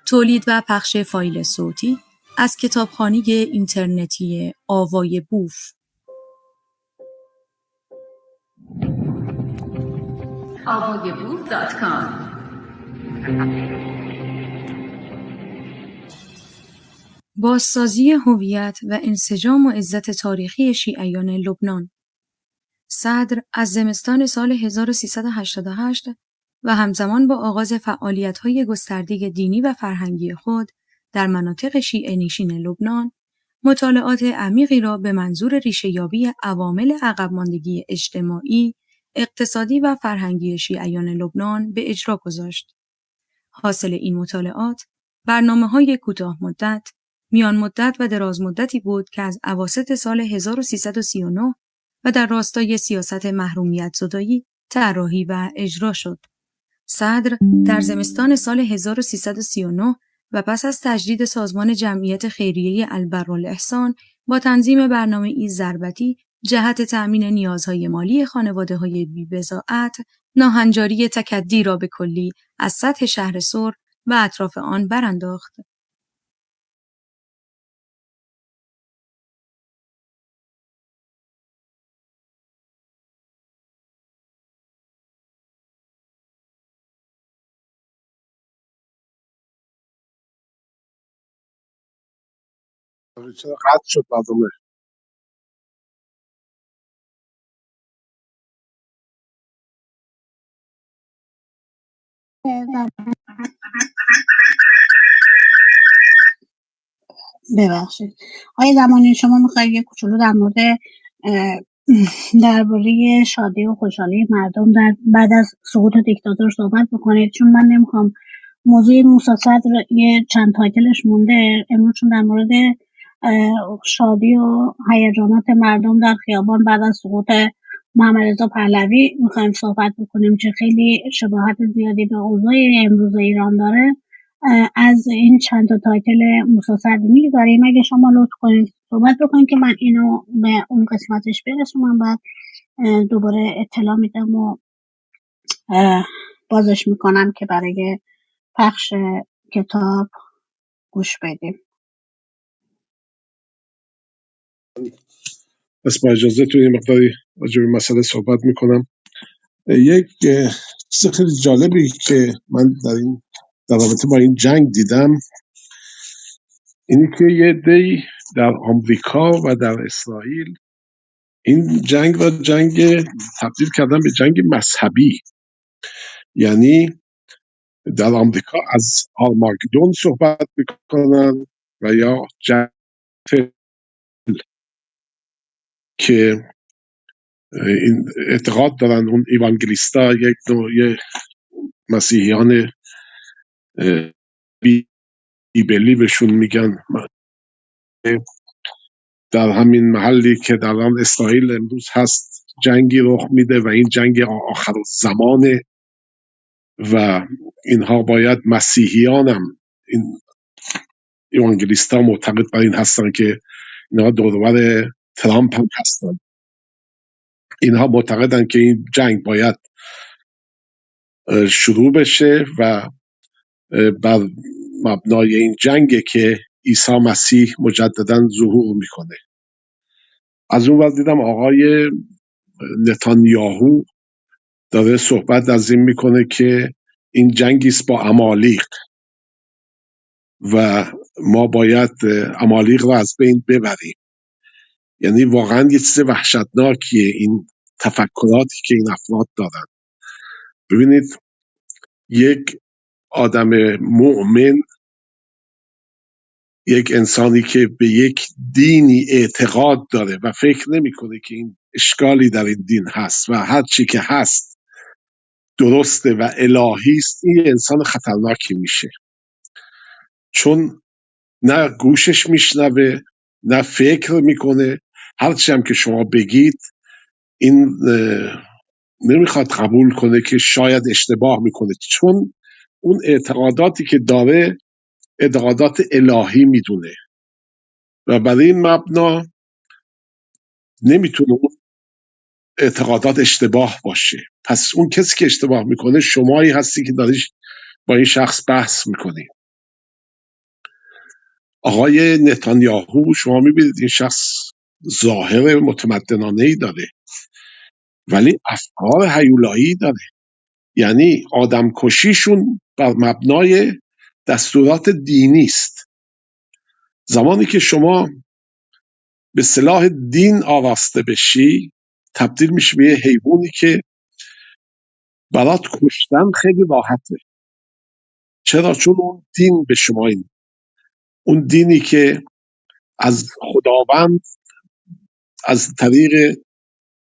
تولید و پخش فایل صوتی از کتابخانه اینترنتی آوای بوف. avayaboof.com بازسازی هویت و انسجام و عزت تاریخی شیعیان لبنان. صدر از زمستان سال 1388 و همزمان با آغاز فعالیت‌های گسترده دینی و فرهنگی خود در مناطق شیعه نشین لبنان، مطالعات عمیقی را به منظور ریشه‌یابی عوامل عقب ماندگی اجتماعی، اقتصادی و فرهنگی شیعیان لبنان به اجرا گذاشت. حاصل این مطالعات، برنامه‌های کوتاه مدت، میان مدت و دراز مدتی بود که از اواسط سال 1339 و در راستای سیاست محرومیت زدایی طراحی و اجرا شد. صدر در زمستان سال 1339 و پس از تجدید سازمان جمعیت خیریه البروالاحسان با تنظیم برنامه‌ای ضربتی جهت تأمین نیازهای مالی خانواده‌های بی‌بضاعت، ناهنجاری تکدی را به کلی از سطح شهر سر و اطراف آن برانداخت. چرا قطع شد برنامه؟ ببخشید آقای زمانی، شما میخواید یه کوچولو در مورد اه، درباره شادی و خوشحالی مردم در بعد از سقوط دیکتاتور صحبت بکنید؟ چون من نمیخوام موضوع موسی صدر یه چند تایتلش مونده امروز، چون در مورد شادی و هیجانات مردم در خیابان بعد از سقوط محمد رضا پهلوی میخوایم صحبت بکنیم که خیلی شباهت زیادی به اوضاع امروز ایران داره. از این چند تا تایتل مسلسل میگذاریم. اگه شما لطف کنید صحبت بکنید که من اینو به اون قسمتش برسونم، بعد دوباره اطلاع میدم و بازش میکنم که برای پخش کتاب گوش بدیم. بس با اجازهتون یه مقداری راجع به مسئله صحبت میکنم. یک چیز خیلی جالبی که من در رابطه با این جنگ دیدم اینی که یه عده‌ای در آمریکا و در اسرائیل این جنگ را تبدیل کردن به جنگ مذهبی. یعنی در آمریکا از آرماگدون صحبت میکنن و یا جنگ که این اعتقاد دارن اون ایوانگلیستا یک نوع مسیحیان بیبلی بهشون میگن، در همین محلی که در آن اسرائیل امروز هست جنگی رخ میده و این جنگ آخر زمانه و اینها باید مسیحیانم، این ایوانگلیستا معتقد بر این هستن که اینها دورور ترامپ هم هستن، اینها معتقدن که این جنگ باید شروع بشه و بر مبنای این جنگ که عیسی مسیح مجددا ظهور میکنه. از اون وقت دیدم آقای نتانیاهو داره صحبت از این میکنه که این جنگی است با عمالیق و ما باید عمالیق رو از بین ببریم. یعنی واقعا یه چیز وحشتناکیه این تفکراتی که این افراد دارن. ببینید یک آدم مؤمن، یک انسانی که به یک دینی اعتقاد داره و فکر نمیکنه که این اشکالی در این دین هست و هر چی که هست درسته و الهی است، این انسان خطرناکی میشه، چون نه گوشش میشنوه نه فکر میکنه. هرچی هم که شما بگید این نمیخواد قبول کنه که شاید اشتباه میکنه، چون اون اعتقاداتی که داره اعتقادات الهی میدونه و برای این مبنا نمیتونه اون اعتقادات اشتباه باشه. پس اون کسی که اشتباه میکنه شمایی هستی که داریش با این شخص بحث میکنی. آقای نتانیاهو شما میبینید این شخص ظاهر متمدنانه‌ای داره ولی افکار هیولایی داره. یعنی آدم کشیشون بر مبنای دستورات دینی است. زمانی که شما به صلاح دین آراسته بشی تبدیل میشه به یه حیوانی که برات کشتن خیلی راحته. چرا؟ چون اون دین به شما اون دینی که از خداوند از طریق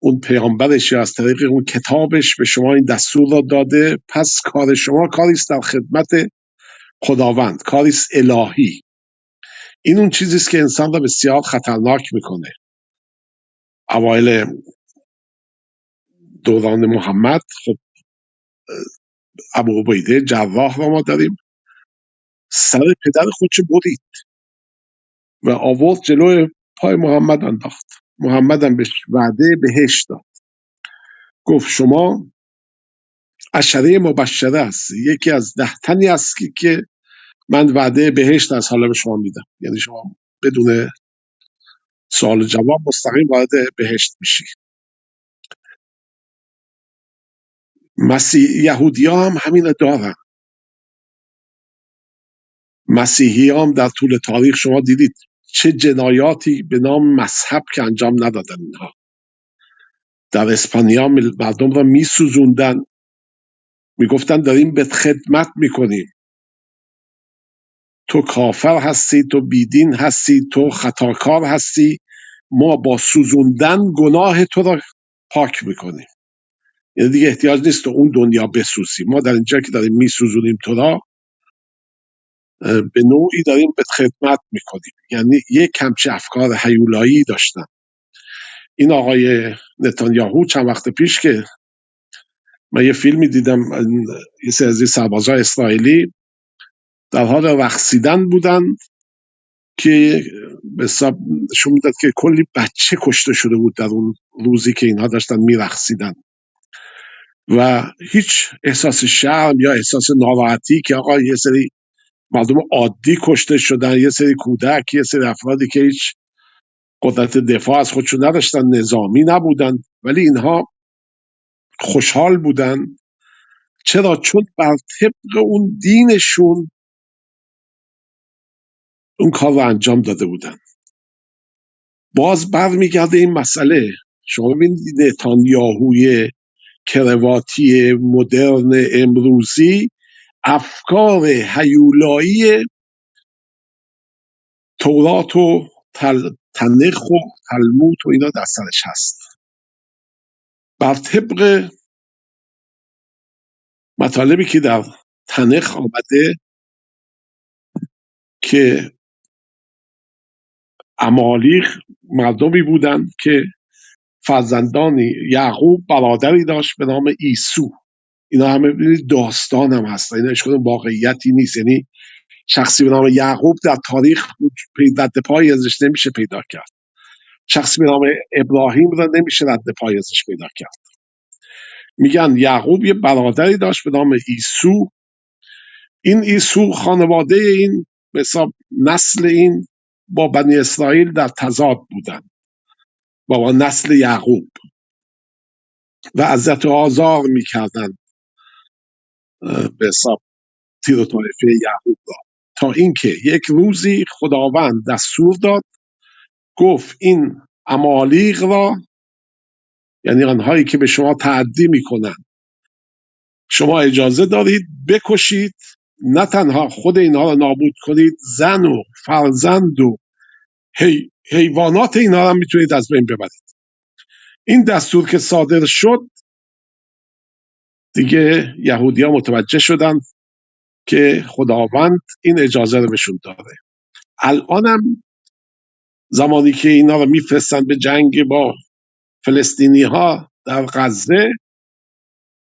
اون پیامبرش یا از طریق اون کتابش به شما این دستور را داده، پس کار شما کاریست در خدمت خداوند، کاریست الهی. این اون چیزیست که انسان را بسیار خطرناک میکنه. اوایل دوران محمد خب ابو عبیده جراح را ما داریم، سر پدر خودش برید و آورد جلوی پای محمد انداخت. محمد هم بهش وعده بهشت داد، گفت شما عشره مبشره هستی، یکی از 10 تنی هستی که من وعده بهشت از حالا به شما میدم. یعنی شما بدون سوال و جواب مستقیم وارد بهشت میشی. یهودی ها هم همین دارن. مسیحی هم در طول تاریخ شما دیدید چه جنایاتی به نام مذهب که انجام ندادن. اینها در اسپانیا مردم را میسوزوندن، میگفتن داریم به خدمت میکنیم، تو کافر هستی، تو بیدین هستی، تو خطاکار هستی، ما با سوزوندن گناه تو را پاک میکنیم. یعنی دیگه احتیاج نیست تو اون دنیا بسوزی، ما در اینجا که داریم میسوزونیم تو را به نوعی داریم به خدمت میکنیم. یعنی یک کمچه افکار هیولایی داشتن. این آقای نتانیاهو چند وقت پیش که من یه فیلمی دیدم، یه سری از سربازای اسرائیلی در حال رقصیدن بودن که به حساب نشون میداد که کلی بچه کشته شده بود در اون روزی که اینها داشتن میرقصیدن و هیچ احساس شرم یا احساس ناراحتی که آقا یه سری مردم عادی کشته شدن، یه سری کودک، یه سری افرادی که هیچ قدرت دفاع از خودشون نداشتن، نظامی نبودن، ولی اینها خوشحال بودن. چرا؟ چون بر طبق اون دینشون اون کار رو انجام داده بودن. باز برمیگرده این مسئله، شما ببینید نتانیاهوی کرواتی مدرن امروزی افکار هیولایی تورات و تنخ و تلمود و اینا در سرش هست. بر طبق مطالبی که در تنخ آمده که امالیق مردمی بودند که فرزندان یعقوب برادری داشت به نام عیسو. اینا همه داستان هم هست، اینا هیچ کدوم واقعیتی نیست. یعنی شخصی به نام یعقوب در تاریخ رد پای ازش نمیشه پیدا کرد. شخصی به نام ابراهیم را نمیشه رد پای ازش پیدا کرد. میگن یعقوب یه برادری داشت به نام عیسو. این عیسو خانواده این به حساب نسل این با بنی اسرائیل در تضاد بودن، با نسل یعقوب، و عزت و آزار میکردن به حساب تیر و طایفه یعقوب را، تا اینکه یک روزی خداوند دستور داد، گفت این امالیق را، یعنی آنهایی که به شما تعدی میکنن، شما اجازه دارید بکشید، نه تنها خود اینها را نابود کنید، زن و فرزند و حیوانات اینها را میتونید از بین ببرید. این دستور که صادر شد دیگه یهودی ها متوجه شدن که خداوند این اجازه رو بهشون داره. الانم زمانی که اینا رو میفرستن به جنگ با فلسطینی ها در غزه،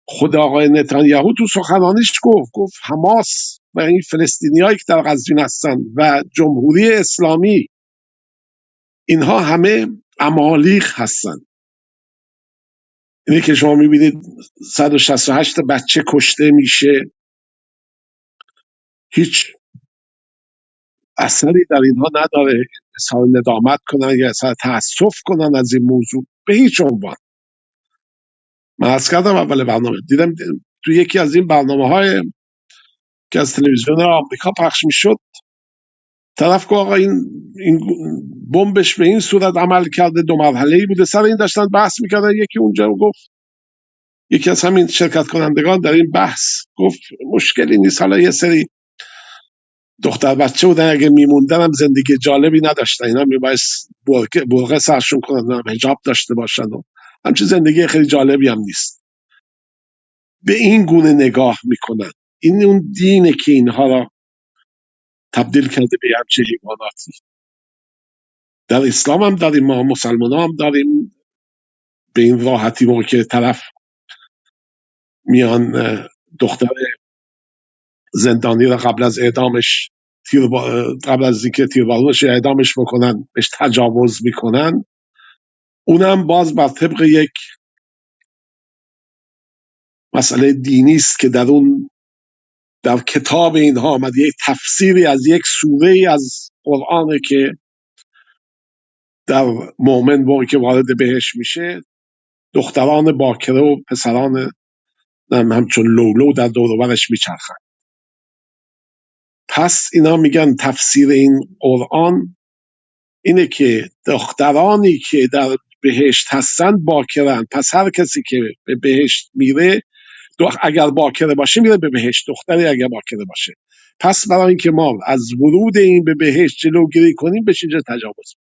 خود آقای نتانیاهو تو سخنانیش گفت حماس و این فلسطینی هایی که در غزه هستن و جمهوری اسلامی، اینها همه امالیق هستن. اینه که شما میبینید 168 بچه کشته میشه، هیچ اثری در اینها نداره اظهار ندامت کنن یا اظهار تأسف کنن از این موضوع به هیچ عنوان. من عرض کردم اول برنامه دیدم تو یکی از این برنامه‌های که از تلویزیون آمریکا پخش میشد، طرف که آقا این بمبش به این صورت عمل کرده، 2 مرحله‌ای بوده، سر این داشتن بحث میکردن. یکی اونجا گفت، یکی از همین شرکت کنندگان در این بحث گفت مشکلی نیست، حالا یه سری دختر بچه بودن، اگه میموندن هم زندگی جالبی نداشتن، اینا میبایست برقه سرشون کنن، حجاب داشته باشن و همچین زندگی خیلی جالبی هم نیست. به این گونه نگاه میکنن. این اون دینه که اینها را تبدیل کرده به همچه حیواناتی. در اسلام هم داریم، ما مسلمان هم داریم. به این راحتی ما که طرف میان دختر زندانی را قبل از اعدامش قبل از اینکه تیربارونش اعدامش بکنن بهش تجاوز میکنن، اونم باز بر طبق یک مسئله دینی است که در کتاب اینها آمده، یک تفسیری از یک سوره از قرآنه که در مؤمن موقعی که وارد بهش میشه، دختران باکره و پسران همچون لولو در دور و برش میچرخن. پس اینا میگن تفسیر این قرآن اینه که دخترانی که در بهشت هستن باکرن، پس هر کسی که به بهشت میره اگر باکره باشه میره به بهشت، دختری اگر باکره باشه. پس برای اینکه ما از ورود این به بهشت جلوگیری کنیم بهش اینجا تجاوز.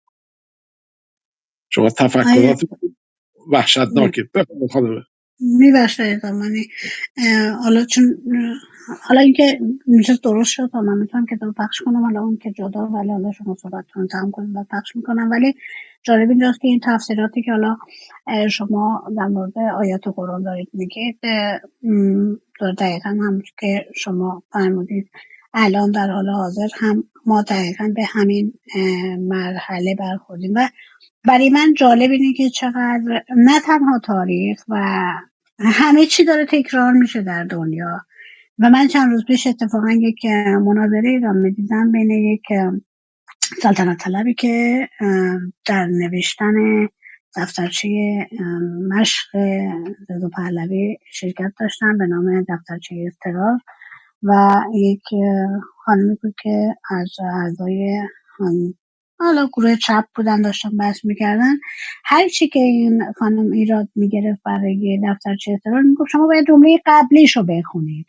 شما تفکرات وحشتناکه. بفرمایید خانم. میبخشید زمانی حالا اینکه میشه درست شد و من میتونم کتاب پخش کنم، حالا اون که جدا، ولی حالا شما صحبتتون تمام کنیم و پخش میکنم. ولی جالب اینجاست که این تفسیراتی که حالا شما در مورد آیات قرآن دارید میگید، دقیقا هم که شما فرمودید الان در حال حاضر هم ما دقیقا به همین مرحله برخوردیم. و برای من جالب اینه که چقدر نه تنها تاریخ و همه چی داره تکرار میشه در دنیا. و من چند روز پیش اتفاقا یک مناظره را میدیدم بین یک سلطنت طلبی که در نوشتن دفترچه مشق رضا پهلوی شرکت داشتن به نام دفترچه اضطرار، و یک خانمی بود که از اعضای حالا گروه چپ بودن، داشتن بحث میکردن. هر چی که این خانم ایراد میگرفت برای دفترچه اضطرار، میگفت شما باید جمله قبلیشو بخونید،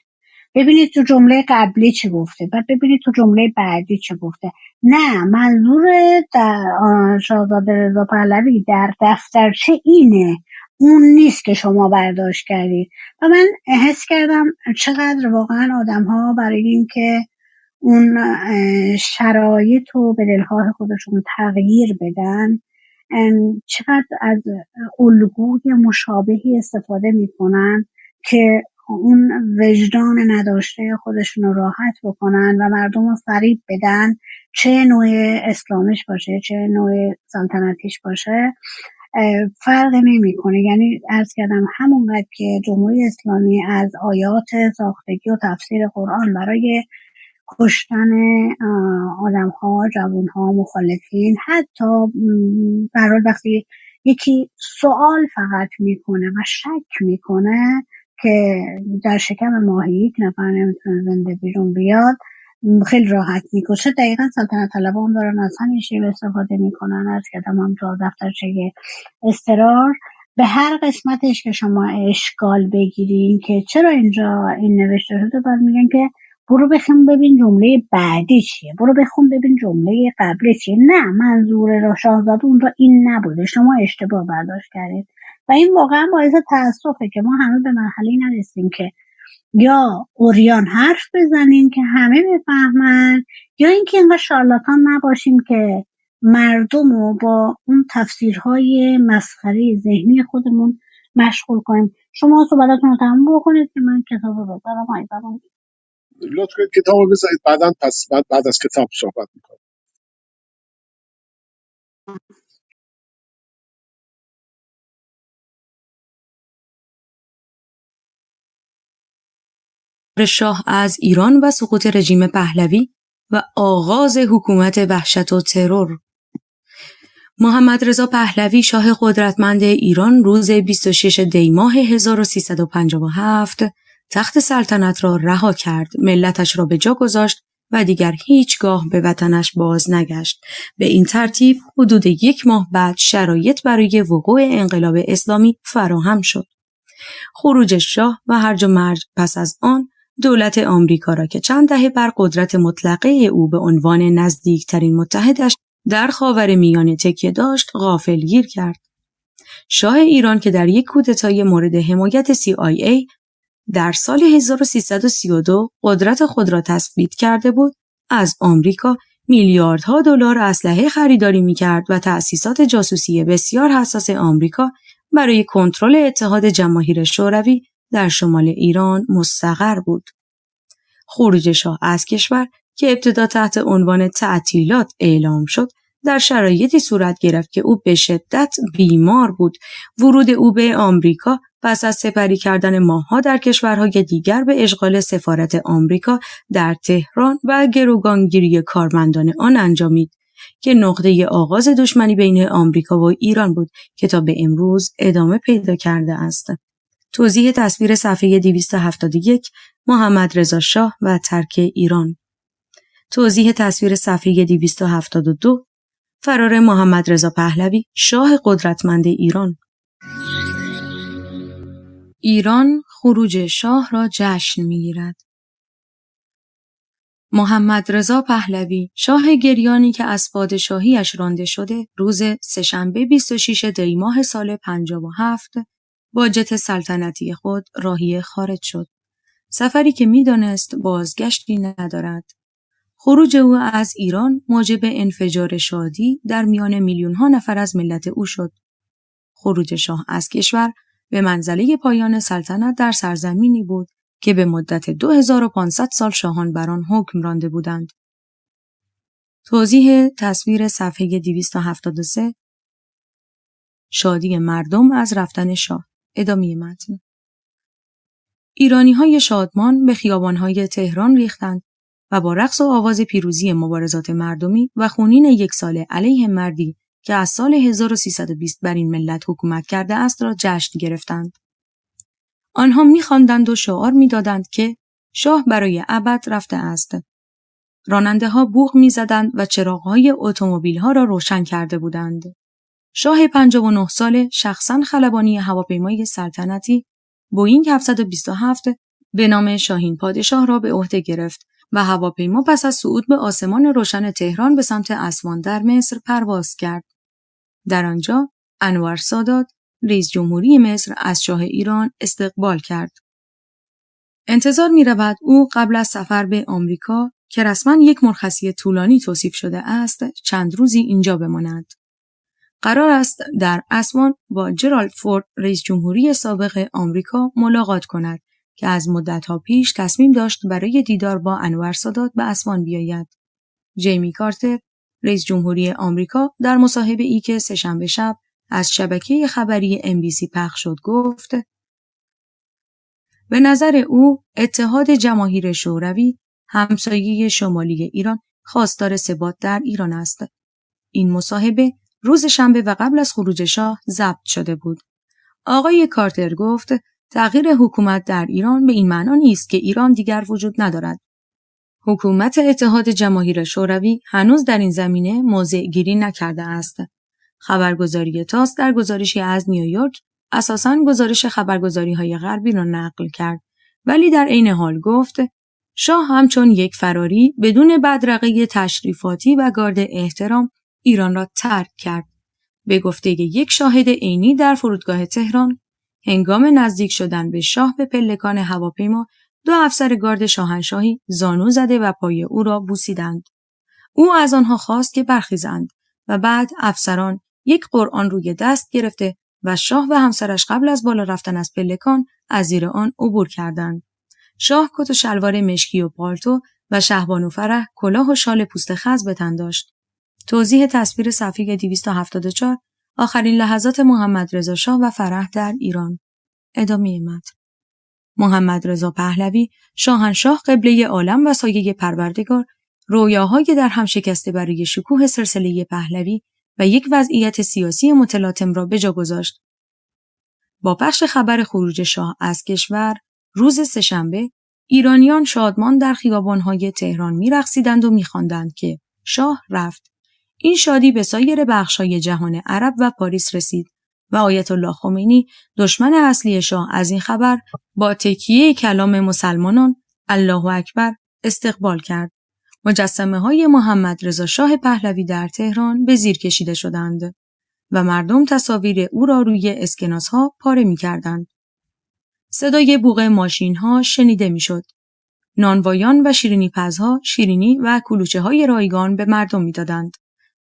ببینید تو جمله قبلی چی گفته، بعد ببینید تو جمله بعدی چی گفته. نه، منظور شاهزاده رضا پهلوی در دفترچه اینه، اون نیست که شما برداشت کردید. و من حس کردم چقدر واقعا آدم ها برای این که اون شرایط رو به دلخواه خودشون تغییر بدن، چقدر از الگوی مشابهی استفاده میکنن که اون وجدان نداشته خودشون رو راحت بکنن و مردم رو فریب بدن، چه نوع اسلامش باشه چه نوع سلطنتیش باشه فرق نمیکنه. یعنی عرض کردم همونقدر که جمهوری اسلامی از آیات ساختگی و تفسیر قرآن برای کشتن آدم ها، جوان ها، مخالفین، حتی برای وقتی یکی سوال فقط میکنه و شک میکنه که در شکم ماهی یک نفر نمیتونه زنده بیرون بیاد، خیلی راحت میکشه. دقیقا سلطنت طلبها هم دارن از همین شیوه استفاده میکنن. از کدام هم تو دفترچه اضطرار به هر قسمتش که شما اشکال بگیرین که چرا اینجا این نوشته شده، بعد میگن که برو بخون ببین جمله بعدی چیه، برو بخون ببین جمله قبلی چیه. نه، منظور شاهزاده اونجا این نبوده، شما اشتباه برداشت کردید. و این واقعا باعث تاسفه که ما همه به مرحله نرسیم که یا عریان حرف بزنیم که همه بفهمن، یا اینکه اینقدر شارلاتان نباشیم که مردم رو با اون تفسیرهای مسخره ذهنی خودمون مشغول کنیم. شما صحبتاتون رو تموم بکنید که من کتاب رو بذارم. لطف کنید کتاب رو بذارید، بعدا پس بعد از کتاب صحبت میکنم. شاه از ایران و سقوط رژیم پهلوی و آغاز حکومت وحشت و ترور. محمد رضا پهلوی شاه قدرتمند ایران روز 26 دی ماه 1357 تخت سلطنت را رها کرد، ملتش را به جا گذاشت و دیگر هیچگاه به وطنش باز نگشت. به این ترتیب حدود 1 ماه بعد شرایط برای وقوع انقلاب اسلامی فراهم شد. خروج شاه و هرج و مرج پس از آن دولت آمریکا را که چند دهه بر قدرت مطلقه او به عنوان نزدیکترین متحدش در خاورمیانه تکیه داشت غافلگیر کرد. شاه ایران که در یک کودتای مورد حمایت CIA در سال 1332 قدرت خود را تثبیت کرده بود، از آمریکا میلیاردها دلار اسلحه خریداری می‌کرد و تأسیسات جاسوسی بسیار حساس آمریکا برای کنترل اتحاد جماهیر شوروی در شمال ایران مستقر بود. خروج شاه از کشور که ابتدا تحت عنوان تعطیلات اعلام شد، در شرایطی صورت گرفت که او به شدت بیمار بود. ورود او به آمریکا پس از سپری کردن ماه‌ها در کشورهای دیگر به اشغال سفارت آمریکا در تهران و گروگانگیری کارمندان آن انجامید که نقطه آغاز دشمنی بین آمریکا و ایران بود که تا به امروز ادامه پیدا کرده است. توضیح تصویر صفحه 271 محمد رضا شاه و ترک ایران. توضیح تصویر صفحه 272 فرار محمد رضا پهلوی شاه قدرتمند ایران. ایران خروج شاه را جشن می‌گیرد. محمد رضا پهلوی شاه گریانی که از پادشاهیش رانده شده روز سه‌شنبه 26 دی ماه سال 57 با جت سلطنتی خود راهی خارج شد. سفری که می‌دانست بازگشتی ندارد. خروج او از ایران موجب انفجار شادی در میان میلیون‌ها نفر از ملت او شد. خروج شاه از کشور به منزله پایان سلطنت در سرزمینی بود که به مدت 2500 سال شاهان بر آن حکم رانده بودند. توضیح تصویر صفحه 273 شادی مردم از رفتن شاه. ادامه متن. ایرانی‌های شادمان به خیابان‌های تهران ریختند و با رقص و آواز پیروزی مبارزات مردمی و خونین یک ساله علیه مردی که از سال 1320 بر این ملت حکومت کرده است را جشن گرفتند. آنها می‌خواندند و شعار می‌دادند که شاه برای ابد رفته است. راننده‌ها بوق می‌زدند و چراغ‌های اتومبیل‌ها را روشن کرده بودند. شاه 59 ساله شخصاً خلبانی هواپیمای سلطنتی بوئینگ 727 به نام شاهین پادشاه را به عهده گرفت و هواپیما پس از صعود به آسمان روشن تهران به سمت اسوان در مصر پرواز کرد. در آنجا انور سادات رئیس جمهوری مصر از شاه ایران استقبال کرد. انتظار می‌رود او قبل از سفر به آمریکا که رسما یک مرخصی طولانی توصیف شده است، چند روزی اینجا بماند. قرار است در اسوان با جرالد فورد رئیس جمهوری سابق آمریکا ملاقات کند که از مدت‌ها پیش تصمیم داشت برای دیدار با انور سادات به اسوان بیاید. جیمی کارتر رئیس جمهوری آمریکا در مصاحبه‌ای که سه‌شنبه شب از شبکه خبری NBC پخش شد گفت: به نظر او اتحاد جماهیر شوروی همسایه شمالی ایران خواستار ثبات در ایران است. این مصاحبه روز شنبه و قبل از خروج شاه ضبط شده بود. آقای کارتر گفت تغییر حکومت در ایران به این معنا نیست که ایران دیگر وجود ندارد. حکومت اتحاد جماهیر شوروی هنوز در این زمینه موضع گیری نکرده است. خبرگزاری تاس در گزارشی از نیویورک اساساً گزارش خبرگزاری‌های غربی را نقل کرد، ولی در عین حال گفت شاه همچون یک فراری بدون بدرقه تشریفاتی و گارد احترام ایران را ترک کرد. به گفته یک شاهد عینی در فرودگاه تهران، هنگام نزدیک شدن به شاه به پلکان هواپیما 2 افسر گارد شاهنشاهی زانو زده و پای او را بوسیدند. او از آنها خواست که برخیزند و بعد افسران یک قرآن روی دست گرفته و شاه و همسرش قبل از بالا رفتن از پلکان از زیر آن عبور کردند. شاه کت و شلوار مشکی و پالتو و شهبانو فرح کلاه و شال پوست خز به تن داشت. توضیح تصویر صفحه 274 آخرین لحظات محمد رضا شاه و فرح در ایران. ادامه متن. محمد رضا پهلوی شاهنشاه قبله عالم و سایه پروردگار رویاهای در هم شکسته برای شکوه سلسله پهلوی و یک وضعیت سیاسی متلاطم را به جا گذاشت. با پخش خبر خروج شاه از کشور، روز سه‌شنبه ایرانیان شادمان در خیابان‌های تهران می‌رقصیدند و می‌خواندند که شاه رفت. این شادی به سایر بخش‌های جهان عرب و پاریس رسید و آیت الله خمینی، دشمن اصلی شاه، از این خبر با تکیه کلام مسلمانان الله اکبر استقبال کرد. مجسمه‌های محمد رضا شاه پهلوی در تهران به زیر کشیده شدند و مردم تصاویر او را روی اسکناس‌ها پاره می‌کردند. صدای بوق ماشین‌ها شنیده می‌شد. نانوایان و شیرینی‌پزها شیرینی و کلوچه‌های رایگان به مردم می‌دادند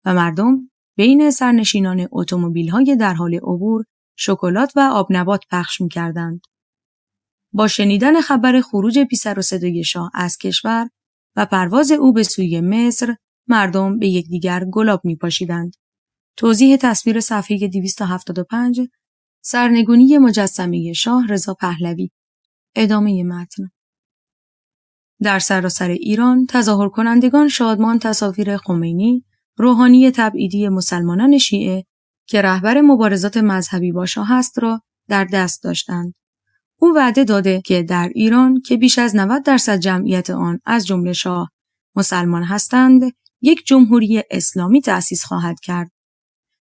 و مردم بین سرنشینان اتومبیل‌های در حال عبور شکلات و آبنبات پخش می‌کردند. با شنیدن خبر خروج بی سر و صدای شاه از کشور و پرواز او به سوی مصر، مردم به یکدیگر گلاب می‌پاشیدند. توضیح تصویر صفحه 275، سرنگونی مجسمه شاه رضا پهلوی. ادامه متن. در سراسر ایران تظاهر کنندگان شادمان تصاویر خمینی، روحانی تبعیدی مسلمانان شیعه که رهبر مبارزات مذهبی با شاه است را در دست داشتند. او وعده داده که در ایران که بیش از 90% جمعیت آن از جمله شاه مسلمان هستند، یک جمهوری اسلامی تأسیس خواهد کرد.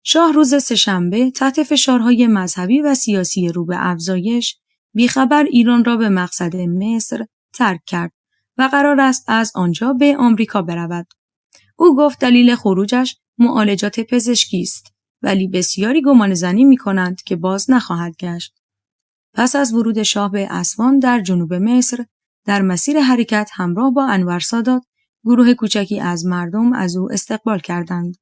شاه روز سه‌شنبه تحت فشارهای مذهبی و سیاسی رو به افزایش، بیخبر ایران را به مقصد مصر ترک کرد و قرار است از آنجا به آمریکا برود. او گفت دلیل خروجش معالجات پزشکی است، ولی بسیاری گمانه‌زنی می‌کنند که باز نخواهد گشت. پس از ورود شاه به اسوان در جنوب مصر، در مسیر حرکت همراه با انور سادات، گروه کوچکی از مردم از او استقبال کردند.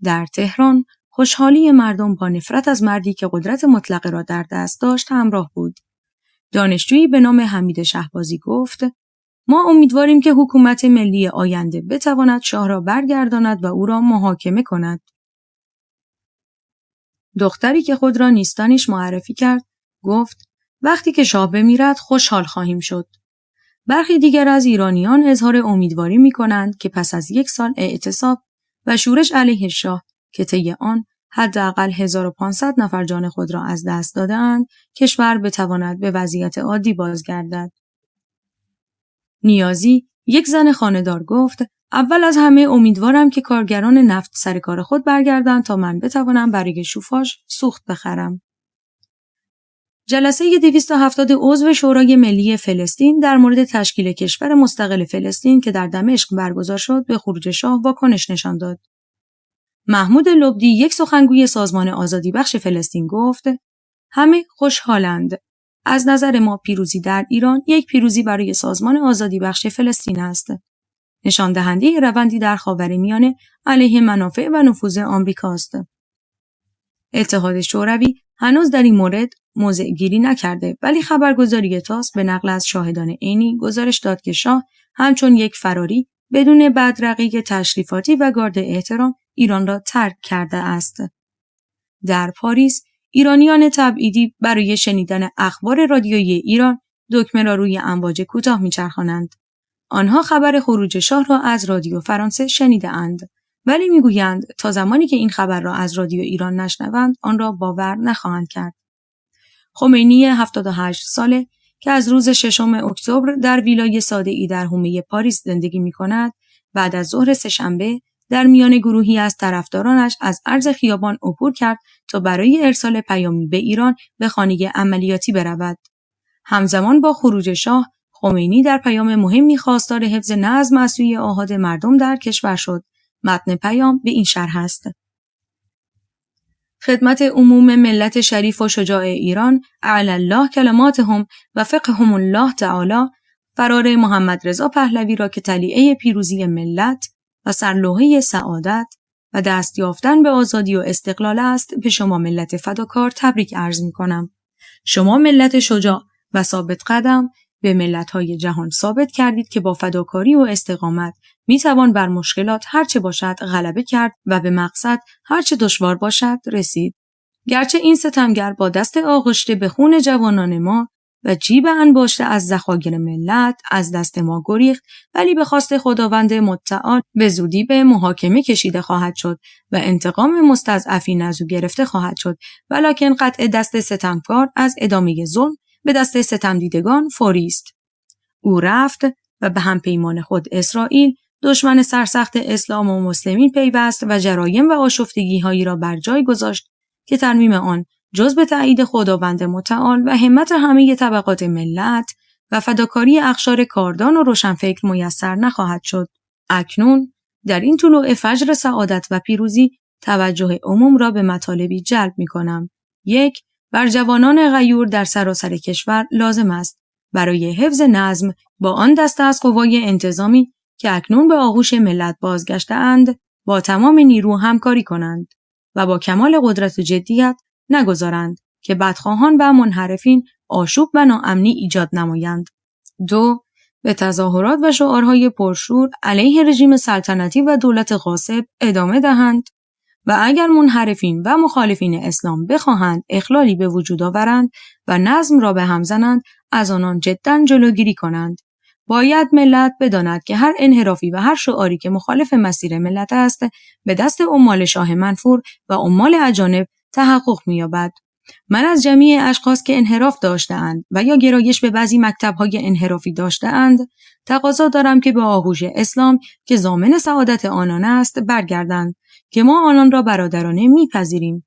در تهران، خوشحالی مردم با نفرت از مردی که قدرت مطلقه را در دست داشت همراه بود. دانشجویی به نام حمید شهبازی گفت: ما امیدواریم که حکومت ملی آینده بتواند شاه را برگرداند و او را محاکمه کند. دختری که خود را نیستانش معرفی کرد، گفت: وقتی که شاه بمیرد خوشحال خواهیم شد. برخی دیگر از ایرانیان اظهار امیدواری می‌کنند که پس از 1 سال اعتصاب و شورش علیه شاه که طی آن حداقل 1500 نفر جان خود را از دست داده‌اند، کشور بتواند به وضعیت عادی بازگردد. نیازی، یک زن خانه‌دار، گفت: اول از همه امیدوارم که کارگران نفت سر کار خود برگردند تا من بتوانم برای شوفاژ سوخت بخرم. جلسه 270 عضو شورای ملی فلسطین در مورد تشکیل کشور مستقل فلسطین که در دمشق برگزار شد به خروج شاه واکنش نشان داد. محمود لبدی، یک سخنگوی سازمان آزادی بخش فلسطین، گفت: همه خوشحالند. از نظر ما پیروزی در ایران یک پیروزی برای سازمان آزادی بخش فلسطین است. نشان دهنده روندی در خاورمیانه علیه منافع و نفوذ آمریکاست. اتحاد شوروی هنوز در این مورد موضع گیری نکرده، ولی خبرگزاری تاس به نقل از شاهدان عینی گزارش داد که شاه همچون یک فراری بدون بدرقه تشریفاتی و گارد احترام ایران را ترک کرده است. در پاریس، ایرانیان تبعیدی برای شنیدن اخبار رادیویی ایران دکمه را روی امواج کوتاه می‌چرخانند. آنها خبر خروج شاه را از رادیو فرانسه شنیده‌اند، ولی میگویند تا زمانی که این خبر را از رادیو ایران نشنوند آن را باور نخواهند کرد. خمینی 78 ساله که از روز 6 اکتبر در ویلای ساده‌ای در حومه پاریس زندگی می‌کند، بعد از ظهر سه‌شنبه در میان گروهی از طرفدارانش از عرض خیابان عبور کرد تا برای ارسال پیامی به ایران به خانه عملیاتی برود. همزمان با خروج شاه، خمینی در پیام مهمی خواستار حفظ نظم از سوی آحاد مردم در کشور شد. متن پیام به این شرح است: خدمت عموم ملت شریف و شجاع ایران، اعلی الله کلماتهم و فقهم الله تعالی، فرار محمد رضا پهلوی را که طلیعه پیروزی ملت و سرلوحه سعادت و دست یافتن به آزادی و استقلال است، به شما ملت فداکار تبریک عرض می‌کنم. شما ملت شجاع و ثابت قدم به ملت‌های جهان ثابت کردید که با فداکاری و استقامت می‌توان بر مشکلات هرچه باشد غلبه کرد و به مقصد هرچه دشوار باشد رسید. گرچه این ستمگر با دست آغشته به خون جوانان ما و جیب انباشته از ذخایر ملت از دست ما گریخت، ولی به خواست خداوند متعال به زودی به محاکمه کشیده خواهد شد و انتقام مستضعفین از او گرفته خواهد شد، ولکن قطع دست ستمکار از ادامه ظلم به دست ستمدیدگان فوری است. او رفت و به همپیمان خود اسرائیل، دشمن سرسخت اسلام و مسلمین پیوست و جرایم و آشفتگی‌هایی را بر جای گذاشت که ترمیم آن جز به تأیید خداوند متعال و همت همه طبقات ملت و فداکاری اقشار کاردان و روشنفکر میسر نخواهد شد. اکنون در این طلوع فجر سعادت و پیروزی توجه عموم را به مطالبی جلب می‌کنم. 1. بر جوانان غیور در سراسر کشور لازم است برای حفظ نظم با آن دسته از قوای انتظامی که اکنون به آغوش ملت بازگشته‌اند با تمام نیرو همکاری کنند و با کمال قدرت و جدیت نگذارند که بدخواهان و منحرفین آشوب و ناامنی ایجاد نمایند. 2. به تظاهرات و شعارهای پرشور علیه رژیم سلطنتی و دولت غاصب ادامه دهند و اگر منحرفین و مخالفین اسلام بخواهند اخلالی به وجود آورند و نظم را به هم زنند، از آنان جداً جلوگیری کنند. باید ملت بداند که هر انحرافی و هر شعاری که مخالف مسیر ملت است به دست عمال شاه منفور و عمال اجانب تحقق می‌یابد. من از جمیع اشخاص که انحراف داشته‌اند و یا گرایش به بعضی مکتب‌های انحرافی داشته‌اند تقاضا دارم که به آغوش اسلام که ضامن سعادت آنان است برگردند که ما آنان را برادرانه می‌پذیریم.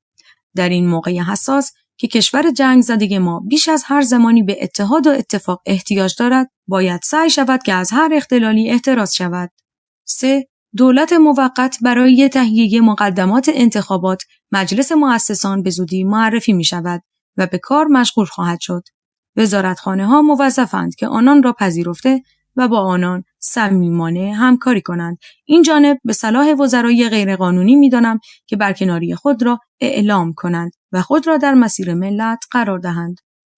در این موقع حساس که کشور جنگ زده ما بیش از هر زمانی به اتحاد و اتفاق احتیاج دارد، باید سعی شود که از هر اختلالی احتراز شود. 3. دولت موقت برای تهیه مقدمات انتخابات مجلس مؤسسان به زودی معرفی می شود و به کار مشغول خواهد شد. وزارتخانه ها موظفند که آنان را پذیرفته و با آنان صمیمانه همکاری کنند. این جانب به صلاح وزرای غیرقانونی می دانم که برکناری خود را اعلام کنند و خود را در مسیر ملت قرار دهند.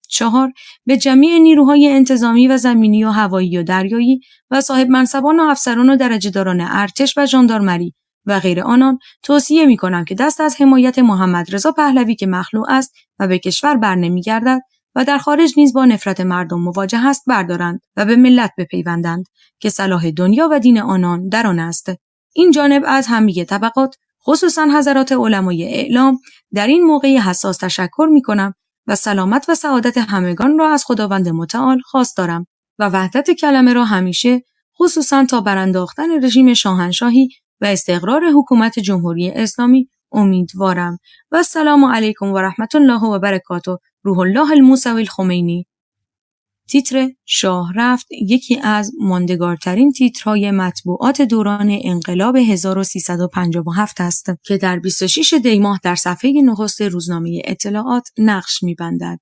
4. به جمیع نیروهای انتظامی و زمینی و هوایی و دریایی و صاحب منصبان و افسران و درجه‌داران ارتش و ژاندارمری و غیر آنان توصیه می‌کنم که دست از حمایت محمد رضا پهلوی که مخلوع است و به کشور برنمی‌گردد و در خارج نیز با نفرت مردم مواجه است بردارند و به ملت بپیوندند که صلاح دنیا و دین آنان در آن است. این جانب از همه طبقات خصوصا حضرات علمای اعلام در این موقع حساس تشکر می‌کنم و سلامت و سعادت همگان را از خداوند متعال خواست دارم و وحدت کلمه را همیشه خصوصا تا برانداختن رژیم شاهنشاهی و استقرار حکومت جمهوری اسلامی امیدوارم. و السلام علیکم و رحمت الله و برکاته. روح الله الموسوی الخمینی. تیتر شاه رفت یکی از ماندگارترین تیترهای مطبوعات دوران انقلاب 1357 است که در 26 دی ماه در صفحه نخست روزنامه اطلاعات نقش می‌بندد.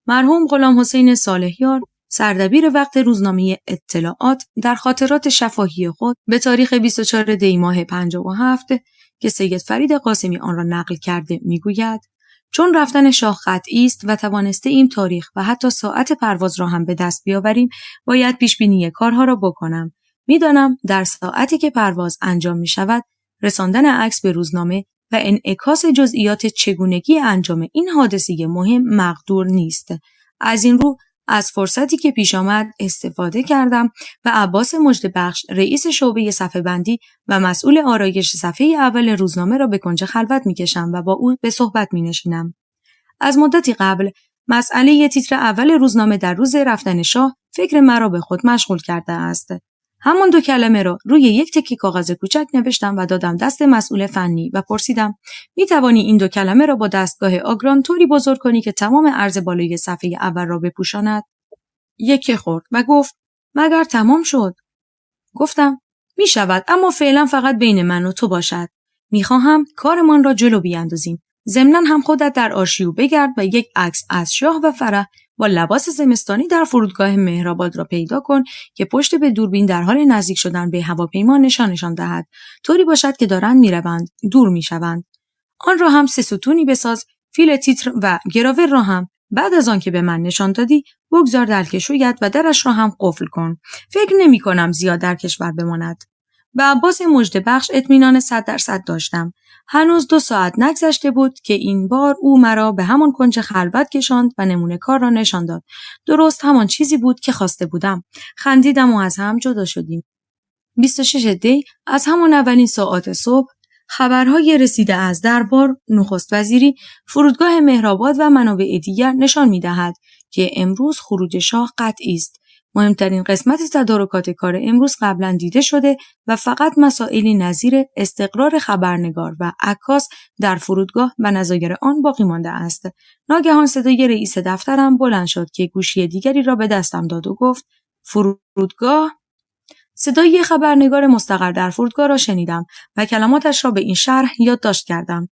مرحوم غلام حسین صالحیار سردبیر وقت روزنامه اطلاعات در خاطرات شفاهی خود به تاریخ 24 دی ماه 57 که سید فرید قاسمی آن را نقل کرده می‌گوید: چون رفتن شاه قطعی است و توانسته ایم تاریخ و حتی ساعت پرواز را هم به دست بیاوریم، باید پیشبینی کارها را بکنم. میدانم در ساعتی که پرواز انجام می شود، رساندن عکس به روزنامه و انعکاس جزئیات چگونگی انجام این حادثه مهم مقدور نیست. از این رو از فرصتی که پیش آمد استفاده کردم و عباس مژده‌بخش رئیس شعبه صفحه‌بندی و مسئول آرایش صفحه اول روزنامه را به کنج خلوت می‌کشم و با او به صحبت می‌نشینم. از مدتی قبل مسئله تیتر اول روزنامه در روز رفتن شاه فکر مرا به خود مشغول کرده است. همان 2 کلمه را روی یک تکه کاغذ کوچک نوشتم و دادم دست مسئول فنی و پرسیدم: می‌توانی این 2 کلمه را با دستگاه آگران طوری بزرگ کنی که تمام عرض بالای صفحه اول را بپوشاند؟ یک خورد و گفت: مگر تمام شد؟ گفتم: می شود، اما فعلا فقط بین من و تو باشد. می‌خواهم کارمان را جلو بیاندازیم. ضمناً هم خودت در آرشیو بگرد و یک عکس از شاه و فرح با لباس زمستانی در فرودگاه مهرآباد را پیدا کن که پشت به دوربین در حال نزدیک شدن به هواپیما نشانشان دهد، طوری باشد که دارند میروند، دور میشوند. آن را هم 3 ستونی بساز، فیل تیتر و گراور را هم بعد از آن که به من نشان دادی بگذار در کشویت و درش را هم قفل کن. فکر نمی کنم زیاد در کشور بماند. به عباس مژده‌بخش اطمینان 100% داشتم. هنوز 2 ساعت نگذشته بود که این بار او مرا به همان کنج خلوت کشاند و نمونه کار را نشان داد. درست همان چیزی بود که خواسته بودم. خندیدم و از هم جدا شدیم. 26 دی از همان اولین ساعات صبح خبرهای رسیده از دربار، نخست وزیری، فرودگاه مهرآباد و منابع دیگر نشان می‌دهد که امروز خروج شاه قطعی است. مهمترین قسمت تدارکات کار امروز قبلا دیده شده و فقط مسائلی نظیر استقرار خبرنگار و عکاس در فرودگاه و نظایر آن باقی مانده است. ناگهان صدای رئیس دفترم بلند شد که گوشی دیگری را به دستم داد و گفت: فرودگاه؟ صدای خبرنگار مستقر در فرودگاه را شنیدم و کلماتش را به این شرح یادداشت کردم.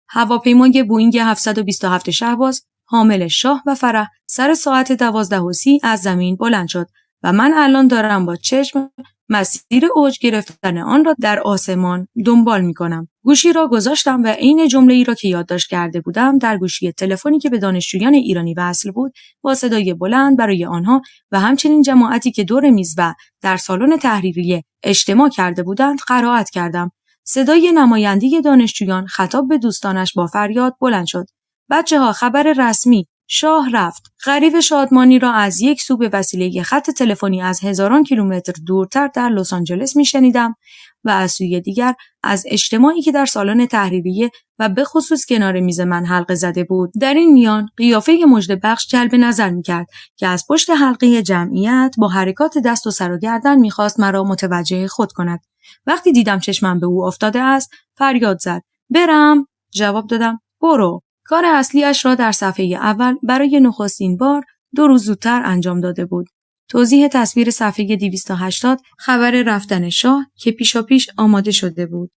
هواپیمای بوئینگ 727 شهباز حامل شاه و فرح سر ساعت 12:30 از زمین بلند شد و من الان دارم با چشم مسیر اوج گرفتن آن را در آسمان دنبال می کنم. گوشی را گذاشتم و عین جمله‌ای را که یادداشت کرده بودم در گوشی تلفنی که به دانشجویان ایرانی وصل بود با صدای بلند برای آنها و همچنین جماعتی که دور میز و در سالن تحریریه اجتماع کرده بودند قرائت کردم. صدای نماینده دانشجویان خطاب به دوستانش با فریاد بلند شد: بچه‌ها، خبر رسمی، شاه رفت. غریو شادمانی را از یک سو به وسیله خط تلفنی از هزاران کیلومتر دورتر در لس آنجلس میشنیدم و از سوی دیگر از اجتماعی که در سالن تحریریه و به خصوص کنار میز من حلقه زده بود. در این میان قیافه مژده‌بخش جلب نظر میکرد که از پشت حلقه جمعیت با حرکات دست و سر و گردن میخواست مرا متوجه خود کند. وقتی دیدم چشمم به او افتاده است، فریاد زد: برم؟ جواب دادم: برو. کار اصلیش را در صفحه اول برای نخستین بار 2 روز زودتر انجام داده بود. توضیح تصویر صفحه 280 خبر رفتن شاه که پیشاپیش آماده شده بود.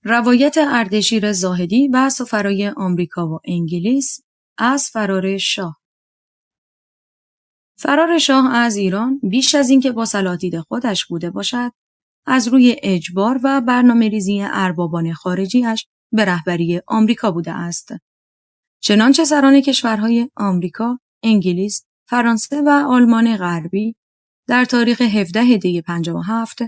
روایت اردشیر زاهدی و سفرای آمریکا و انگلیس از فرار شاه. فرار شاه از ایران بیش از این که با سلاطین خودش بوده باشد، از روی اجبار و برنامه‌ریزی اربابان خارجی‌اش به رهبری آمریکا بوده است. چنانچه سران کشورهای آمریکا، انگلیس، فرانسه و آلمان غربی در تاریخ 17 دی 57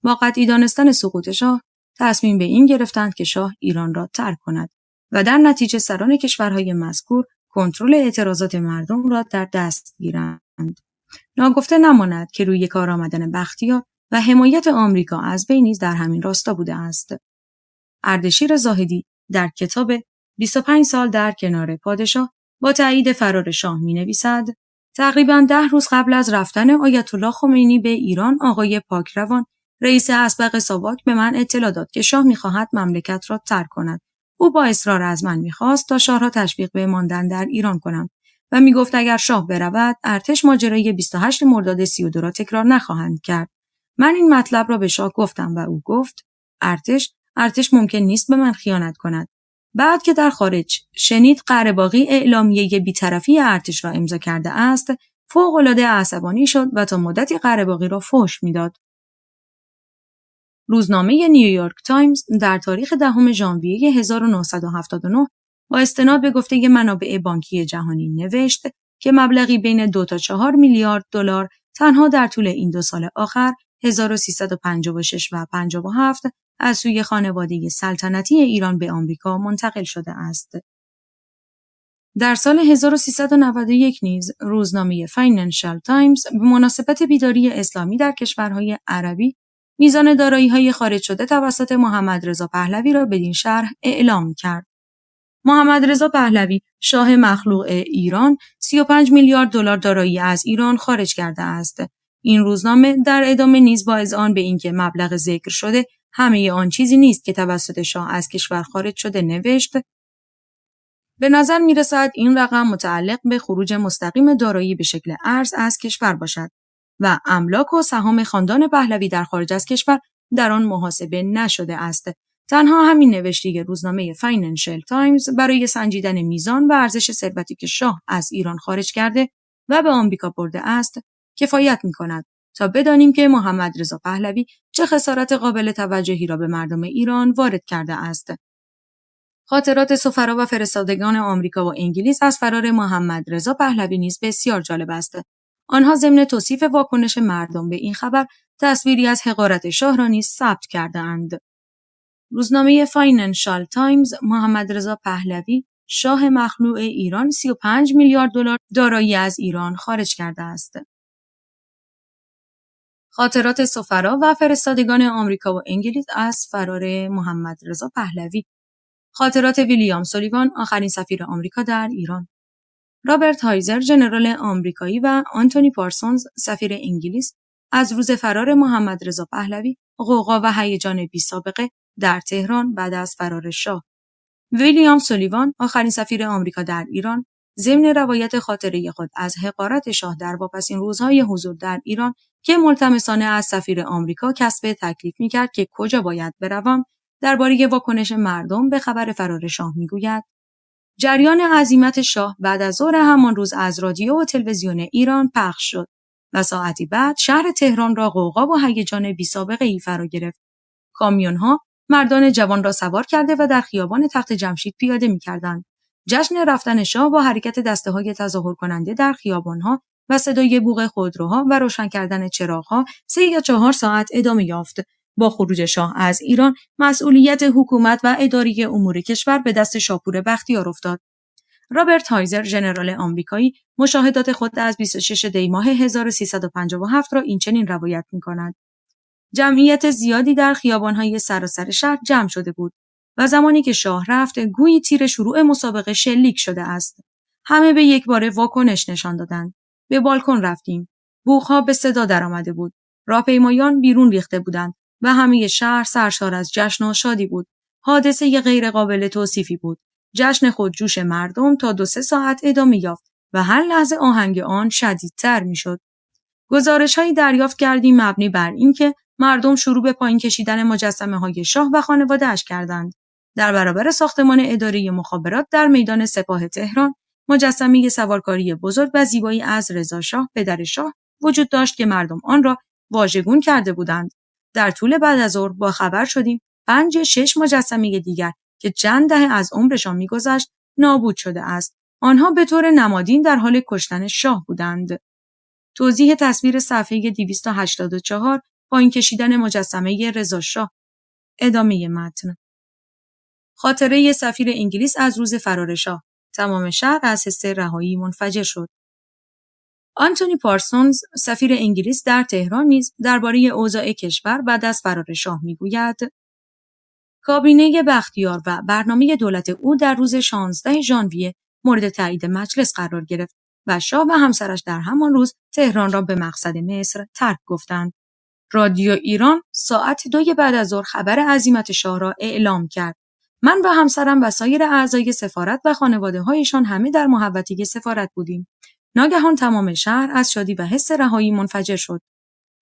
با قطعی دانستن سقوط شاه تصمیم به این گرفتند که شاه ایران را ترک کند و در نتیجه سران کشورهای مذکور کنترل اعتراضات مردم را در دست گیرند. ناگفته نماند که روی کار آمدن بختیار و حمایت آمریکا از وی نیز در همین راستا بوده است. اردشیر زاهدی در کتاب 25 سال در کنار پادشاه با تایید فرار شاه می‌نویسد: تقریباً 10 روز قبل از رفتن آیت الله خمینی به ایران، آقای پاکروان، رئیس اسبق ساواک، به من اطلاع داد که شاه می‌خواهد مملکت را ترک کند. او با اصرار از من می‌خواست تا شاه را تشویق به ماندن در ایران کنم و می‌گفت اگر شاه برود، ارتش ماجرای 28 مرداد 32 را تکرار نخواهند کرد. من این مطلب را به شاه گفتم و او گفت: ارتش ممکن نیست به من خیانت کند. بعد که در خارج شنید قره‌باغی اعلامیه بی‌طرفی ارتش را امضا کرده است، فوق‌العاده عصبانی شد و تا مدتی قره‌باغی را فحش می‌داد. روزنامه نیویورک تایمز در تاریخ 10 ژانویه 1979 با استناد به گفته منابع بانکی جهانی نوشت که مبلغی بین 2 تا 4 میلیارد دلار تنها در طول این 2 سال آخر 1356 و 57 از سوی خانواده سلطنتی ایران به آمریکا منتقل شده است. در سال 1391 نیز روزنامه فاینانشال تایمز به مناسبت بیداری اسلامی در کشورهای عربی میزان دارایی‌های خارج شده توسط محمد رضا پهلوی را بدین شرح اعلام کرد: محمد رضا پهلوی، شاه مخلوع ایران، 35 میلیارد دلار دارایی از ایران خارج کرده است. این روزنامه در ادامه نیز با اذعان به اینکه مبلغ ذکر شده همه آن چیزی نیست که توسط شاه از کشور خارج شده نوشت: به نظر می‌رسد این رقم متعلق به خروج مستقیم دارایی به شکل ارز از کشور باشد و املاک و سهام خاندان پهلوی در خارج از کشور در آن محاسبه نشده است. تنها همین نوشته روزنامه فاینانشال تایمز برای سنجیدن میزان و ارزش ثروتی که شاه از ایران خارج کرده و به آمریکا برده است کفایت می‌کند تا بدانیم که محمد رضا پهلوی چه خسارت قابل توجهی را به مردم ایران وارد کرده است. خاطرات سفرا و فرستادگان آمریکا و انگلیس از فرار محمد رضا پهلوی نیز بسیار جالب است. آنها ضمن توصیف واکنش مردم به این خبر تصویری از حقارت شاه را نیز ثبت کرده‌اند. روزنامه فاینانشال تایمز محمد رضا پهلوی شاه مخلوع ایران 35 میلیارد دلار دارایی از ایران خارج کرده است. خاطرات سفرا و فرستادگان آمریکا و انگلیس از فرار محمد رضا پهلوی. خاطرات ویلیام سولیوان آخرین سفیر آمریکا در ایران. رابرت هایزر ژنرال آمریکایی و آنتونی پارسونز سفیر انگلیس از روز فرار محمد رضا پهلوی، غوغا و هیجان بی‌سابقه در تهران بعد از فرار شاه. ویلیام سولیوان آخرین سفیر آمریکا در ایران ضمن روایت خاطره خود از حقارت شاه در واپسین روزهای حضور در ایران که ملتمسانه از سفیر آمریکا کسب تکلیف می‌کرد که کجا باید بروم، درباره واکنش مردم به خبر فرار شاه می‌گوید: جریان عزیمت شاه بعد از ظهر همان روز از رادیو و تلویزیون ایران پخش شد و ساعتی بعد شهر تهران را غوغا و هیجان بی‌سابقه‌ای فرا گرفت. کامیون‌ها مردان جوان را سوار کرده و در خیابان تخت جمشید پیاده می‌کردند. جشن رفتن شاه با حرکت دسته‌های تظاهر کننده در خیابان‌ها و صدای بوق خودروها و روشن کردن چراغ‌ها 3 یا 4 ساعت ادامه یافت. با خروج شاه از ایران، مسئولیت حکومت و اداره امور کشور به دست شاپور بختیار افتاد. رابرت هایزر ژنرال آمریکایی مشاهدات خود از 26 دی ماه 1357 را اینچنین روایت می‌کند: جمعیت زیادی در خیابان‌های سراسر شهر جمع شده بود و زمانی که شاه رفت گویی تیر شروع مسابقه شلیک شده است. همه به یک باره واکنش نشان دادند. به بالکن رفتیم. بوق‌ها به صدا درآمده بود. راهپیمایان بیرون ریخته بودند و همه شهر سرشار از جشن و شادی بود. حادثه غیر قابل توصیفی بود. جشن خودجوش مردم تا 2-3 ساعت ادامه یافت و هر لحظه آهنگ آن شدیدتر می‌شد. گزارش‌هایی دریافت کردیم مبنی بر اینکه مردم شروع به پایین کشیدن مجسمه‌های شاه و خانواده‌اش کردند. در برابر ساختمان اداره مخابرات در میدان سپاه تهران، مجسمه سوارکاری بزرگ و زیبایی از رضا شاه پدر شاه وجود داشت که مردم آن را واژگون کرده بودند. در طول بعد از ظهر با خبر شدیم 5-6 مجسمه دیگر که چند دهه از عمرشان می‌گذشت نابود شده است. آنها به طور نمادین در حال کشتن شاه بودند. توضیح تصویر صفحه 284 پایین کشیدن مجسمه رضا شاه. ادامه متن. خاطره سفیر انگلیس از روز فرار شاه. تمام شهر از حس رهایی منفجر شد. آنتونی پارسونز سفیر انگلیس در تهران نیز درباره اوضاع کشور بعد از فرار شاه میگوید: کابینه بختیار و برنامه دولت او در روز 16 ژانویه مورد تایید مجلس قرار گرفت و شاه و همسرش در همان روز تهران را به مقصد مصر ترک گفتند. رادیو ایران ساعت 2 بعد از ظهر خبر عزیمت شاه را اعلام کرد. من و همسرم و سایر اعضای سفارت و خانواده‌هایشان همه در محوطه سفارت بودیم. ناگهان تمام شهر از شادی و حس رهایی منفجر شد.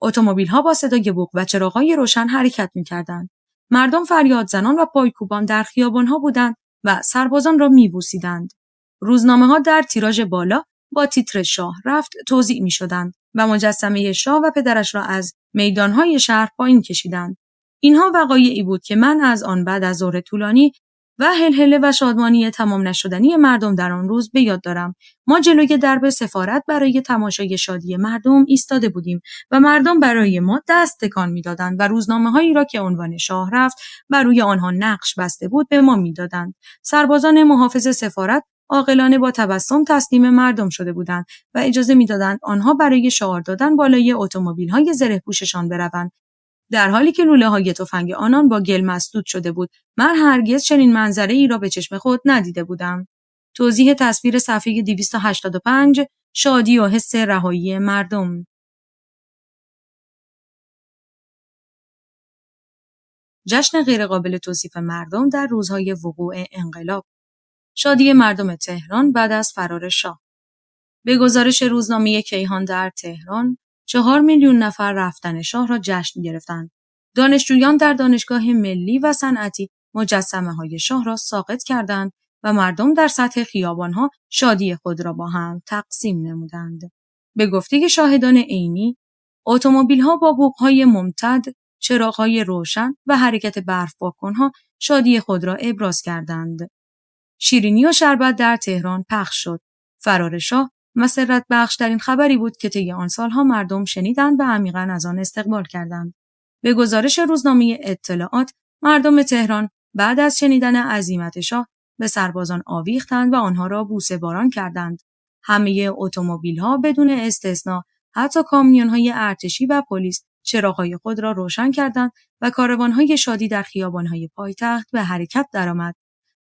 اتومبیل‌ها با صدای بوق و چراغ‌های روشن حرکت می‌کردند. مردم فریاد زنان و پایکوبان در خیابان‌ها بودند و سربازان را می‌بوسیدند. روزنامه‌ها در تیراژ بالا با تیتر شاه رفت توزیع می‌شدند و مجسمه شاه و پدرش را از میدان‌های شهر پایین کشیدند. اینها وقایعی بود که من از آن بعد از ظهر طولانی و هلهله و شادمانی تمام نشدنی مردم در آن روز به یاد دارم. ما جلوی درب سفارت برای تماشای شادی مردم ایستاده بودیم و مردم برای ما دست تکان می‌دادند و روزنامه‌هایی را که عنوان شاه رفت بر روی آنها نقش بسته بود به ما می‌دادند. سربازان محافظ سفارت عاقلانه با تبسم تسلیم مردم شده بودند و اجازه می‌دادند آنها برای شعار دادن بالای اتومبیل‌های زره‌پوششان بروند، در حالی که لوله‌های تفنگ آنان با گل مسدود شده بود. من هرگز چنین منظره‌ای را به چشم خود ندیده بودم. توضیح تصویر صفحه 285 شادی و حس رهایی مردم. جشن غیرقابل توصیف مردم در روزهای وقوع انقلاب. شادی مردم تهران بعد از فرار شاه. به گزارش روزنامه کیهان در تهران، 4 میلیون نفر رفتن شاه را جشن گرفتند. دانشجویان در دانشگاه ملی و صنعتی مجسمه‌های شاه را ساقط کردند و مردم در سطح خیابان‌ها شادی خود را با هم تقسیم نمودند. به گفته شاهدان عینی، اتومبیل‌ها با بوق‌های ممتد، چراغ‌های روشن و حرکت برف‌باکن‌ها شادی خود را ابراز کردند. شیرینی و شربت در تهران پخش شد. فرار شاه مسرت بخشترین خبری بود که طی آن سالها مردم شنیدند و عمیقاً از آن استقبال کردند. به گزارش روزنامه اطلاعات، مردم تهران بعد از شنیدن عزیمت شاه به سربازان آویختند و آنها را بوسه باران کردند. همه اتومبیل‌ها بدون استثنا، حتی کامیون‌های ارتشی و پلیس، چراغ‌های خود را روشن کردند و کاروان‌های شادی در خیابان‌های پایتخت به حرکت درآمد.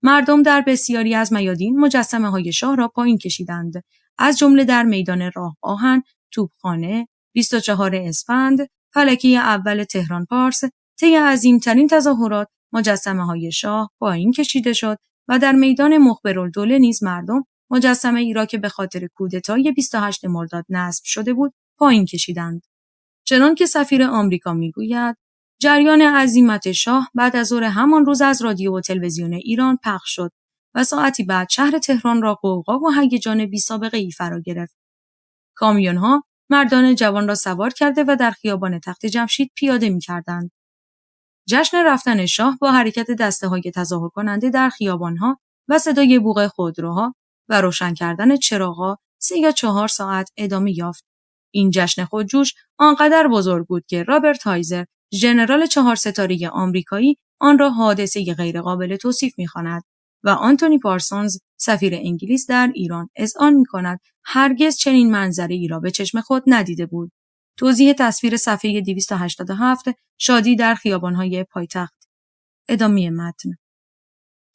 مردم در بسیاری از میادین مجسمه‌های شاه را پایین کشیدند، از جمله در میدان راه آهن، توپخانه، 24 اسفند، فلکه اول تهران پارس. طی عظیم‌ترین تظاهرات مجسمه‌های شاه پایین کشیده شد و در میدان مخبرالدوله نیز مردم مجسمه ای را که به خاطر کودتای 28 مرداد نصب شده بود پایین کشیدند. چنانکه سفیر آمریکا میگوید، جریان عزیمت شاه بعد از ظهر همان روز از رادیو و تلویزیون ایران پخش شد و ساعتی بعد شهر تهران را غوغا و هیجان بی‌سابقه‌ای فرا گرفت. کامیون‌ها مردان جوان را سوار کرده و در خیابان تخت جمشید پیاده می‌کردند. جشن رفتن شاه با حرکت دسته‌های تظاهر کننده در خیابان‌ها و صدای بوق خودروها و روشن کردن چراغ‌ها 3 یا 4 ساعت ادامه یافت. این جشن خودجوش آنقدر بزرگ بود که رابرت هایزر، ژنرال 4 ستاره آمریکایی، آن را حادثه غیرقابل توصیف می‌خواند و آنتونی پارسونز، سفیر انگلیس در ایران، اذعان می‌کند هرگز چنین منظره‌ای را به چشم خود ندیده بود. توضیح تصویر صفحه 287 شادی در خیابان‌های پایتخت. ادامه متن.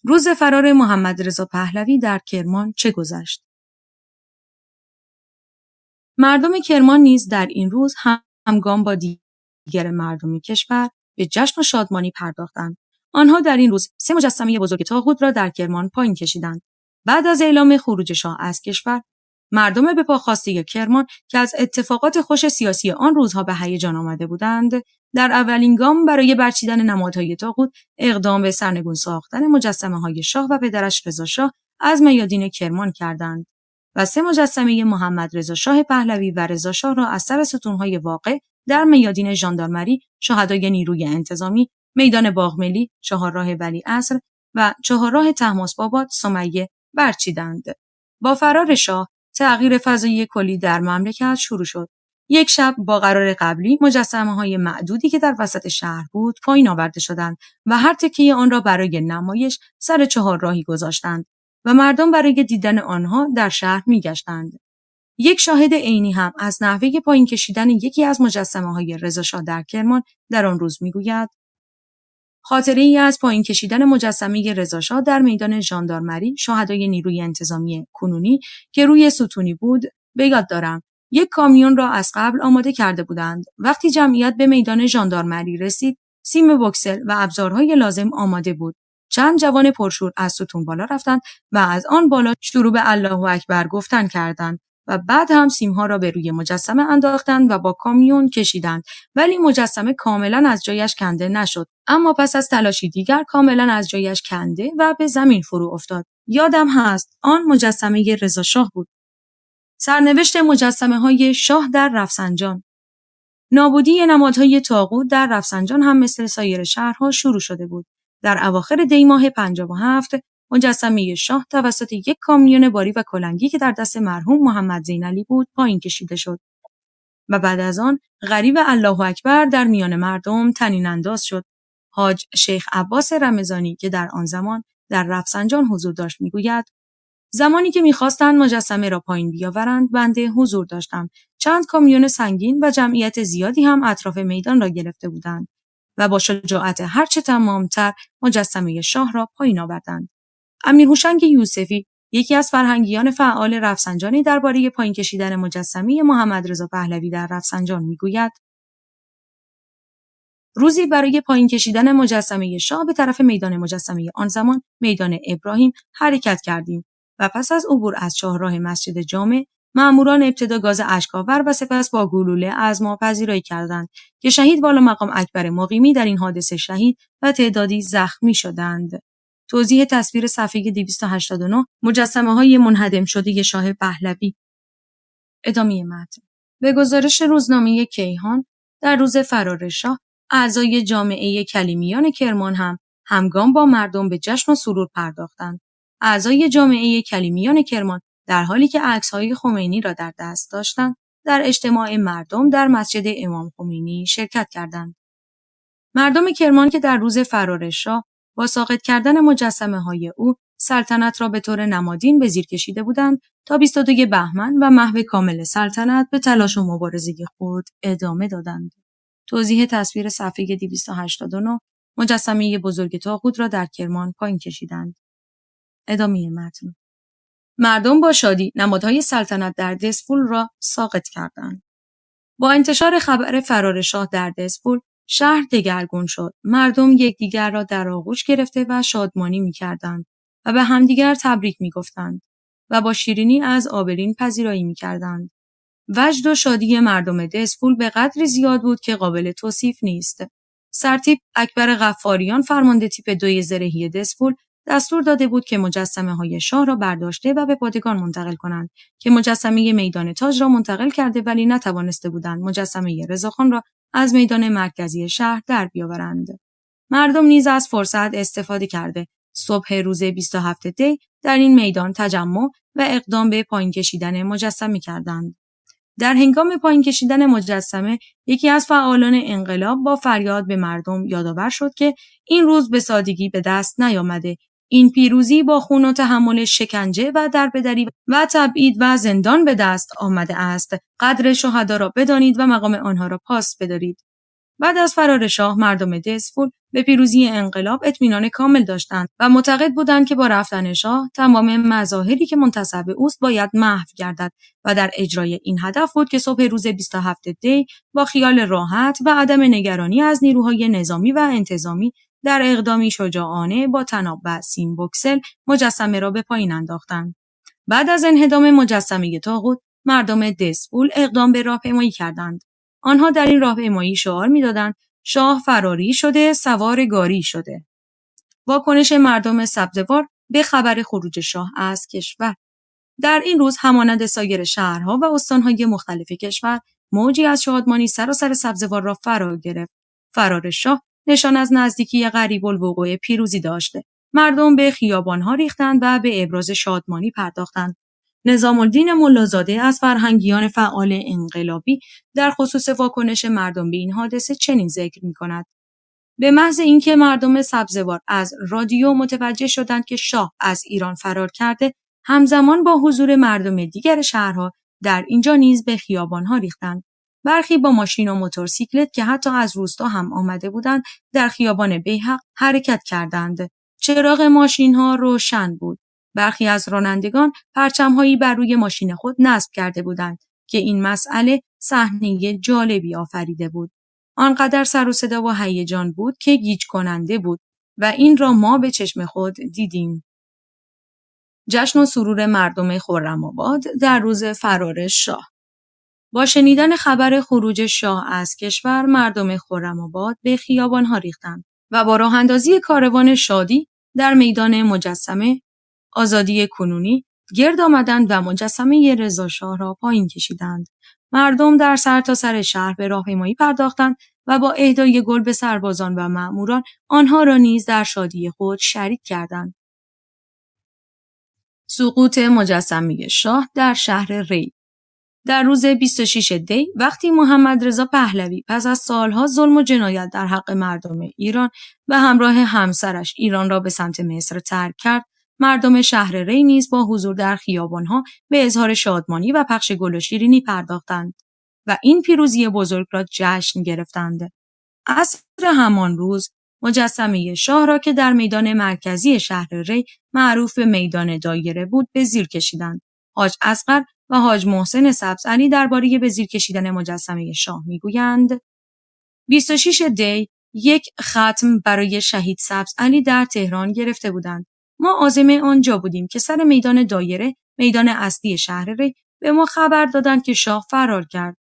روز فرار محمدرضا پهلوی در کرمان چه گذشت؟ مردم کرمان نیز در این روز همگام با دیگر مردم کشور به جشن و شادمانی پرداختند. آنها در این روز 3 مجسمه بزرگ طاغوت را در کرمان پایین کشیدند. بعد از اعلام خروج شاه از کشور، مردم به پا خاسته کرمان که از اتفاقات خوش سیاسی آن روزها به هیجان آمده بودند، در اولین گام برای برچیدن نمادهای طاغوت اقدام به سرنگون ساختن مجسمه‌های شاه و پدرش رضا شاه از میادین کرمان کردند و 3 مجسمه محمدرضا شاه پهلوی و رضا شاه را از سر ستون‌های واقع در میادین ژاندارمری، شهدای نیروی انتظامی، میدان باغ ملی، چهارراه ولیعصر و چهارراه طهماسپ‌آباد سمیه برچیدند. با فرار شاه، تغییر فضایی کلی در مملکت شروع شد. یک شب با قرار قبلی مجسمه‌های معدودی که در وسط شهر بود پایین آورده شدند و هر تکه آن را برای نمایش سر چهارراهی گذاشتند و مردم برای دیدن آنها در شهر می‌گشتند. یک شاهد عینی هم از نحوه پایین کشیدن یکی از مجسمه‌های رضا شاه در کرمان در آن روز می‌گوید: خاطره‌ای از پایین کشیدن مجسمه رضا شاه در میدان ژاندارمری، شهدای نیروی انتظامی کنونی که روی ستونی بود، به یاد دارم. یک کامیون را از قبل آماده کرده بودند. وقتی جمعیت به میدان ژاندارمری رسید، سیم بوکسل و ابزارهای لازم آماده بود. چند جوان پرشور از ستون بالا رفتند و از آن بالا شروع به الله اکبر گفتن کردند و بعد هم سیمها را به روی مجسمه انداختند و با کامیون کشیدند، ولی مجسمه کاملا از جایش کنده نشد، اما پس از تلاشی دیگر کاملا از جایش کنده و به زمین فرو افتاد. یادم هست آن مجسمه رضا شاه بود. سرنوشت مجسمه‌های شاه در رفسنجان. نابودی نمادهای طاغوت در رفسنجان هم مثل سایر شهرها شروع شده بود. در اواخر دی ماه 57 مجسمه شاه توسط یک کامیون باری و کلنگی که در دست مرحوم محمد زینعلی بود پایین کشیده شد و بعد از آن غریو الله اکبر در میان مردم طنین انداز شد. حاج شیخ عباس رمضانی که در آن زمان در رفسنجان حضور داشت میگوید: زمانی که می‌خواستند مجسمه را پایین بیاورند، بنده حضور داشتم. چند کامیون سنگین و جمعیت زیادی هم اطراف میدان را گرفته بودند و با شجاعت هرچه تمام‌تر مجسمه شاه را پایین آوردند. امیر هوشنگ یوسفی، یکی از فرهنگیان فعال رفسنجانی، درباره پایین کشیدن مجسمه محمدرضا پهلوی در رفسنجان میگوید: روزی برای پایین کشیدن مجسمه شاه به طرف میدان مجسمه آن زمان میدان ابراهیم حرکت کردیم و پس از عبور از چهارراه مسجد جامع، ماموران ابتدا گاز اشک‌آور و سپس با گلوله از ما پذیرایی کردند که شهید والامقام اکبر مقیمی در این حادثه شهید و تعدادی زخمی شدند. توضیح تصویر صفحه 289 مجسمه‌های منهدم شده شاه پهلوی. ادامه متن. به گزارش روزنامه کیهان، در روز فرار شاه، اعضای جامعه کلیمیان کرمان هم همگام با مردم به جشن و سرور پرداختند. اعضای جامعه کلیمیان کرمان در حالی که عکس‌های خمینی را در دست داشتند، در اجتماع مردم در مسجد امام خمینی شرکت کردند. مردم کرمان که در روز فرار شاه با ساقط کردن مجسمه‌های او سلطنت را به طور نمادین به زیر کشیده بودند تا 22 بهمن و محو کامل سلطنت به تلاش و مبارزه خود ادامه دادند. توضیح تصویر صفحه 289 مجسمه بزرگ طاغوت را در کرمان پایین کشیدند. ادامه متن. مردم با شادی نمادهای سلطنت در دسپول را ساقط کردند. با انتشار خبر فرار شاه در دسپول، شهر دگرگون شد. مردم یکدیگر را در آغوش گرفته و شادمانی می‌کردند و به همدیگر تبریک می‌گفتند و با شیرینی از آبرین پذیرایی می‌کردند. وجد و شادی مردم دسپول به قدری زیاد بود که قابل توصیف نیست. سرتیپ اکبر غفاریان فرمانده تیپ 2 زرهی دسپول دستور داده بود که مجسمه‌های شاه را برداشته و به پادگان منتقل کنند که مجسمه میدان تاج را منتقل کرده ولی نتوانسته بودند مجسمه رضاخان را از میدان مرکزی شهر در بیاورند. مردم نیز از فرصت استفاده کرده صبح روز 27 دی در این میدان تجمع و اقدام به پایین کشیدن مجسمه کردند. در هنگام پایین کشیدن مجسمه، یکی از فعالان انقلاب با فریاد به مردم یادآور شد که این روز به سادگی به دست نیامده. این پیروزی با خون و تحمل شکنجه و دربدری و تبعید و زندان به دست آمده است. قدر شهدا را بدانید و مقام آنها را پاس بدارید. بعد از فرار شاه، مردم دسپول به پیروزی انقلاب اطمینان کامل داشتند و معتقد بودند که با رفتن شاه تمام مظاهری که منتسب اوست باید محو گردد و در اجرای این هدف بود که صبح روز 27 دی با خیال راحت و عدم نگرانی از نیروهای نظامی و انتظامی در اقدامی شجاعانه با طناب و سیم بوکسل مجسمه را به پایین انداختند. بعد از انهدام مجسمه طاغوت، مردم دسپول اقدام به راهپیمایی کردند. آنها در این راهپیمایی شعار می‌دادند شاه فراری شده، سوار گاری شده. واکنش مردم سبزوار به خبر خروج شاه از کشور. در این روز همانند سایر شهرها و استان‌های مختلف کشور، موجی از شادمانی سراسر سبزوار را فرا گرفت. فرار شاه نشان از نزدیکی قریب الوقوع پیروزی داشته. مردم به خیابان‌ها ریختند و به ابراز شادمانی پرداختند. نظام الدین ملازاده از فرهنگیان فعال انقلابی در خصوص واکنش مردم به این حادثه چنین ذکر می‌کند: به محض اینکه مردم سبزوار از رادیو متوجه شدند که شاه از ایران فرار کرده، همزمان با حضور مردم دیگر شهرها در اینجا نیز به خیابان‌ها ریختند. برخی با ماشین و موتورسیکلت که حتی از روستا هم آمده بودند در خیابان بیهق حرکت کردند. چراغ ماشین‌ها روشن بود. برخی از رانندگان پرچم‌هایی بر روی ماشین خود نصب کرده بودند که این مسئله صحنه جالبی آفریده بود. آنقدر سر و صدا و هیجان بود که گیج کننده بود و این را ما به چشم خود دیدیم. جشن و سرور مردم خرم‌آباد در روز فرار شاه. با شنیدن خبر خروج شاه از کشور، مردم خرم‌آباد به خیابان‌ها ریختند و با راه‌اندازی کاروان شادی در میدان مجسمه آزادی کنونی گرد آمدند و مجسمه رضا شاه را پایین کشیدند. مردم در سرتاسر شهر به راهپیمایی پرداختند و با اهدای گل به سربازان و مأموران آنها را نیز در شادی خود شریک کردند. سقوط مجسمه شاه در شهر ری. در روز 26 دی وقتی محمد رضا پهلوی پس از سالها ظلم و جنایت در حق مردم ایران و همراه همسرش ایران را به سمت مصر ترک کرد، مردم شهر ری نیز با حضور در خیابان‌ها به اظهار شادمانی و پخش گل و شیرینی پرداختند و این پیروزی بزرگ را جشن گرفتند. عصر همان روز مجسمه شاه را که در میدان مرکزی شهر ری معروف به میدان دایره بود به زیر کشیدند. حاج اصغر و حاج محسن سبزعلی درباره به زیر کشیدن مجسمه شاه میگویند: 26 دی یک ختم برای شهید سبزعلی در تهران گرفته بودند. ما عازم آنجا بودیم که سر میدان دایره، میدان اصلی شهر ری، به ما خبر دادند که شاه فرار کرد.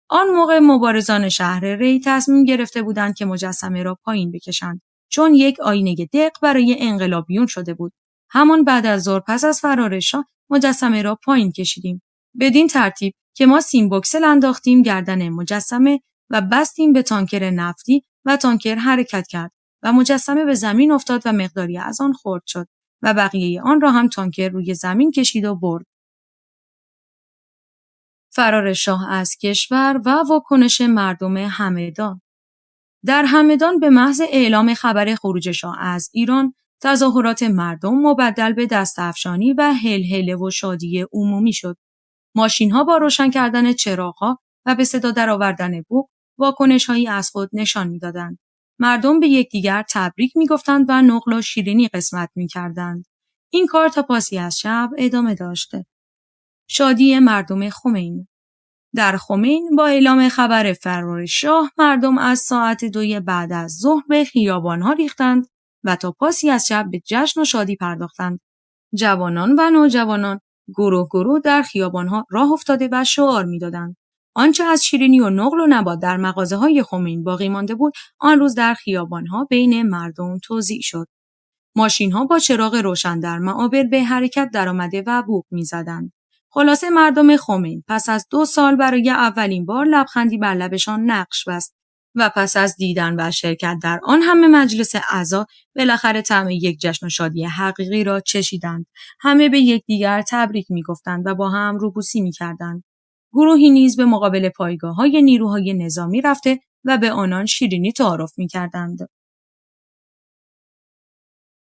آن موقع مبارزان شهر ری تصمیم گرفته بودند که مجسمه را پایین بکشند، چون یک آینه دق برای انقلابیون شده بود. همان بعد از ظهر پس از فرار شاه مجسمه را پایین کشیدیم. بدین ترتیب که ما سیم بوکسل انداختیم گردن مجسمه و بستیم به تانکر نفتی و تانکر حرکت کرد و مجسمه به زمین افتاد و مقداری از آن خرد شد و بقیه آن را هم تانکر روی زمین کشید و برد. فرار شاه از کشور و واکنش مردم همدان. در همدان به محض اعلام خبر خروج شاه از ایران، تظاهرات مردم مبدل به دست‌افشانی و هلهله و شادی عمومی شد. ماشین‌ها با روشن کردن چراغ‌ها و به صدا درآوردن بوق، واکنش‌هایی از خود نشان می‌دادند. مردم به یکدیگر تبریک می‌گفتند و نقل و شیرینی قسمت می‌کردند. این کار تا پاسی از شب ادامه داشت. شادی مردم خمین. در خمین با اعلام خبر فرار شاه، مردم از ساعت 2 بعد از ظهر به خیابان‌ها ریختند و تا پاسی از شب به جشن و شادی پرداختند. جوانان و نوجوانان گروه گروه در خیابان‌ها راه افتاده و شعار می‌دادند. آنچه از شیرینی و نقل و نبات در مغازه‌های خمین باقی مانده بود، آن روز در خیابان‌ها بین مردم توزیع شد. ماشین‌ها با چراغ روشن در معابر به حرکت درآمده و بوق می‌زدند. خلاصه مردم خمین پس از 2 سال برای اولین بار لبخندی بر لبشان نقش بست و پس از دیدن و شرکت در آن همه مجلس عزا، بالاخره طعم یک جشن و شادی حقیقی را چشیدند. همه به یکدیگر تبریک می‌گفتند و با هم روبوسی می‌کردند. گروهی نیز به مقابل پایگاه‌های نیروهای نظامی رفته و به آنان شیرینی تعارف می‌کردند.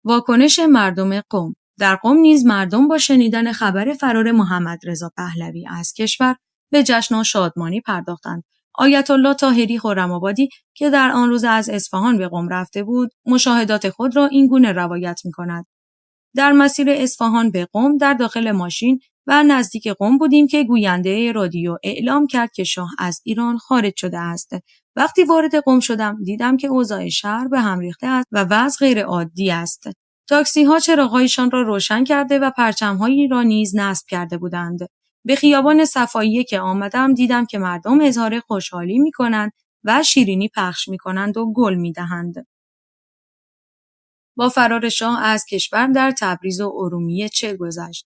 واکنش مردم قم. در قم نیز مردم با شنیدن خبر فرار محمدرضا پهلوی از کشور به جشن و شادمانی پرداختند. آیت الله طاهری خرم‌آبادی که در آن روز از اصفهان به قم رفته بود، مشاهدات خود را این گونه روایت می‌کند: در مسیر اصفهان به قم در داخل ماشین و نزدیک قم بودیم که گوینده رادیو اعلام کرد که شاه از ایران خارج شده است. وقتی وارد قم شدم دیدم که اوضاع شهر به هم ریخته است و وضع غیرعادی است. تاکسی‌ها چراغ‌هایشان را روشن کرده و پرچم‌هایی را نیز نصب کرده بودند. به خیابان صفاییه که آمدم دیدم که مردم اظهار خوشحالی می‌کنند و شیرینی پخش می‌کنند و گل می‌دهند. با فرار شاه از کشور در تبریز و ارومیه چه گذشت؟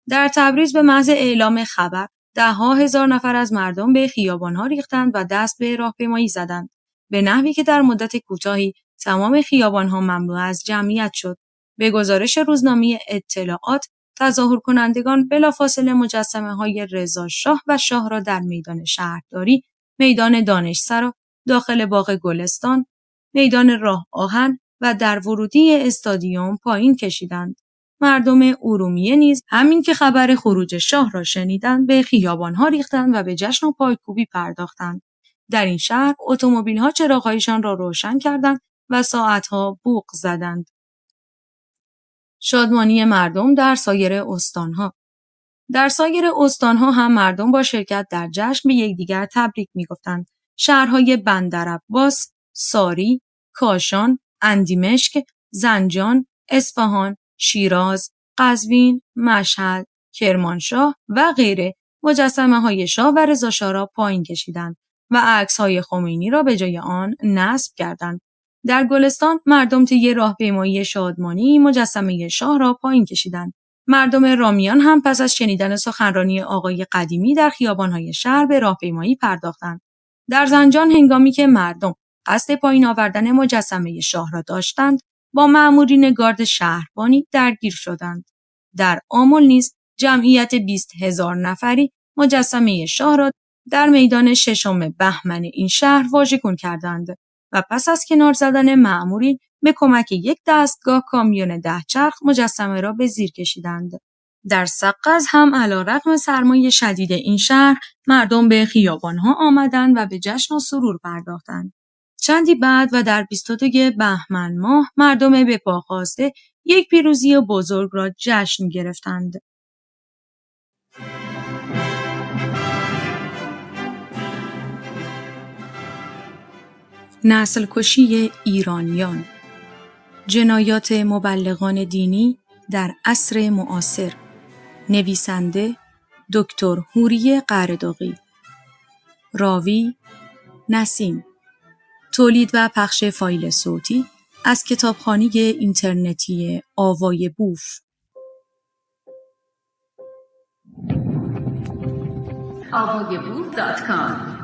در تبریز به محض اعلام خبر، ده‌ها هزار نفر از مردم به خیابان‌ها ریختند و دست به راهپیمایی زدند، به نحوی که در مدت کوتاهی تمام خیابان‌ها مملو از جمعیت شد. به گزارش روزنامه اطلاعات، تظاهر کنندگان بلافاصله مجسمه‌های رضا شاه و شاه را در میدان شهرداری، میدان دانشسرا، داخل باغ گلستان، میدان راه آهن و در ورودی استادیوم پایین کشیدند. مردم ارومیه نیز همین که خبر خروج شاه را شنیدند به خیابان‌ها ریختند و به جشن و پایکوبی پرداختند. در این شهر اتومبیل‌ها چراغ‌هایشان را روشن کردند و ساعت‌ها بوق زدند. شادمانی مردم در سایر استان‌ها. در سایر استان‌ها هم مردم با شرکت در جشن به یکدیگر تبریک می‌گفتند. شهرهای بندرعباس، ساری، کاشان، اندیمشک، زنجان، اصفهان، شیراز، قزوین، مشهد، کرمانشاه و غیره مجسمه‌های شاه و رضا شاه را پایین کشیدند و عکس‌های خمینی را به جای آن نصب کردند. در گلستان مردم طی راهپیمایی شادمانی مجسمه شاه را پایین کشیدند. مردم رامیان هم پس از شنیدن سخنرانی آقای قدیمی در خیابان‌های شهر به راهپیمایی پرداختند. در زنجان هنگامی که مردم قصد پایین آوردن مجسمه شاه را داشتند، با مأمورین گارد شهربانی درگیر شدند. در آمل نیز جمعیت 20,000 نفری مجسمه شاه را در میدان 6 بهمن این شهر واژگون کردند و پس از کنار زدن مأمورین به کمک یک دستگاه کامیون 10 چرخ مجسمه را به زیر کشیدند. در سقز هم علیرغم سرمای شدید این شهر، مردم به خیابان‌ها آمدند و به جشن و سرور پرداختند. چندی بعد و در 22 بهمن ماه مردم به پا خاسته یک پیروزی بزرگ را جشن گرفتند. نسل کشی ایرانیان، جنایات مبلغان دینی در عصر معاصر. نویسنده دکتر حوری قرداغی. راوی نسیم. تولید و پخش فایل صوتی از کتابخانه اینترنتی آوای بوف. avayaboof.com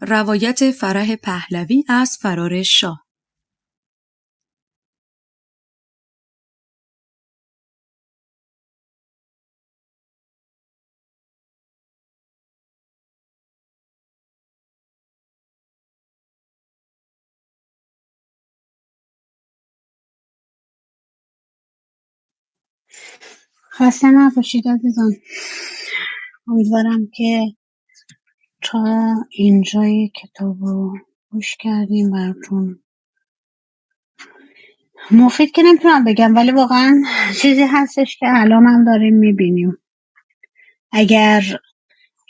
روایت فرح پهلوی از فرار شاه. خسته نباشید عزیزان. امیدوارم که تا اینجای کتاب رو گوش کردیم براتون مفید که نمیتونم بگم، ولی واقعا چیزی هستش که الان هم داریم میبینیم. اگر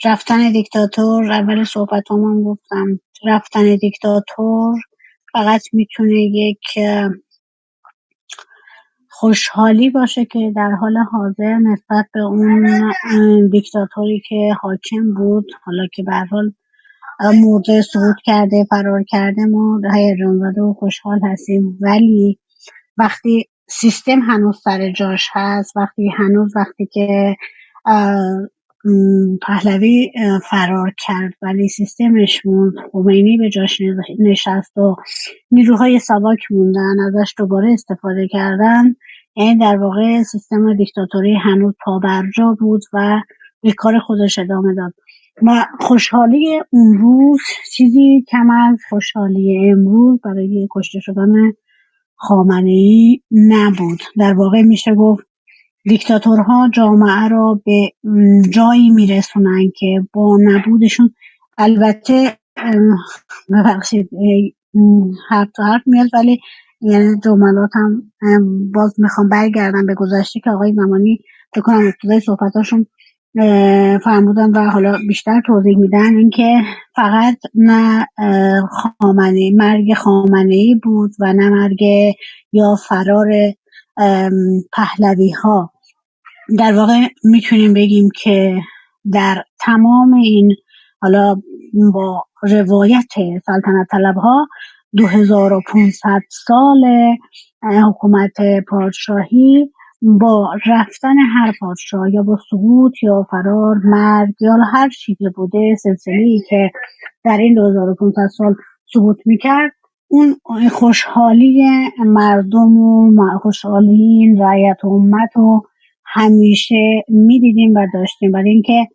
رفتن دیکتاتور، اول صحبت هم گفتم، رفتن دیکتاتور فقط میتونه یک خوشحالی باشه که در حال حاضر نسبت به اون دیکتاتوری که حاکم بود، حالا که به هر حال مرده، سقوط کرده، فرار کرده، ما هیجان زده و خوشحال هستیم. ولی وقتی سیستم هنوز سر جاش هست، وقتی که پهلوی فرار کرد ولی سیستمش موند، خمینی به جاش نشست و نیروهای ساواک موندن، ازش دوباره استفاده کردن، یعنی در واقع سیستم دیکتاتوری هنوز پابرجا بود و به کار خودش ادامه داد. و خوشحالی اون روز چیزی کم از خوشحالی امروز برای کشته شدن خامنه‌ای نبود. در واقع میشه گفت دیکتاتورها جامعه را به جایی میرسونن که با نبودشون، البته ببخشید حرف تا حرف میاد، ولی یعنی جملاتم باز میخوام برگردم به گذشته که آقای زمانی فکر کنم ابتدای صحبتاشون فرمودن و حالا بیشتر توضیح میدن، اینکه فقط نه مرگ خامنه‌ای بود و نه مرگ یا فرار پهلوی ها. در واقع میتونیم بگیم که در تمام این، حالا با روایت سلطنت طلب ها، 2500 سال حکومت پادشاهی با رفتن هر پادشاه یا با سقوط یا فرار، مرگ یا هر چی که بوده، سلسله‌ای که در این 2500 سال سقوط میکرد، اون خوشحالی مردم و خوشحالی رعیت و امت رو همیشه میدیدیم و داشتیم. برای اینکه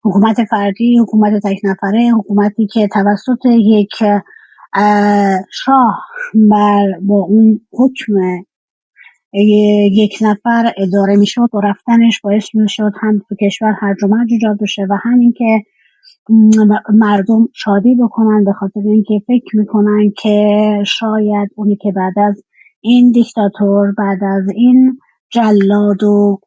حکومت فردی، حکومت تک نفره، حکومتی که توسط یک شاه با اون حکم یک نفر اداره میشد و رفتنش باعث میشد هم تو کشور هرج و مرج ایجاد بشه و همین که مردم شادی بکنن به خاطر اینکه فکر میکنن که شاید اونی که بعد از این دیکتاتور، بعد از این جلاد و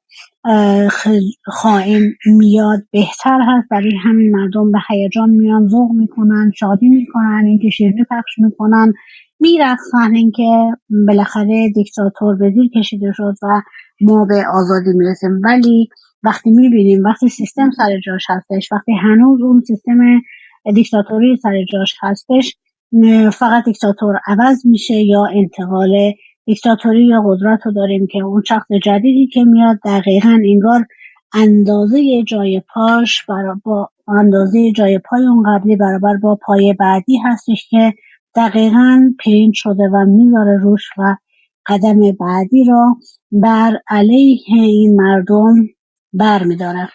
خائن میاد بهتر هست. برای همین مردم به هیجان میان، ذوق میکنن، شادی میکنن، اینکه شیرینی پخش میکنن، میرقصن، اینکه بالاخره دیکتاتور به زیر کشیده شد و ما به آزادی میرسیم. ولی وقتی میبینیم، وقتی سیستم سر جاش هستش، وقتی هنوز اون سیستم دیکتاتوری سر جاش هستش، فقط دیکتاتور عوض میشه یا انتقال دیکتاتوری یا قدرت رو داریم که اون شخص جدیدی که میاد دقیقاً انگار اندازه جای پاش با اندازه جای پای اون قبلی برابر با پای بعدی هستش که دقیقاً پرینت شده و میذاره روش و قدم بعدی را بر علیه این مردم بر میداره.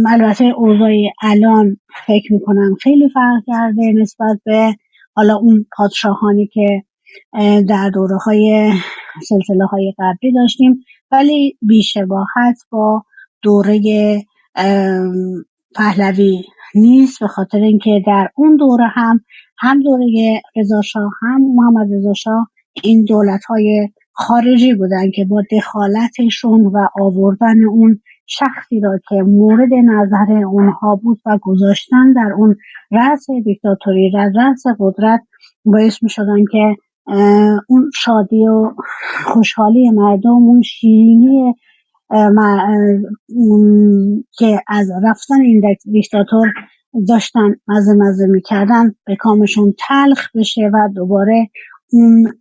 البته اوضاع الان فکر میکنم خیلی فرق کرده نسبت به حالا اون پادشاهانی که در دوره های سلسله های قبلی داشتیم، ولی بی‌شباهت با دوره پهلوی نیست، به خاطر اینکه در اون دوره هم دوره رضا شاه هم محمد رضا شاه این دولت های خارجی بودن که با دخالتشون و آوردن اون شخصی را که مورد نظر اونها بود و گذاشتن در اون رأس دیکتاتوری، در رأس قدرت، باعث می شدن که اون شادی و خوشحالی مردم، اون شیرینی که از رفتن این دیکتاتور داشتن مزه میکردن، به کامشون تلخ بشه و دوباره اون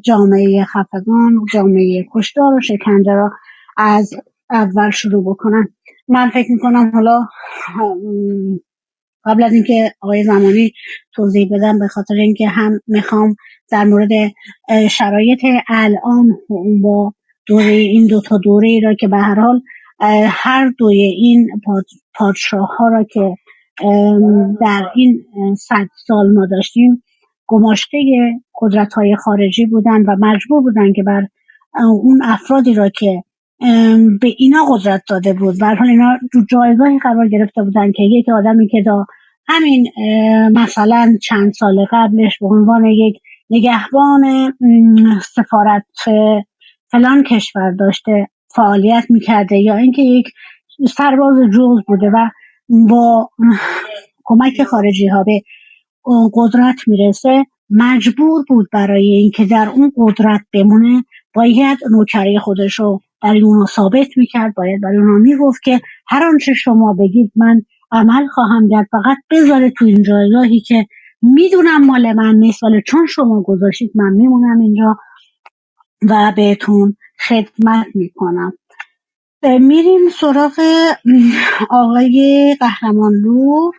جامعه خفگان، جامعه کشتار و شکنجه را از اول شروع بکنن. من فکر میکنم حالا قبل از اینکه آقای زمانی توضیح بدم، به خاطر اینکه هم میخوام در مورد شرایط الان با دوره این دوتا دوره ای را که به هر حال هر دوی این پادشاه ها را که در این 100 سال ما داشتیم گماشته قدرت های خارجی بودن و مجبور بودن که بر اون افرادی را که به اینا قدرت داده بود، به هر حال اینا تو جایگاهی قرار گرفته بودن که یک آدمی که تا همین مثلا چند سال قبلش به عنوان یک نگهبان سفارت فلان کشور داشته فعالیت میکرده، یا اینکه یک سرباز جوز بوده و با کمک خارجی ها به قدرت میرسه، مجبور بود برای اینکه در اون قدرت بمونه باید نوکری خودش رو برای اونها ثابت میکرد، باید برای اونها میگفت که هر آنچه شما بگید من عمل خواهم کرد، فقط بذاره تو این جایگاهی که میدونم مال من نیست، ولی چون شما گذاشتید من میمونم اینجا و بهتون خدمت میکنم. میریم سراغ آقای قهرمانلو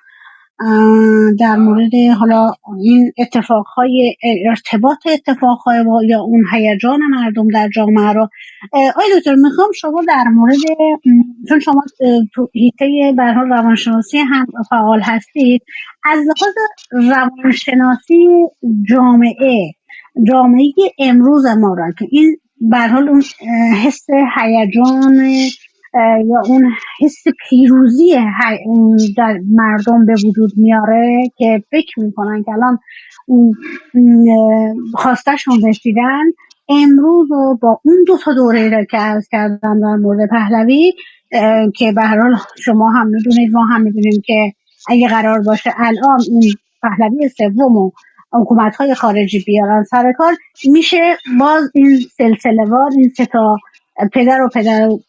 در مورد حالا این اتفاقهای ارتباط اتفاقهای یا اون هیجان مردم در جامعه رو. آقای دکتر میخوام شما در مورد، چون شما تو حیطه به هر حال روانشناسی هم فعال هستید، از لحاظ روانشناسی جامعه امروز ما را که این به هر حال اون حس هیجان یا اون حس پیروزی در مردم به وجود میاره که فکر میکنن که الان اون خواستشون رسیدن، امروز و با اون دو تا دوره را که عرض کردم در مورد پهلوی که به هر حال شما هم میدونید ما هم میدونیم که اگه قرار باشه الان این پهلوی سوم و حکومت‌های خارجی بیارن سر کار، میشه باز این سلسله وار، این سه تا پدر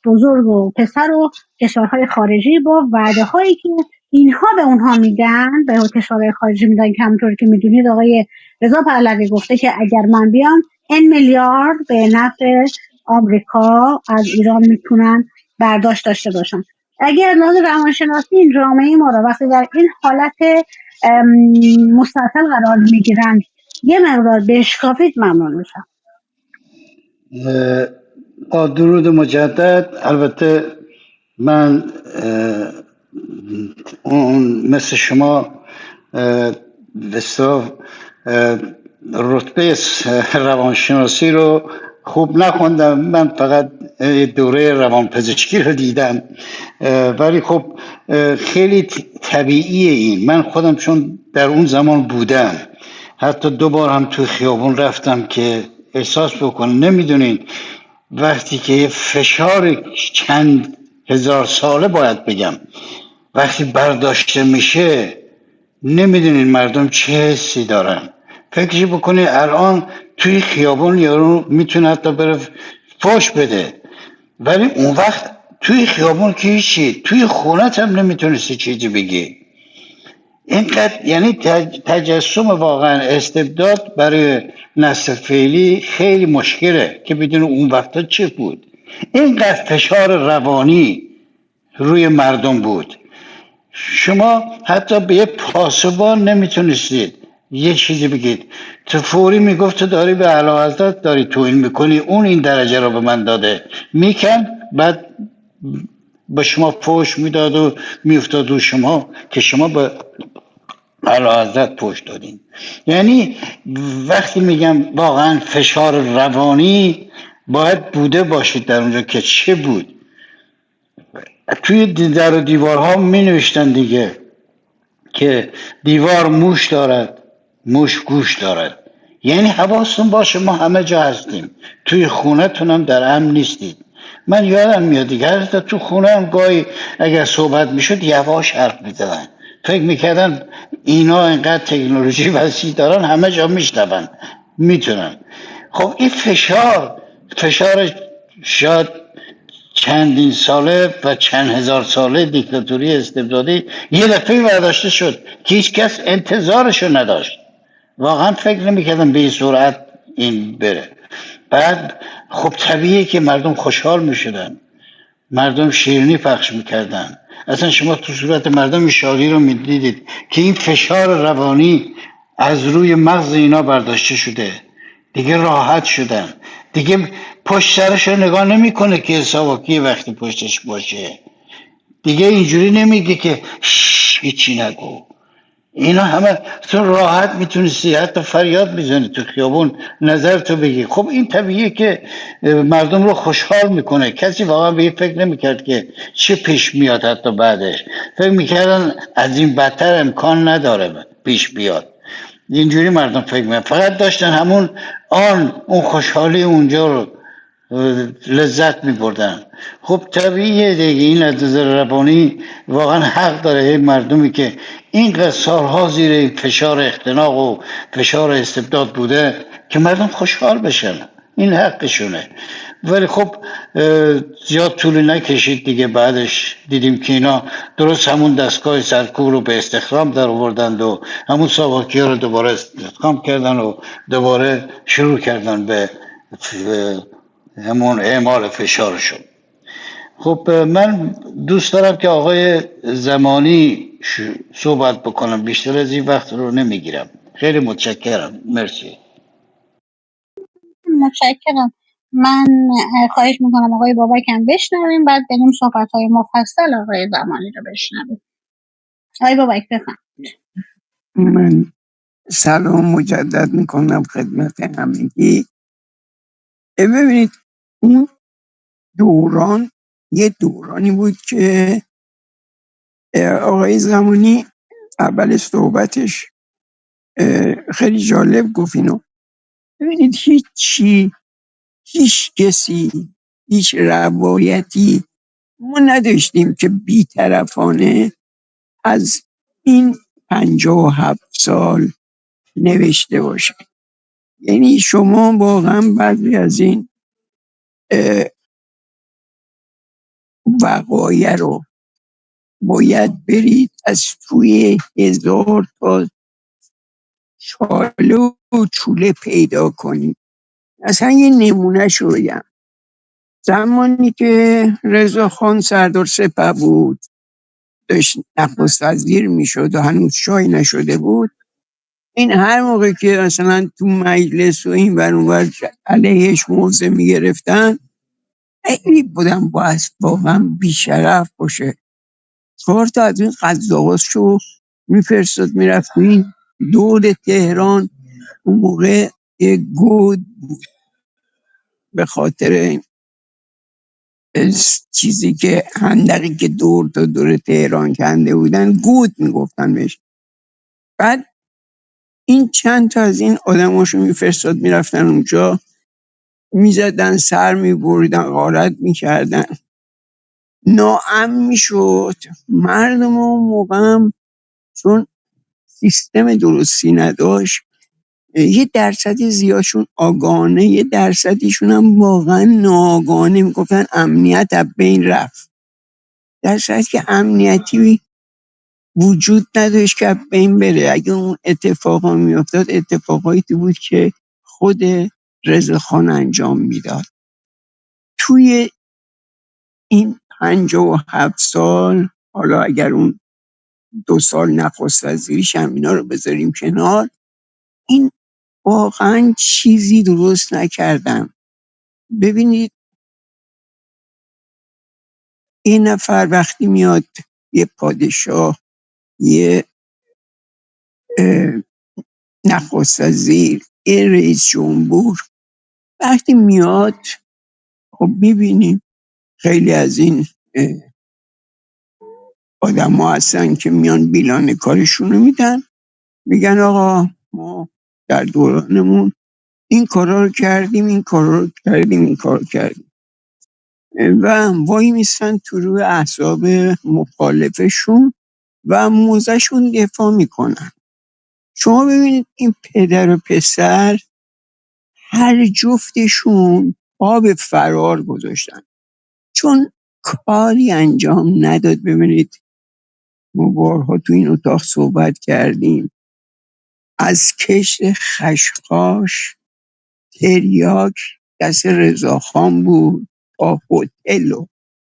بزرگ و پسر و کشورهای خارجی با وعده هایی که اینها به اونها میدن، به کشورهای خارجی میدن، که همونطور که میدونید آقای رضا پهلوی گفته که اگر من بیام این میلیارد به نفع آمریکا از ایران میتونن برداشت داشته باشن. اگر لحاظ روانشناسی این جامعه ما را وقتی در این حالت مستعصل قرار میگیرن یه مقدار بشکافید ممنون میشم. با درود مجدد. البته من مثل شما بسیار رتبه روانشناسی رو خوب نخوندم، من فقط دوره روانپزشکی رو دیدم، ولی خب خیلی طبیعیه این. من خودم چون در اون زمان بودم، حتی 2 بار هم تو خیابون رفتم که احساس بکنم. نمیدونین وقتی که فشار چند هزار ساله باید بگم وقتی برداشته میشه، نمیدونین مردم چه حسی دارن. فکرش بکنی الان توی خیابون یارو میتونه حتی بره فوش بده، ولی اون وقت توی خیابون که هیچی، توی خونت هم نمیتونستی چیزی بگی. اینقدر یعنی تجسم واقعا استبداد برای نسل فعلی خیلی مشکله که بدون اون وقتا چه بود. اینقدر فشار روانی روی مردم بود، شما حتی به یه پاسبان نمیتونستید یه چیزی بگید، تو فوری میگفت تو داری به اعلیحضرت داری توهین میکنی، اون این درجه رو به من داده، میکن بعد به شما فوش میداد و میافتاد رو شما که شما به اعلیحضرت فوش دادین. یعنی وقتی میگم واقعا فشار روانی باید بوده باشید در اونجا که چه بود. توی در و دیوارها می نوشتن دیگه که دیوار موش دارد موش گوش دارد. یعنی حواستون باشه ما همه جا هستیم، توی خونه تونم در امن نیستید. من یادم میاد دیگه حتی تو خونه هم گاهی اگر صحبت میشد یواش حرف میزدن، فکر میکردن اینا اینقدر تکنولوژی وسیع دارن همه جا میشنون میتونن. خب این فشار شاید چندین ساله و چند هزار ساله دیکتاتوری استبدادی یه دفعه برداشته شد که هیچ کس انتظارشو نداشت. واقعا فکر نمیکردم به این سرعت این بره. بعد خب طبیعیه که مردم خوشحال میشدن، مردم شیرینی پخش میکردن. اصلا شما تو صورت مردم شادی رو میدیدید که این فشار روانی از روی مغز اینا برداشته شده، دیگه راحت شدن، دیگه پشت سرش رو نگاه نمیکنه که ساواکی وقتی پشتش باشه، دیگه اینجوری نمیگه که هیچی نگو. اینا همه تو راحت میتونستی حتی فریاد میزنی تو خیابون نظر تو بگی. خب این طبیعیه که مردم رو خوشحال میکنه. کسی واقعا به این فکر نمیکرد که چه پیش میاد. حتی بعدش فکر میکردن از این بدتر امکان نداره پیش بیاد. اینجوری مردم فکر میکردن، فقط داشتن همون اون خوشحالی اونجا رو لذت میبردن. خب طبیعیه دیگه. این از نظر روانی واقعا حق داره این مردمی که اینقدر سالها زیر این فشار اختناق و فشار استبداد بوده که مردم خوشحال بشن. این حقشونه. ولی خب زیاد طول نکشید دیگه. بعدش دیدیم که اینا درست همون دستگاه سرکوب رو به استخدام در آوردند و همون ساواکی ها رو دوباره استخدام کردن و دوباره شروع کردن به همون اعمال فشارشون. خب من دوست دارم که آقای زمانی صحبت بکنم. بیشتر از این وقت رو نمیگیرم. خیلی متشکرم. مرسی. متشکرم. من خواهش میکنم آقای بابکم بشنویم، بعد بریم صحبت های مفصل آقای زمانی رو بشنویم. آقای بابک بفهم. من سلام مجدد میکنم خدمت همگی. ببینید اون دوران یه دورانی بود که آقای زمانی اول صحبتش خیلی جالب گفت اینو. ببینید هیچ کسی، هیچ روایتی ما نداشتیم که بی‌طرفانه از این 57 سال نوشته باشه. یعنی شما واقعا بعضی از این وقایع رو باید برید از توی 1000 تا چاله و چوله پیدا کنید. اصلا یه نمونهش رو بگم. زمانی که رضاخان سردار سپه بود، داشت نخست وزیر میشد و هنوز شاه نشده بود، این هر موقع که مثلا تو مجلس و این ور اون ور علیهش موضع میگرفتن، خیلی بودن باید واقعا بیشرف باشه. 4 تا از این قزاقاشو میفرستاد میرفت تو این دور تهران. اون موقع یه گود به خاطر این چیزی که هندقی که دور تا دور تهران کنده بودن گود میگفتن بهش. بعد این چند تا از این آدماشو میفرستاد میرفتن اونجا، میزدن سر میبریدن غارت میکردن، ناامن میشد مردم. اون موقع هم چون سیستم درستی نداشت، یه درصدی زیادشون آگاهانه، یه درصدیشون هم واقعا ناآگاهانه میگفتن امنیت از بین رفت، در صورتی که امنیتی وجود نداشت که از بین بره. اگه اون اتفاقا میافتاد اتفاقایی بود که خود رضاخان انجام میداد. توی این 57 سال، حالا اگر اون 2 سال نخست وزیریش هم اینا رو بذاریم کنار، این واقعا چیزی درست نکردم. ببینید این نفر وقتی میاد، یه پادشاه، یه نخست وزیر، یه رئیس جمهور وقتی میاد، خب میبینیم خیلی از این آدم ها هستن که میان بیلان کارشون رو میدن، میگن آقا ما در دورانمون این کارا رو کردیم، این کارا رو کردیم، این کارا رو کردیم، و وای میستن تو روی احزاب مخالفشون و موزشون دفاع میکنن. شما ببینید این پدر و پسر هر جفتشون پا به فرار گذاشتن، چون کاری انجام نداد. ببینید ما بارها تو این اتاق صحبت کردیم، از کشت خشخاش، تریاک دست رضاخان بود تا هتل و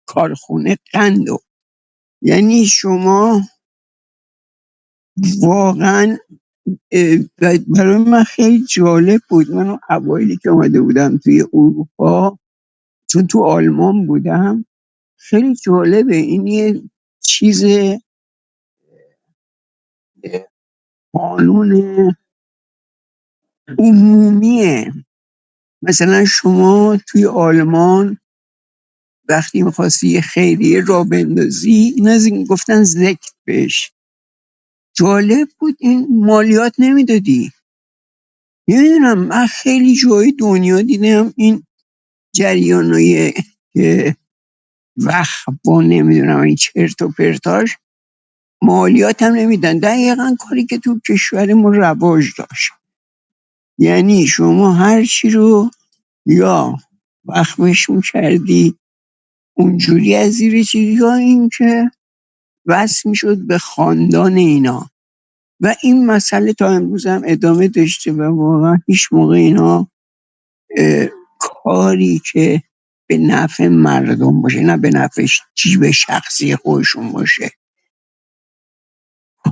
کارخونه قند. یعنی شما واقعا برای من خیلی جالب بود. من اوایلی که اومده بودم توی اروپا، چون تو آلمان بودم، خیلی جالبه. این یه چیز قانون عمومیه. مثلا شما توی آلمان وقتی میخواستی یه خیریه را بندازی، اینا گفتن زکت بهش. جالب بود، این مالیات نمیدادی. نمیدونم، من خیلی جای دنیا دیدم این جریانای که وقت با نمیدونم این چرت و پرتاش مالیات هم نمیدن. دقیقا کاری که تو کشور ما رواج داشت. یعنی شما هر چی رو یا وقفش میکردی اونجوری از زیر چیزی، یا این که وصل میشد به خاندان اینا. و این مسئله تا امروز هم ادامه داشته و واقعا هیچ موقع اینا کاری که به نفع مردم باشه، نه به نفع جیب شخصی خودشون باشه،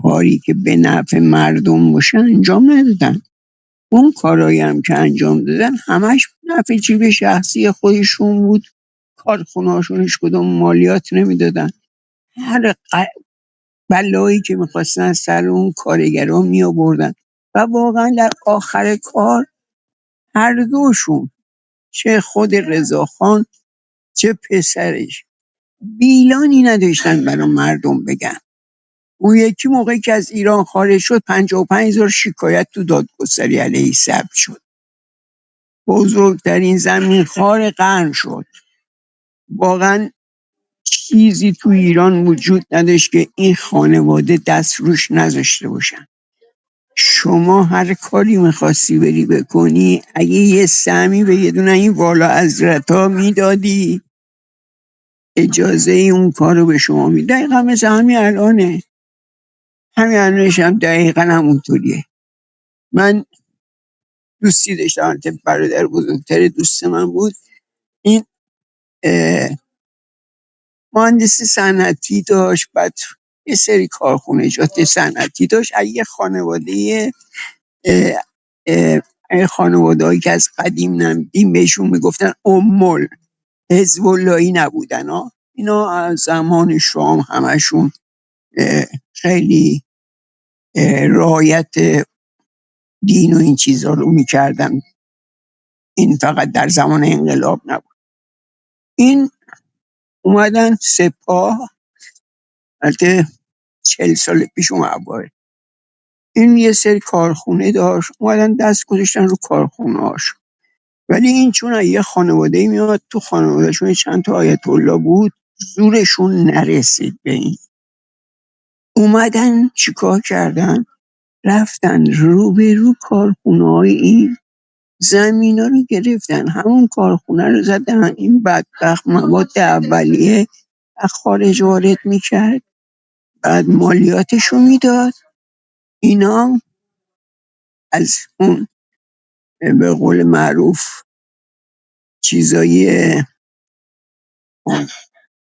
کاری که به نفع مردم باشه انجام ندادن. اون کارایی هم که انجام دادن همش به نفع جیب شخصی خودشون بود. کارخونه هاشون هیچ کدوم مالیات نمیدادن. هر بلایی که میخواستن سر اون کارگران می آوردن. و واقعا در آخر کار هر دوشون، چه خود رضاخان چه پسرش، بیلانی نداشتن برای مردم بگن. اون یکی موقعی که از ایران خارج شد 55,000 شکایت تو دادگستری علیه ثبت شد. بزرگترین زمینخوار قرن شد. واقعا چیزی تو ایران وجود نداشت که این خانواده دست روش نذاشته باشن. شما هر کاری میخواستی بری بکنی، اگه یه سهمی به یه دونه این والا حضرت میدادی، اجازه اون کارو به شما میداد. دقیقا مثل همین الانه. همین الانش هم دقیقا همونطوریه. من دوستی داشتم، البته برادر بزرگتر دوست من بود. این مهندسی صنعتی داشت، بعد یه سری کارخونجات صنعتی داشت. یه خانواده خانواده‌ای که از قدیم نمیدیم بهشون میگفتن امول، حزب اللهی نبودن ها. اینا از زمان شام همشون خیلی رعایت دین و این چیزا رو میکردن. این فقط در زمان انقلاب نبود. این اومدن سپاه، البته 40 سال پیش اومد. این یه سری کارخونه داشت، اومدن دست گذاشتن رو کارخونه هاش. ولی این چون یه خانواده میاد، تو خانوادهشون چند تا آیت الله بود، زورشون نرسید به این. اومدن چیکار کردن؟ رفتن روبرو کارخونه های این، زمینا رو گرفتن، همون کارخونه رو زدن. این بدبخت مواد اولیه از خارج وارد میکرد، بعد مالیاتشو میداد. اینا از اون به قول معروف چیزای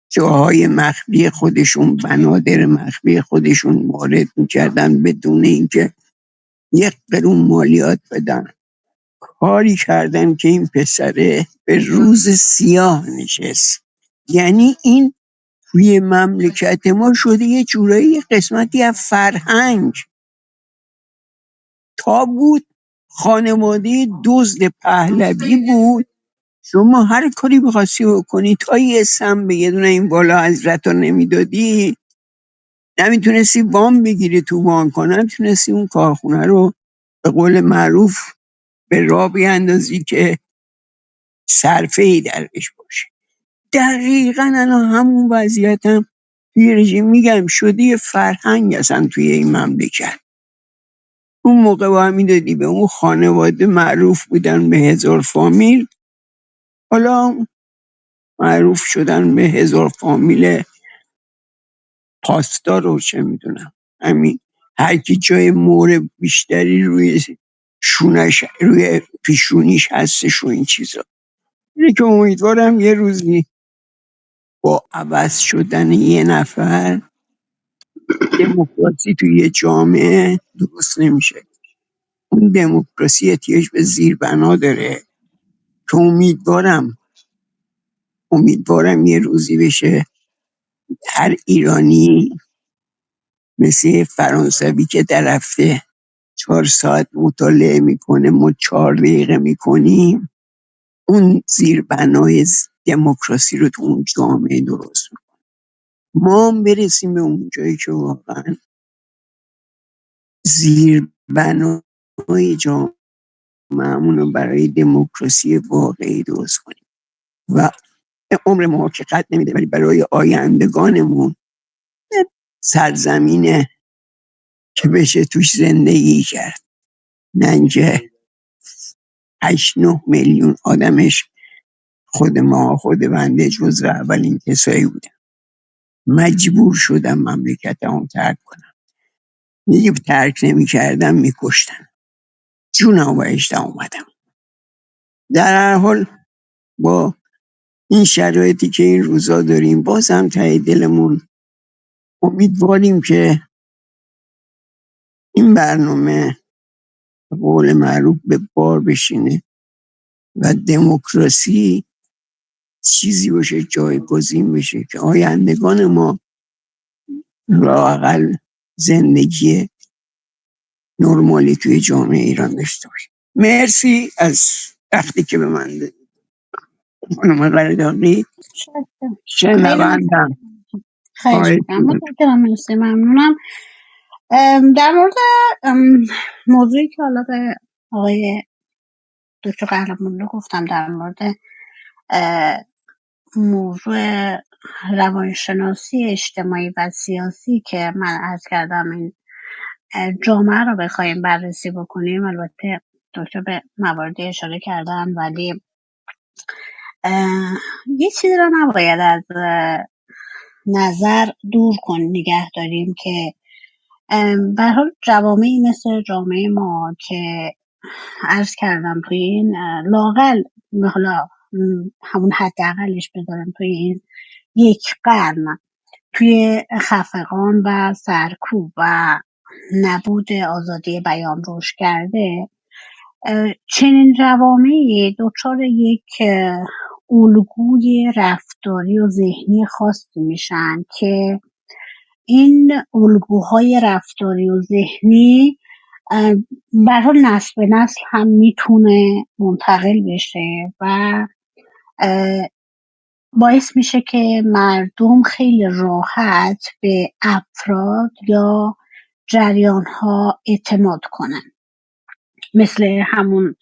جاهای مخفی خودشون، بنادر مخفی خودشون وارد میکردن بدون اینکه یک قرون مالیات بدن. کاری کردن که این پسره به روز سیاه نشست. یعنی این توی مملکت ما شده یه جورایی قسمتی از فرهنگ. تا بود خانواده دزد پهلوی بود، شما هر کاری بخواستی بکنی تا یه سم به یه دونه این بالا حضرت رو نمیدادی، نمیتونستی وام بگیری تو بانک، نمیتونستی اون کارخونه رو به قول معروف به راه بیندازی که صرفه ای درش باشه. دقیقا الان همون وضعیت هم توی رژیم میگم شده یه فرهنگ اصلا توی این مملکت. اون موقع با میدادی به اون خانواده معروف بودن به 1000 فامیل، حالا معروف شدن به 1000 فامیل پاسدار رو چه میدونم. همین هر کی جای مور بیشتری روی شونش، روی پیشونیش هستش و این چیزا. اینه که امیدوارم یه روزی با عوض شدن یه نفر دموکراسی توی یه جامعه درست نمیشه. اون دموکراسی احتیاج به زیربنا داره که امیدوارم یه روزی بشه هر ایرانی مثل فرانسوی که در رفته 4 ساعت مطالعه میکنه، ما 4 دقیقه میکنیم، اون زیربنای دموکراسی رو تو اون جامعه درست میکنه. ما هم برسیم به اون جایی که واقعا زیربنای جامعه‌مون رو برای دموکراسی واقعی درست کنیم و عمر ما حقیقت نمیده، ولی برای آیندگانمون سرزمینه که بشه توش زندگی کرد، نه اینکه 8-9 میلیون آدمش خود ما، خود بنده جزو اولین کسایی بودم. مجبور شدم مملکتمو ترک کنم. دیگه ترک نمی کردم میکشتن، جونمو بهشتم اومدم. در هر حال با این شرایطی که این روزا داریم، باز هم ته دلمون امیدواریم که این برنامه به قول معروف به بار بشینه و دموکراسی چیزی باشه جایگزین بشه که آیندگان ما لااقل زندگی نرمالی توی جامعه ایران داشته باشه. مرسی از وقتی که به من دادید. خانم قره‌داغی، خیلی شنوندم. خواهش میکنم. متشکرم، مرسی، ممنونم. در مورد موضوعی که حالا به آقای دکتر قهرمانلو گفتم، در مورد موضوع روانشناسی اجتماعی و سیاسی که من عرض کردم، این جامعه رو بخوایم بررسی بکنیم، البته دکتر به مواردی اشاره کردن، ولی یه چیزی رو نباید از نظر دور نگه داریم که به هر حال جوامعی مثل جامعه ما که عرض کردم توی این لااقل، حالا همون حداقلش بذارم توی این 1 قرن توی خفقان و سرکوب و نبود آزادی بیان رشد کرده، چنین جوامعی دچار یک الگوی رفتاری و ذهنی خاصی میشن که این الگوهای رفتاری و ذهنی به هر حال نسل به نسل هم میتونه منتقل بشه و باعث میشه که مردم خیلی راحت به افراد یا جریانها اعتماد کنن. مثل همون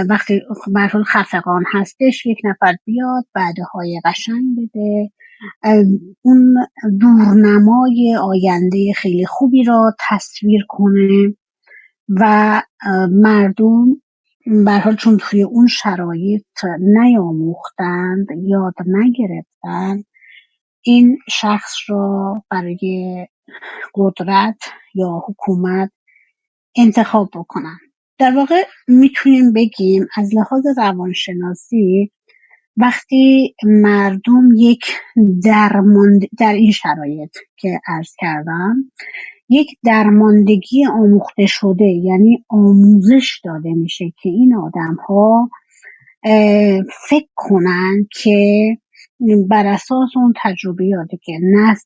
وقتی به هر حال خفقان هستش، 1 نفر بیاد بعدهای قشنگ بده، اون دورنمای آینده خیلی خوبی را تصویر کنه و مردم به هر حال چون توی اون شرایط نیاموختند، یاد نگرفتند، این شخص را برای قدرت یا حکومت انتخاب بکنن. در واقع میتونیم بگیم از لحاظ روانشناسی وقتی مردم یک در این شرایط که عرض کردم یک درماندگی آموخته شده، یعنی آموزش داده میشه که این آدم ها فکر کنن که بر اساس اون تجربیاتی که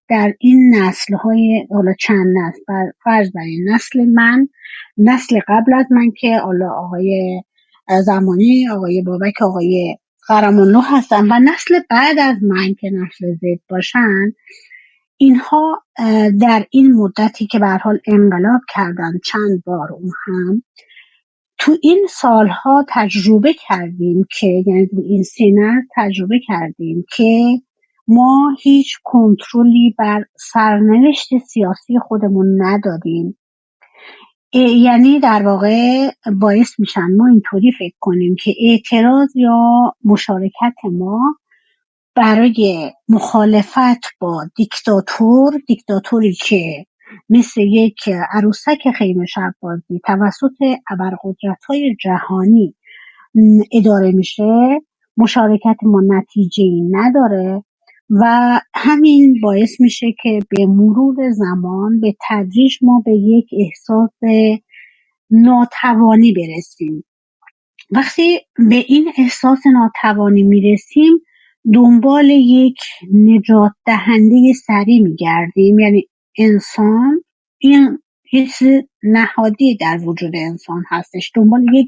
در این نسل های، حالا چند نسل، فرض بر این نسل من، نسل قبل از من که حالا آقای زمانی، آقای بابک، آقای قهرمانلو هستن و نسل بعد از من که نسل زد باشن، اینها در این مدتی که به هر حال انقلاب کردن چند بار، اون هم تو این سالها تجربه کردیم که، یعنی تو این سنت تجربه کردیم که ما هیچ کنترلی بر سرنوشت سیاسی خودمون نداریم. یعنی در واقع باعث میشن ما اینطوری فکر کنیم که اعتراض یا مشارکت ما برای مخالفت با دیکتاتوری که مثل یک عروسک خیمه شب بازی توسط ابرقدرت‌های جهانی اداره میشه، مشارکت ما نتیجه‌ای نداره و همین باعث میشه که به مرور زمان به تدریج ما به یک احساس ناتوانی برسیم. وقتی به این احساس ناتوانی میرسیم دنبال یک نجات دهنده سریع میگردیم، یعنی انسان این حس نهادی در وجود انسان هستش، دنبال یک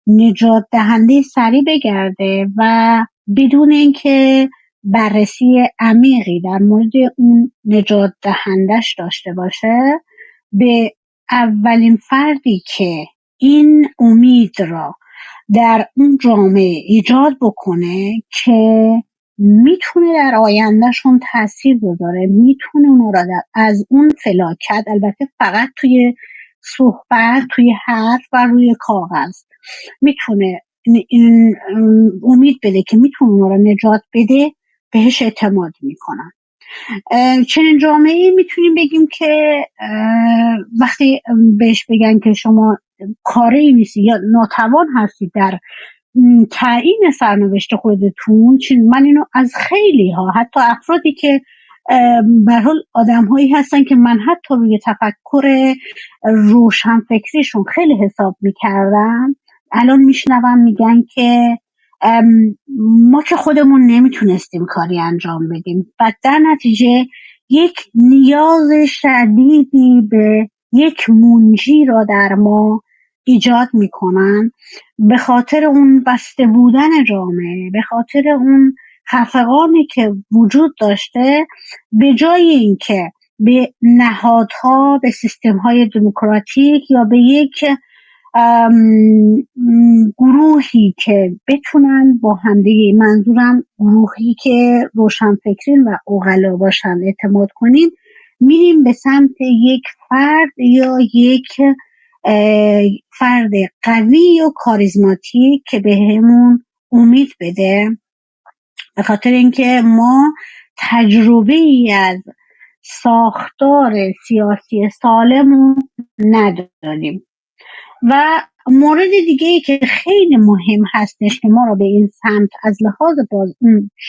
نجات دهنده سریع بگرده و بدون اینکه بررسی عمیقی در مورد اون نجات دهندش داشته باشه، به اولین فردی که این امید را در اون جامعه ایجاد بکنه که میتونه در آیندهشون تاثیر بذاره، میتونه اونا را از اون فلاکت، البته فقط توی صحبت، توی حرف و روی کاغذ، میتونه این امید بده که میتونه اونا را نجات بده، بهش اعتماد میکنن. چنین جامعه‌ای میتونیم بگیم که وقتی بهش بگن که شما کاری نیستی یا ناتوان هستی در تعیین سرنوشت خودتون، من اینو از خیلی ها، حتی افرادی که به هر حال آدم‌هایی هستن که من حتی روی تفکر روشنفکریشون خیلی حساب میکردم، الان میشنوم میگن که ما که خودمون نمیتونستیم کاری انجام بدیم و در نتیجه یک نیاز شدیدی به یک منجی را در ما ایجاد میکنن، به خاطر اون بسته بودن جامعه، به خاطر اون خفقانی که وجود داشته، به جای اینکه به نهادها، به سیستم‌های دموکراتیک یا به یک گروهی که بتونن با همدیگه، منظورم گروهی که روشنفکرین و عقلا باشن، اعتماد کنیم، میریم به سمت یک فرد یا یک فرد قوی و کاریزماتیک که بهمون امید بده، به خاطر اینکه ما تجربه ای از ساختار سیاسی سالمون نداریم. و مورد دیگه ای که خیلی مهم هستش که ما رو به این سمت از لحاظ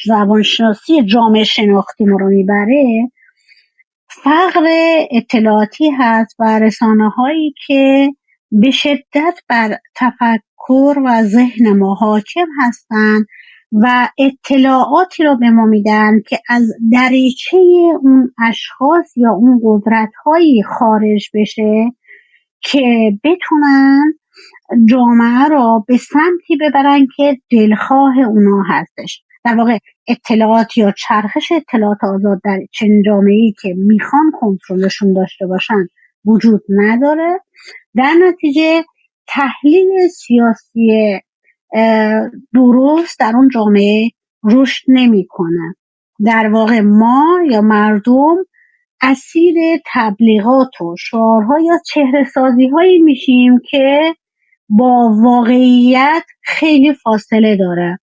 روانشناسی جامعه شناختی ما رو میبره، فقر اطلاعاتی هست و رسانه هایی که به شدت بر تفکر و ذهن ما حاکم هستن و اطلاعاتی رو به ما میدن که از دریچه اون اشخاص یا اون قدرت هایی خارج بشه که بتونن جامعه را به سمتی ببرن که دلخواه اونا هستش. در واقع اطلاعات یا چرخش اطلاعات آزاد در چنین جامعه‌ای که میخوان کنترلشون داشته باشن وجود نداره. در نتیجه تحلیل سیاسی درست در اون جامعه رشد نمیکنه. در واقع ما یا مردم اسیر تبلیغات و شعارها یا چهره‌سازی هایی میشیم که با واقعیت خیلی فاصله داره.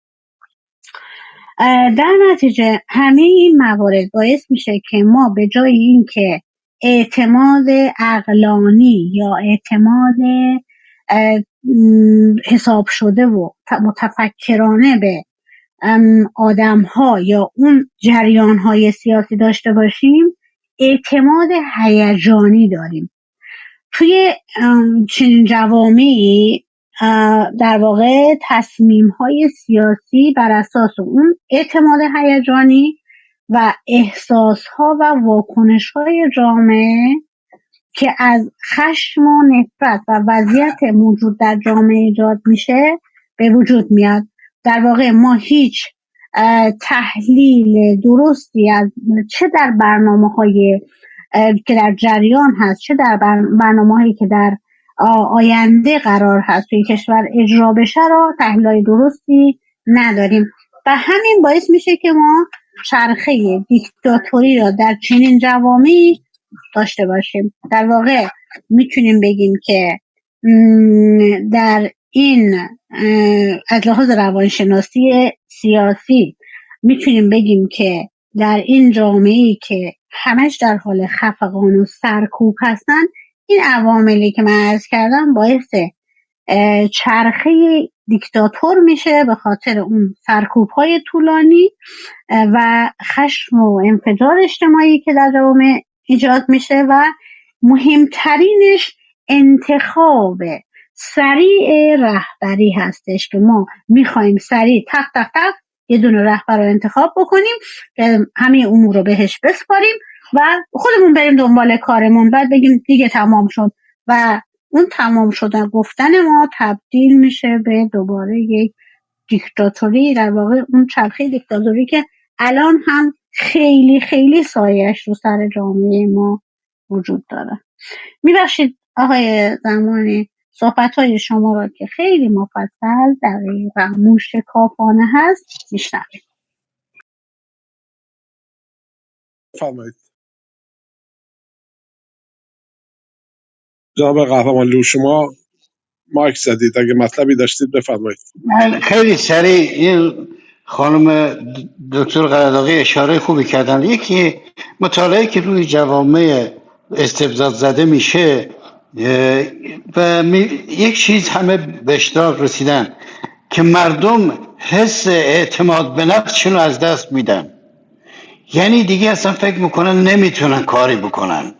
در نتیجه همه این موارد باعث میشه که ما به جای اینکه اعتماد عقلانی یا اعتماد حساب شده و متفکرانه به آدم ها یا اون جریان های سیاسی داشته باشیم، اعتماد هیجانی داریم. توی چنین جوامعی در واقع تصمیم های سیاسی بر اساس اون اعتماد هیجانی و احساس ها و واکنش های جامعه که از خشم و نفرت و وضعیت موجود در جامعه ایجاد میشه به وجود میاد. در واقع ما هیچ تحلیل درستی از چه در برنامه‌های که در جریان هست، چه در برنامه‌هایی که در آینده قرار هست توی کشور اجرا بشه را تحلیل درستی نداریم و همین باعث میشه که ما چرخه دیکتاتوری را در چنین جوامعی داشته باشیم. در واقع میتونیم بگیم که در این از لحاظ روانشناسی سیاسی میتونیم بگیم که در این جامعه‌ای که همش در حال خفقان و سرکوب هستن، این عواملی که من عرض کردم باعث چرخه دیکتاتور میشه به خاطر اون سرکوب‌های طولانی و خشم و انفجار اجتماعی که در جامعه ایجاد میشه و مهمترینش انتخاب سریع رهبری هستش که ما میخوایم سریع تق تق تق یه دونه رهبر رو انتخاب بکنیم که همه امور رو بهش بسپاریم و خودمون بریم دنبال کارمون، بعد بگیم دیگه تمام شد و اون تمام شدن گفتن ما تبدیل میشه به دوباره یک دیکتاتوری، در واقع اون چرخه دیکتاتوری که الان هم خیلی خیلی سایش رو سر جامعه ما وجود داره. میبخشید آقای زمانی، صحبت‌های شما را که خیلی مفصل دقیق و موشکافانه هست میشنویم. فرمایید جناب قهرمانلو، شما مایک زدید، اگه مطلبی داشتید بفرمایید. من خیلی سریع این خانم دکتر قراداغی اشاره خوبی کردن. یکی مطالعه که روی جوامع استبداد زده میشه و یک چیز همه به اشتراک رسیدن که مردم حس اعتماد به نفسشون رو از دست میدن، یعنی دیگه اصلا فکر میکنن نمیتونن کاری بکنن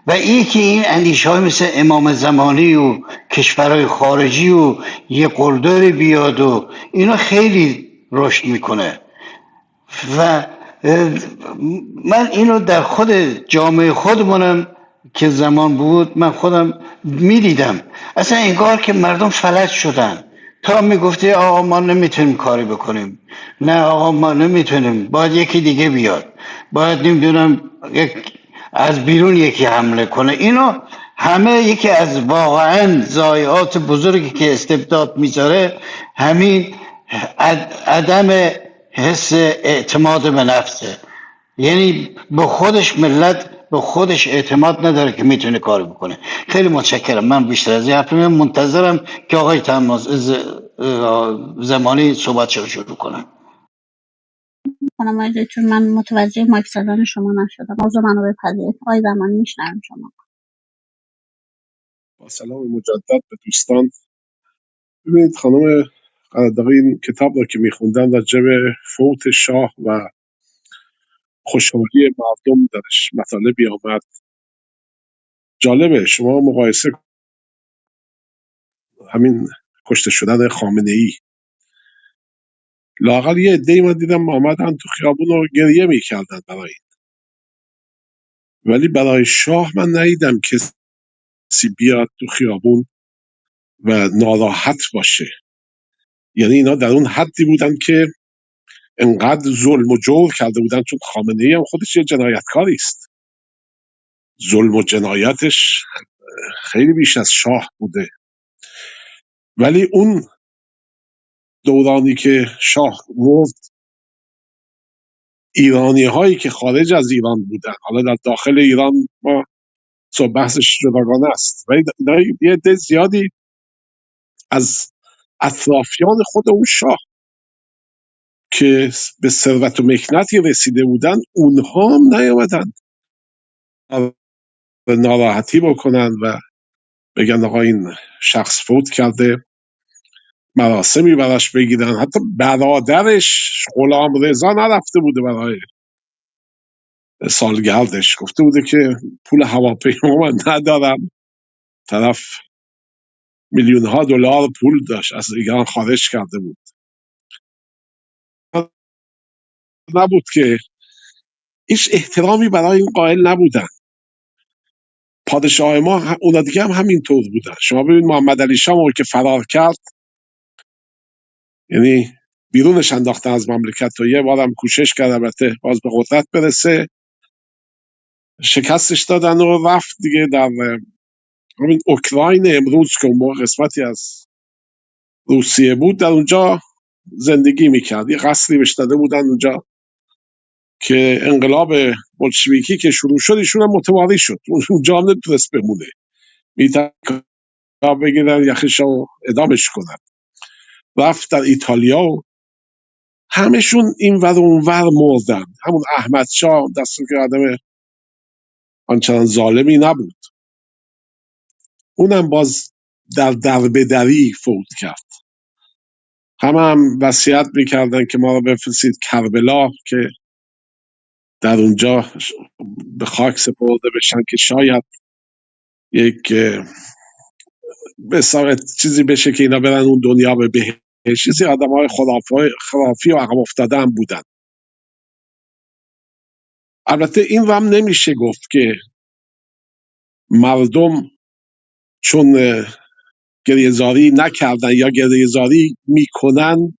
و این اندیشه های مثل امام زمانی و کشورهای خارجی و یه قلدری بیاد و اینا خیلی رشد میکنه و من اینو در خود جامعه خودمونم که زمان بود من خودم میدیدم، اصلا انگار که مردم فلج شدن. تا میگفتی آقا ما نمیتونیم کاری بکنیم، نه آقا ما نمیتونیم، باید یکی دیگه بیاد، باید نمیدونم از بیرون یکی حمله کنه. اینو همه یکی از واقعا ضایعات بزرگی که استبداد میذاره همین عدم حس اعتماد به نفسه، یعنی به خودش ملت به خودش اعتماد نداره که میتونه کار بکنه. خیلی متشکرم. من بیشتر از این حرف منتظرم که آقای زمانی صحبتش رو شروع کنن. چون من متوجه مایک زدن شما نشدم، موضوع منو بپذیرید. آقای زمانی میشنوم شما. با سلام مجدد به دوستان. ببینید خانم قراداغی این کتاب رو که میخوندن راجع به فوت شاه و خوشحالی مردم درش مطالبی آمد. جالبه شما مقایسه همین کشته شدن خامنه ای، لااقل یه عده‌ای من دیدم آمدن تو خیابون رو گریه میکردن برای این، ولی برای شاه من ندیدم کسی بیاد تو خیابون و ناراحت باشه. یعنی اینا در اون حدی بودن که انقدر ظلم و جور کرده بودن، چون خامنه ای هم خودش یه جنایتکاری است، ظلم و جنایتش خیلی بیش از شاه بوده. ولی اون دورانی که شاه مرد، ایرانی هایی که خارج از ایران بودن، حالا در داخل ایران ما بحثش جداگانه است، ولی یه عده زیادی از اطرافیان خود اون شاه که به ثروت و مکنتی رسیده بودن، اونها هم نیامدن ناراحتی بکنن و بگن آقا این شخص فوت کرده، مراسمی براش بگیرن. حتی برادرش غلام رضا نرفته بوده برای سالگردش، گفته بوده که پول هواپیما من ندارم. طرف میلیون ها دلار پول داشت، از ایران خارج کرده بود. نبود که هیچ احترامی برای این قائل نبودن. پادشاه ما اونا دیگه هم همینطور بودن. شما ببین محمد علی شاه موقعی که فرار کرد، یعنی بیرونش انداختن از مملکت و یه بارم کوشش کرد البته باز به قدرت برسه، شکستش دادن و رفت دیگه در همین اوکراین امروز که اون قسمتی از روسیه بود، در اونجا زندگی میکرد. یه قصری بهش داده بودن اونجا که انقلاب بولشویکی که شروع شد ایشون هم متواری شد، اونجا هم نتونست بمونه، میتونن بگیرن یخشو ادامش کنن. رفت در ایتالیا و همشون این ور اون ور مردن. همون احمد شاه دستور که آدم آنچنان ظالمی نبود، اونم باز در دربدری فوت کرد. هم وصیت میکردن که ما رو بفرستید کربلا که در اونجا به خاک سپرده بشن که شاید یک به چیزی بشه که اینا برن اون دنیا به بهش. چیزی آدم های خرافی و عقب افتاده هم بودن. البته این رو هم نمیشه گفت که مردم چون گریه‌زاری نکردن یا گریه‌زاری میکنن،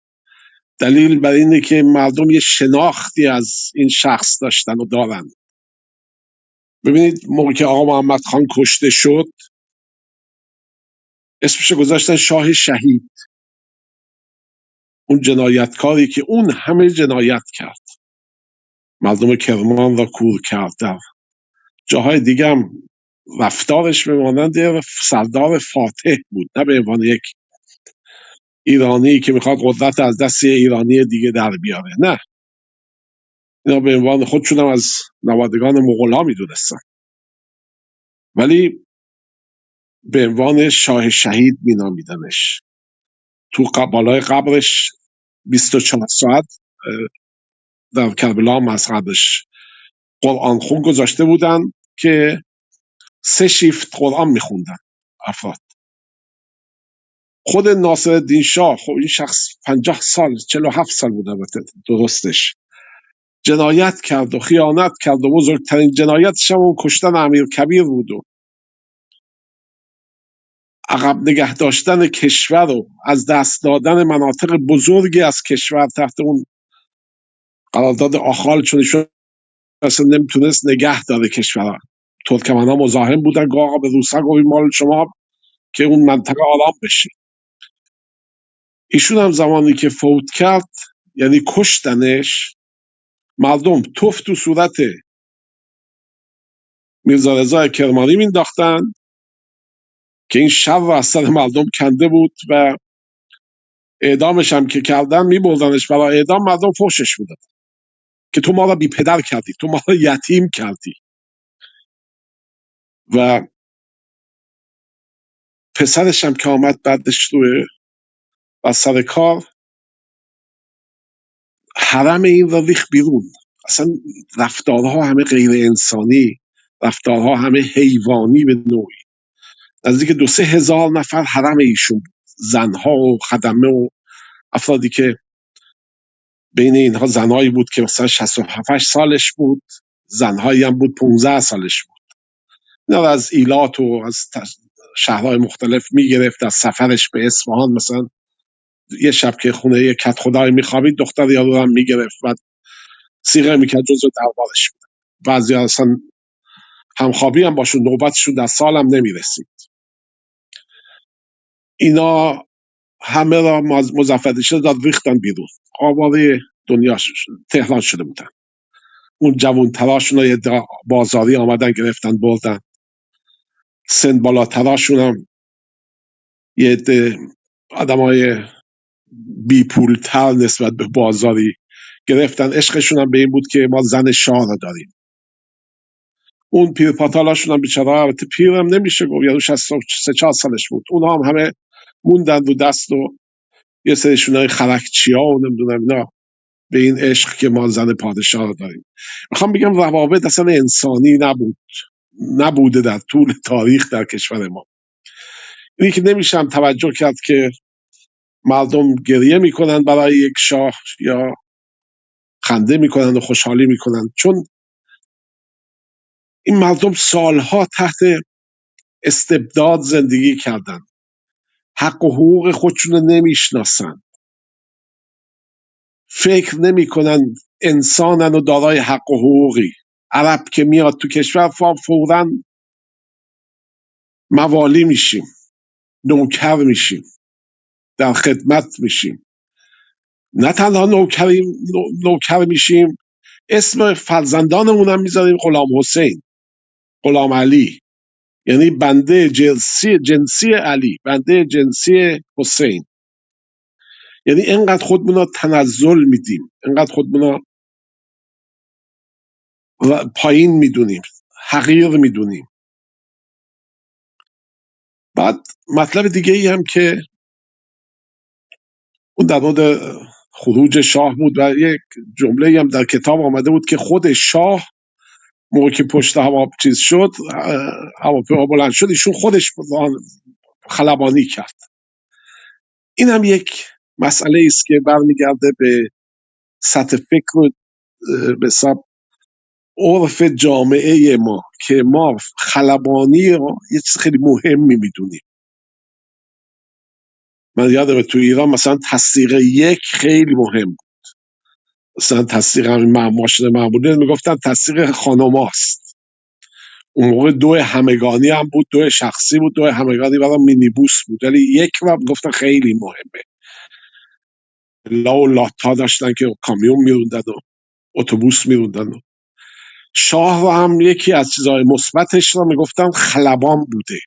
دلیل بر اینه که مردم یه شناختی از این شخص داشتن و دارن. ببینید موقع که آقا محمد خان کشته شد اسمش گذاشتن شاه شهید، اون جنایتکاری که اون همه جنایت کرد، مردم کرمان را کور کرد. در جاهای دیگه هم رفتارش به مانند سردار فاتح بود، نه به عنوان یک ایرانی که میخواد قدرت از دست ایرانی دیگه در بیاره. نه، اینا به عنوان خودشون هم از نوادگان مغول‌ها میدونستن، ولی به عنوان شاه شهید مینامیدنش. تو بالای قبرش 24 ساعت در کربلا مذهبش قرآن خون گذاشته بودن که 3 شیفت قرآن میخوندن افراد. خود ناصرالدین شاه، خب این شخص 50 سال 47 سال بود البته درستش، جنایت کرد و خیانت کرد و بزرگترین جنایتش هم اون کشتن امیرکبیر بود و عقب نگه داشتن کشور و از دست دادن مناطق بزرگی از کشور تحت اون قرارداد آخال، چون ایشون اصلا نمیتونست نگه داره کشور. ترکمن ها مزاحم بودن که آقا به روسا گوی مال شما که اون منطقه آرام بشه. ایشون هم زمانی که فوت کرد، یعنی کشتنش، مردم توف تو صورت میرزا رضا کرمانی مینداختن که این شر رو از سر مردم کنده بود و اعدامش هم که کردن میبردنش برای اعدام، مردم فوشش میدادن که تو ما را بی پدر کردی، تو ما را یتیم کردی. و پسرش هم که آمد بعدش روی و سر کار، حرم این را ریخ بیرون. اصلا رفتارها همه غیر انسانی، رفتارها همه حیوانی به نوعی. نزدیک 2-3 هزار نفر حرم ایشون، زنها و خدمه و افرادی که بین اینها زنهایی بود که مثلا 67 سالش بود، زنهایی هم بود 15 سالش بود. اینا از ایلات و از شهرهای مختلف میگرفت. از سفرش به اصفهان مثلا یه شب که خونه یه کت خدای میخوابید، دختر یارو هم میگرفت و صیغه میکرد جزو دربارش بود. بعضی اصلا همخوابی هم باشون، نوبتشون در سال هم نمیرسید. اینا همه را مظفر شده داد ریختن بیرون، آواره دنیا تهران شده بودن. اون جوان تراشون رو یه بازاری آمدن گرفتن بردن، سن بالاتراشون هم یه عده آدمای بی پولتر نسبت به بازاری گرفتن. عشقشون هم به این بود که ما زن شاه رو داریم. اون پیر پاتالاشون هم بیچاره، البته پیرم نمیشه گفت، یعنی 63-4 سالش بود، اونا هم همه موندن رو دست و یه سریشون های خرکچی ها و نمیدونم اینا به این عشق که ما زن پادشاه رو داریم. میخوام بگم روابط اصلا انسانی نبوده در طول تاریخ در کشور ما. اینی که نمیشم توجه کرد که مردم گریه میکنن برای یک شاه یا خنده میکنن و خوشحالی میکنن، چون این مردم سالها تحت استبداد زندگی کردن، حق و حقوق خودشون رو نمیشناسن، فکر نمیکنن انسانن و دارای حق و حقوقی. عرب که میاد تو کشور فوراً موالی میشیم، نوکر میشیم، در خدمت میشیم. نه تنها نوکر میشیم، اسم فرزندانمون هم میذاریم غلام حسین، غلام علی، یعنی بنده جنسی علی، بنده جنسی حسین. یعنی اینقدر خودمون رو تنزل میدیم، اینقدر خودمون رو پایین میدونیم، حقیر میدونیم. بعد مطلب دیگه ای هم که اون در مورد خروج شاه بود و یک جمله هم در کتاب آمده بود که خود شاه موقع که پشت هوا چیز شد، هواپیما بلند شد، ایشون خودش خلبانی کرد. این هم یک مسئله است که برمیگرده به سطح فکر و به حساب عرف جامعه ما که ما خلبانی رو یه چیز خیلی مهمی میدونیم. من یادم تو ایران مثلا تصدیق یک خیلی مهم، مثلا تصدیق همین ماشین معمولی میگفتن تصدیق خانماست. اون موقع 2 همگانی هم بود، 2 شخصی بود، 2 همگانی برای مینیبوس بود، ولی یک رو گفتن خیلی مهمه. لا و لاتا داشتن که کامیون میروندن و اتوبوس میروندن. شاه رو هم یکی از چیزهای مثبتش رو میگفتن خلبان بوده.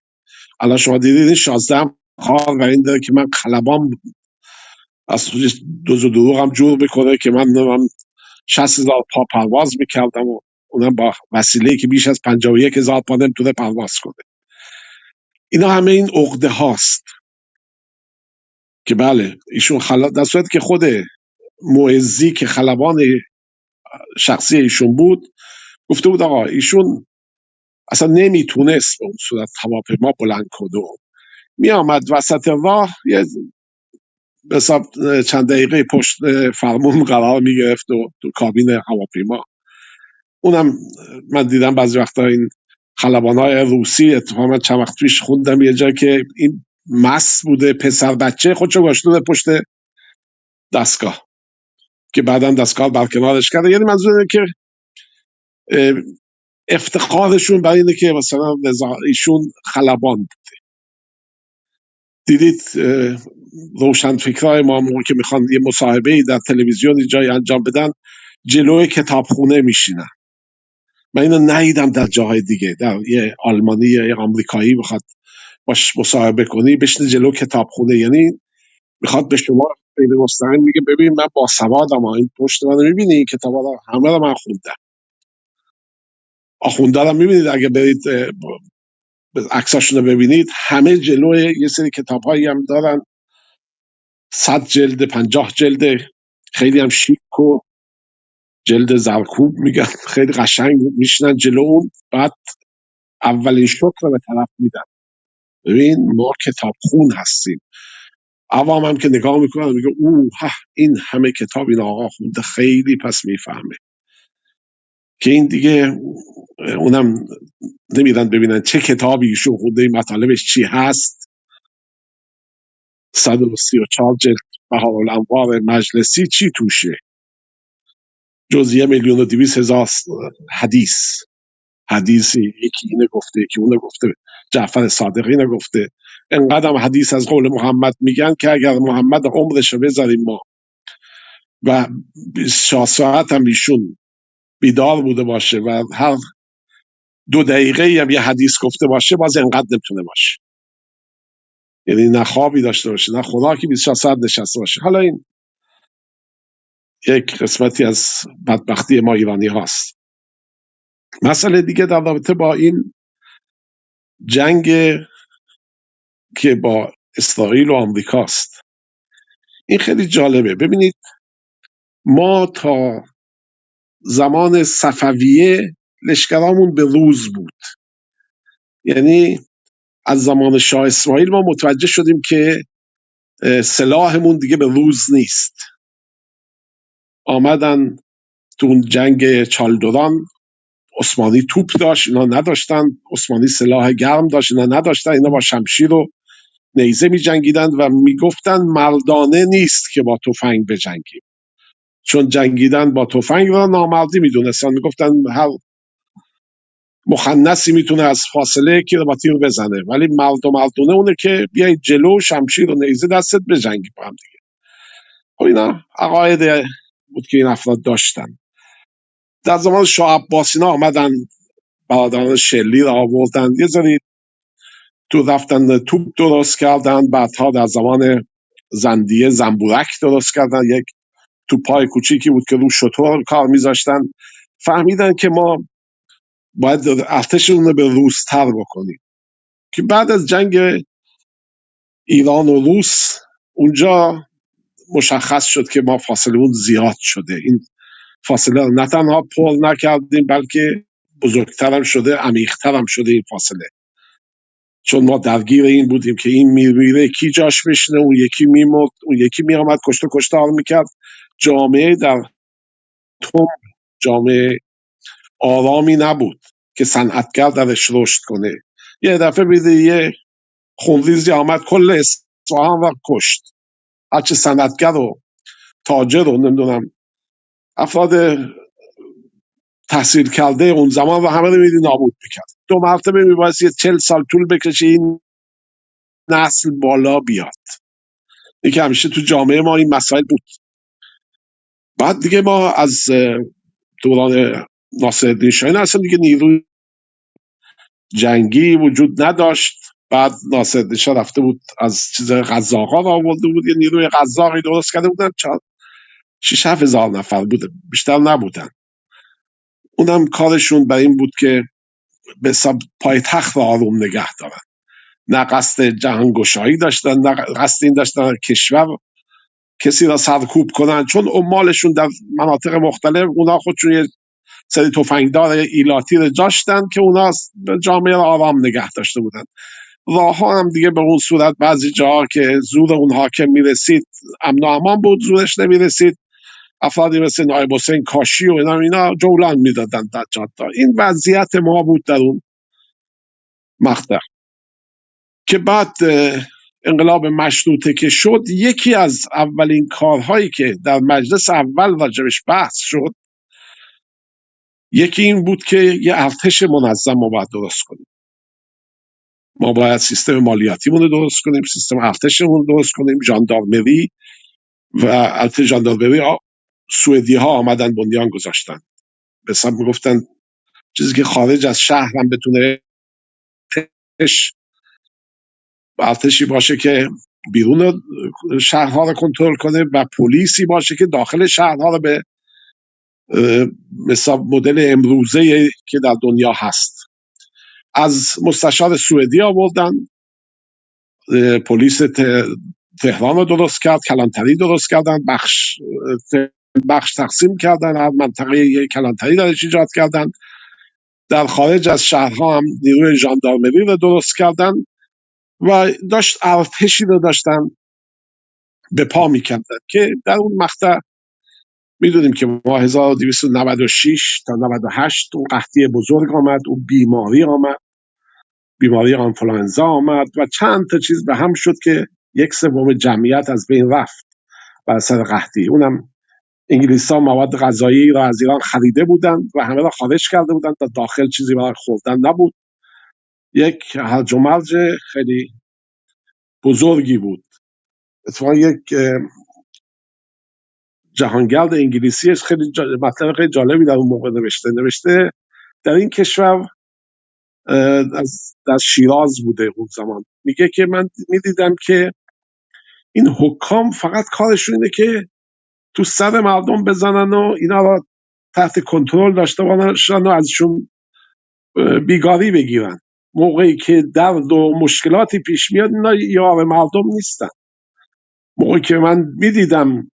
الان شما دیدید 16 خال و این داره که من خلبان بودم، از دوز و دروغ هم جور بکنه که من 60,000 پا پرواز میکردم و اونم با وسیله‌ای که بیش از 51,000 پا نمیتونه پرواز کنه. اینا همه این عقده هاست که بله ایشون در صورتی که خود معزی که خلبان شخصی ایشون بود گفته بود آقا ایشون اصلا نمیتونست به اون صورت هواپیما بلند کنه، می آمد وسط راه یه حساب چند دقیقه پشت فرمون قرار می گرفت و تو کابین هواپیما. اونم من دیدم بعضی وقتا این خلبانای روسی، اتفاقا من چند وقت پیش خوندم یه جا که این مس بوده، پسر بچه خودشو گاشته پشت دستگاه که بعدا دستگاه برکنارش کرده. یعنی منظور اینه که افتخارشون برای اینه که مثلا ایشون خلبان. دیدید روشنفکرای ما موقع که میخوان یه مصاحبه در تلویزیون جای انجام بدن جلوی کتابخونه میشینن. من اینو ندیدم در جاهای دیگه، در یه آلمانی یا یه آمریکایی بخواد باش مصاحبه کنی بشینه جلو کتابخونه، یعنی میخواد به شما خیلی مستقیم میگه ببین من باسوادم، این پشت منو میبینی این کتابا رو همه رو من خوندم. آخونده رو میبینید اگه برید عکساشون رو ببینید همه جلوی یه سری کتابهایی هم دارن، 100 جلد 50 جلد، خیلی هم شیک و جلد زرکوب میگن خیلی قشنگ میشنن جلو اون، بعد اولین شوک رو به طرف میدن ببین ما کتاب خون هستیم. عوام هم که نگاه میکنن میگه این همه کتاب این آقا خونده، خیلی پس میفهمه که این دیگه. اونم نمیرن ببینن چه کتابی ایشون خونده، مطالبش چی هست. 134 جلد بهارالانوار مجلسی چی توشه جز 1,200,000 حدیث. حدیثی یکی اینه گفته که اونه گفته، جعفر صادقی اینه گفته. انقدر حدیث از قول محمد میگن که اگر محمد عمرش رو بذاریم ما و 24 ساعت هم ایشون بیدار بوده باشه و هر 2 دقیقه هم یه حدیث گفته باشه باز انقدر نمیتونه باشه، یعنی نه خوابی داشته باشه نه خوراکی 24 ساعت نشسته باشه. حالا این یک قسمتی از بدبختی ما ایرانی هاست. مسئله دیگه در رابطه با این جنگ که با اسرائیل و آمریکاست، این خیلی جالبه. ببینید ما تا زمان صفویه لشکرامون به روز بود، یعنی از زمان شاه اسماعیل ما متوجه شدیم که سلاحمون دیگه به روز نیست. آمدن تو اون جنگ چالدوران، عثمانی توپ داشت اینا نداشتن، عثمانی سلاح گرم داشت اینا نداشتن، اینا با شمشیر و نیزه می جنگیدند و می گفتن مردانه نیست که با تفنگ بجنگیم، چون جنگیدن با تفنگ را نامردی می دونستن. می گفتن هر مخنثی میتونه از فاصله کی رو با تیر بزنه، ولی مردونه اونه که بیای جلو شمشیر و نیزه دستت بجنگی با هم دیگه. خب اینا عقاید بود که این افراد داشتن. در زمان شاه عباس اینا آمدن برادران شلی را آوردن، یه ذره تو رفتن توپ درست کردن، بعدها در زمان زندیه زنبورک درست کردن، یک توپای کوچیکی بود که رو شتر کار میذاشتن. فهمیدن که ما باید ارتشمون رو به روزتر بکنیم که بعد از جنگ ایران و روس اونجا مشخص شد که ما فاصله اون زیاد شده. این فاصله رو نه تنها پر نکردیم بلکه بزرگترم شده، عمیق‌ترم شده این فاصله، چون ما درگیر این بودیم که این میره کی جاش بشینه، اون یکی میمرد، اون یکی میامد کشتار میکرد. جامعه در توم، جامعه آرامی نبود که صنعتگر درش رشد کنه. یه دفعه بیده یه خونریزی آمد کل اصفهان و کشت. هرچه صنعتگر و تاجر و نمیدونم افراد تحصیل کرده اون زمان و همه رو میدی نابود بکرد. 2 مرتبه میبایست 40 سال طول بکشه این نسل بالا بیاد. یکی همیشه تو جامعه ما این مسائل بود. بعد دیگه ما از دوران ناصرالدین شاهی اصلا دیگه نیروی جنگی وجود نداشت. بعد ناصرالدین شاه رفته بود از چیز قزاقا را آورده بود، یه نیروی قزاقی درست کرده بودن، 6-7 هزار نفر بوده، بیشتر نبودن. اونم کارشون برای این بود که به حساب پایتخت را آروم نگه دارن، نه قصد جهانگشایی داشتن، نه قصد این داشتن کشور کسی را سرکوب کنن، چون عمالشون در مناطق مختلف اونا خودشون یه سری تفنگدار ایلاتی رو داشتن که اونا جامعه را آرام نگه داشته بودن. راه ها هم دیگه به اون صورت بعضی جاها که زور اون حاکم میرسید امن و امان بود، زورش نمیرسید افرادی مثل نایب حسین کاشی و اینا جولان میدادن در جاده. این وضعیت ما بود در اون مقطع که بعد انقلاب مشروطه که شد. یکی از اولین کارهایی که در مجلس اول راجبش بحث شد یکی این بود که یه ارتش منظم ما باید درست کنیم. ما باید سیستم مالیاتیمون رو درست کنیم، سیستم ارتشمون رو درست کنیم، ژاندارمری و البته ژاندارمری سوئدی ها آمدن بنیان گذاشتن. مثلا میگفتن چیزی که خارج از شهر هم بتونه ارتشی باشه که بیرون شهرها رو کنترل کنه و پلیسی باشه که داخل شهرها رو به مثلا مدل امروزه که در دنیا هست. از مستشار سوئدی آوردن، پلیس تهران رو درست کرد، کلانتری درست کردن، بخش تقسیم کردن، هر منطقه یک کلانتری درش ایجاد کردن. در خارج از شهرها هم نیروی ژاندارمری رو درست کردن و ارتشی رو داشتن به پا میکردن که در اون مقطع میدونیم که ما 1296 تا 98 اون قحطی بزرگ آمد، اون بیماری آنفلوانزا آمد و چند تا چیز به هم شد که 1/3 جمعیت از بین رفت بر اثر قحطی. اونم انگلیس ها مواد غذایی را از ایران خریده بودند و همه را خارج کرده بودند تا داخل چیزی برای خوردن نبود. یک هرج و مرج خیلی بزرگی بود. اتفاقا یک جهانگرد انگلیسی خیلی مطلب خیلی جالبی در اون موقع نوشته در این کشور در شیراز بوده اون زمان. میگه که من میدیدم که این حکام فقط کارشون اینه که تو سر مردم بزنن و اینا را تحت کنترل داشته باشن و ازشون بیگاری بگیرن. موقعی که درد و مشکلاتی پیش میاد اینا یار مردم نیستن. موقعی که من میدیدم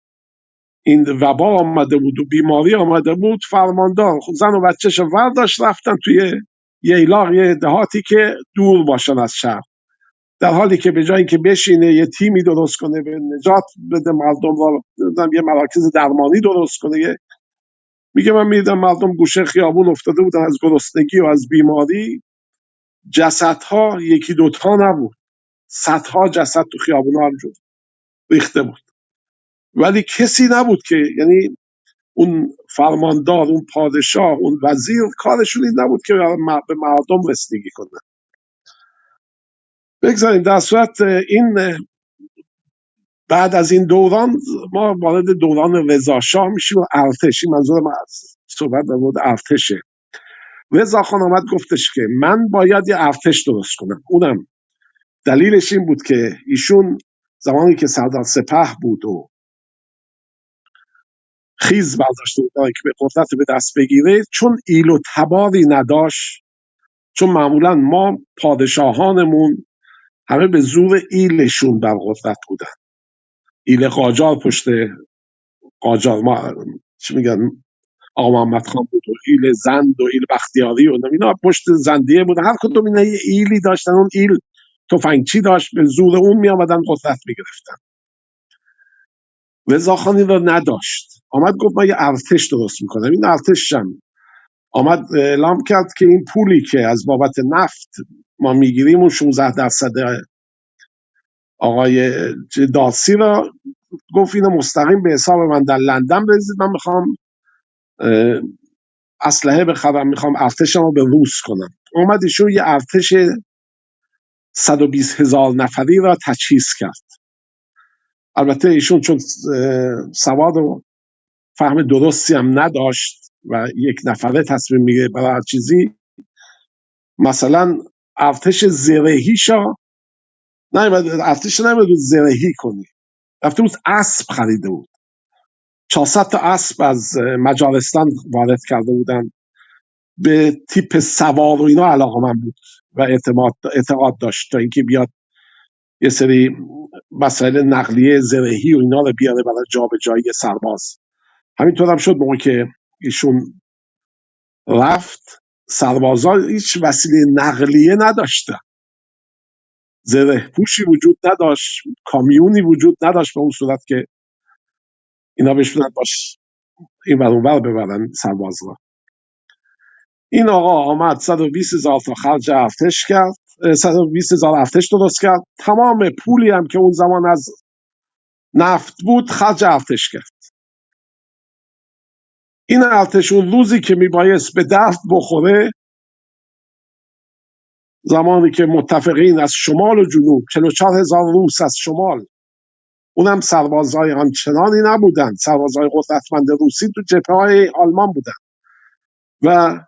این وبا آمده بود و بیماری آمده بود، فرماندار زن و بچه‌ش ورداشت رفتن توی ییلاق، یه دهاتی که دور باشن از شهر، در حالی که به جای اینکه بشینه یه تیمی درست کنه به نجات بده مردم را، یه مراکز درمانی درست کنه. میگه من میدیدم مردم گوشه خیابون افتاده بودن از گرسنگی و از بیماری، جسدها یکی دوتا نبود، صدها جسد تو خیابون ها ریخته بود، ولی کسی نبود که، یعنی اون فرماندار، اون پادشاه، اون وزیر کارشون این نبود که به مردم رسیدگی کنن. بگذاریم در صورت این بعد از این دوران ما وارد دوران رضاشاه میشیم و ارتشی. منظور من صحبت در مورد ارتشه. رضاخان آمد گفتش که من باید یه ارتش درست کنم. اونم دلیلش این بود که ایشون زمانی که سردار سپه بود و خیز برداشته بود که به قدرت به دست بگیره، چون ایل و تباری نداشت، چون معمولا ما پادشاهانمون همه به زور ایلشون بر قدرت بودن. ایل قاجار پشت قاجار، ما چی میگن، آقا محمد خان بود و ایل زند و ایل بختیاری و اینا پشت زندیه بودن. هر کدوم اینا یه ایلی داشتن. اون ایل تفنگچی داشت، به زور اون می آمدن قدرت میگرفتن. رضاخان این رو نداشت. آمد گفت من یه ارتش درست میکنم. این ارتشم آمد اعلام کرد که این پولی که از بابت نفت ما میگیریم اون 16% آقای داسی را گفت اینو مستقیم به حساب من در لندن بریزید، من میخوام اسلحه بخرم، میخوام ارتشم رو به روس کنم. اومد ایشون یه ارتش 120,000 نفری را تجهیز کرد. البته ایشون چون سواد و فهم درستی هم نداشت و یک نفره تصمیم میگه برای هر چیزی، مثلا ارتش زرهیشا ارتش نمیاد زرهی کنی، رفته بود اسب خریده بود، 400 تا اسب از مجارستان وارد کرده بودن، به تیپ سوار و اینا علاقه من بود و اعتقاد داشت تا اینکه بیاد یه سری مسائل نقلیه زرهی و اینا رو بیاره برای جابجایی سرباز. همینطور هم شد. موقع که ایشون رفت سربازا هیچ وسیله نقلیه نداشتن، زره پوشی وجود نداشت، کامیونی وجود نداشت به اون صورت که اینا بشونن باش این ور اون ور ببرن سرباز را. این آقا آمد 120,000 تا خرج ارتش کرد، 120,000 ارتش درست کرد، تمام پولی هم که اون زمان از نفت بود خرج ارتش کرد. این ارتش اون روزی که میبایست به درد بخوره، زمانی که متفقین از شمال و جنوب 44,000 روس از شمال، اونم سربازهای آنچنانی نبودن، سربازهای قدرتمند روسی تو جبهه‌های آلمان بودن و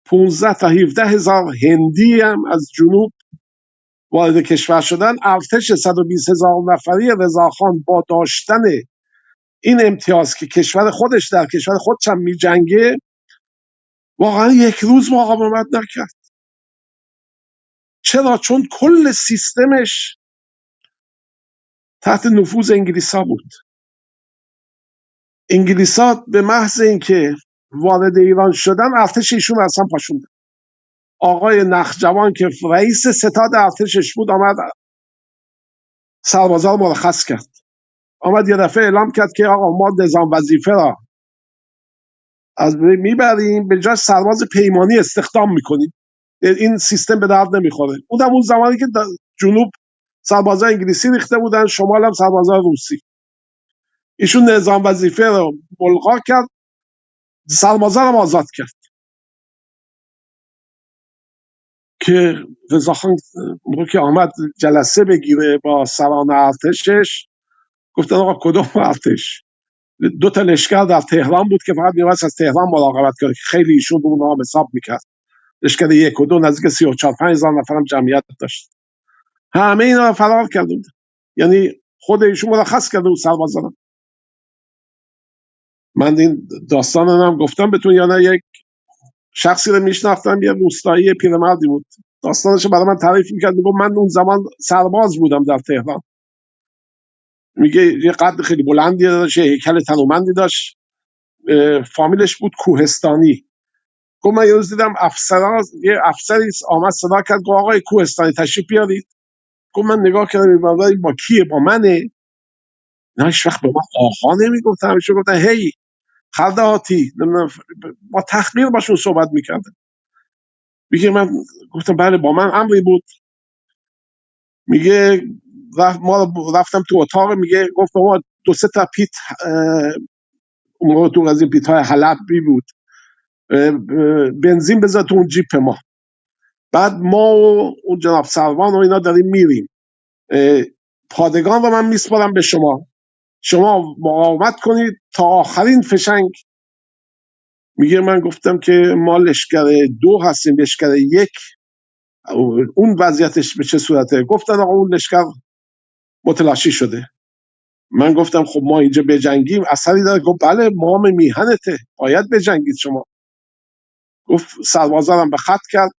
15 تا 17,000 هندی هم از جنوب وارد کشور شدن. ارتش 120,000 نفری رضاخان با داشتن این امتیاز که کشور خودش در کشور خودش هم می جنگه، واقعا یک روز مقاومت نکرد. چرا؟ چون کل سیستمش تحت نفوذ انگلیسا بود. انگلیسا به محض اینکه وارد ایران شدن ارتش ایشون اصلا پاشوندن. آقای نخجوان که رئیس ستاد ارتشش بود آمد سربازا رو مرخص کرد، آمد یه دفعه اعلام کرد که آقا ما نظام وظیفه را از میبریم، به جای سرباز پیمانی استخدام میکنیم، این سیستم به درد نمیخوره. اون زمانی که جنوب سربازا انگلیسی ریخته بودن، شمال هم سربازا روسی. ایشون نظام وظیفه رو ملغا کرد، سربازا رو آزاد کرد که رضاخان موقع که آمد جلسه بگیره با سران ارتشش، گفتن آقا کدوم ارتش؟ 2 تا لشکر در تهران بود که فقط می‌خواست از تهران مراقبت کنه، خیلی ایشون به اونها حساب میکرد. لشکر 1 و 2 نزدیک 34-35 هزار نفرم جمعیت داشت. همه اینا فرار کرده بود، یعنی خود ایشون مرخص کرده بود سربازا رو. من این داستان هم گفتم بهتون یا نه؟ یک شخصی رو میشناختم، یه روستایی پیرمردی بود، داستانش برای من تعریف میکرد، میگه من اون زمان سرباز بودم در تهران. میگه یه قد خیلی بلندی داشت، هیکل تنومندی داشت، فامیلش بود کوهستانی. گفت من یه روز دیدم یه افسری آمد صدا کرد، گفت آقای کوهستانی تشریف بیارید. گفت من نگاه کردم با کیه؟ با منه؟ نه هیچ وقت به من آقا نمیگفتن، همیشه گفتن هی خلداتی، با تحقیر باشون صحبت میکردن. میگه من گفتم بله با من امری بود. میگه ما رفتم تو اتاق، میگه گفت ما 2-3 تا پیت، اون موقع تو از این پیت های حلبی بود، بنزین بذار تو اون جیپ ما. بعد ما و اون جناب سروان و اینا داریم میریم، پادگان رو من میسپارم به شما مقاومت کنید تا آخرین فشنگ. میگه من گفتم که ما لشکر 2 هستیم، لشکر 1 اون وضعیتش به چه صورته؟ گفتن آقا اون لشکر متلاشی شده. من گفتم خب ما اینجا بجنگیم اثری داره؟ گفت بله مام میهنته، باید بجنگید شما. گفت سربازارم به خط کرد،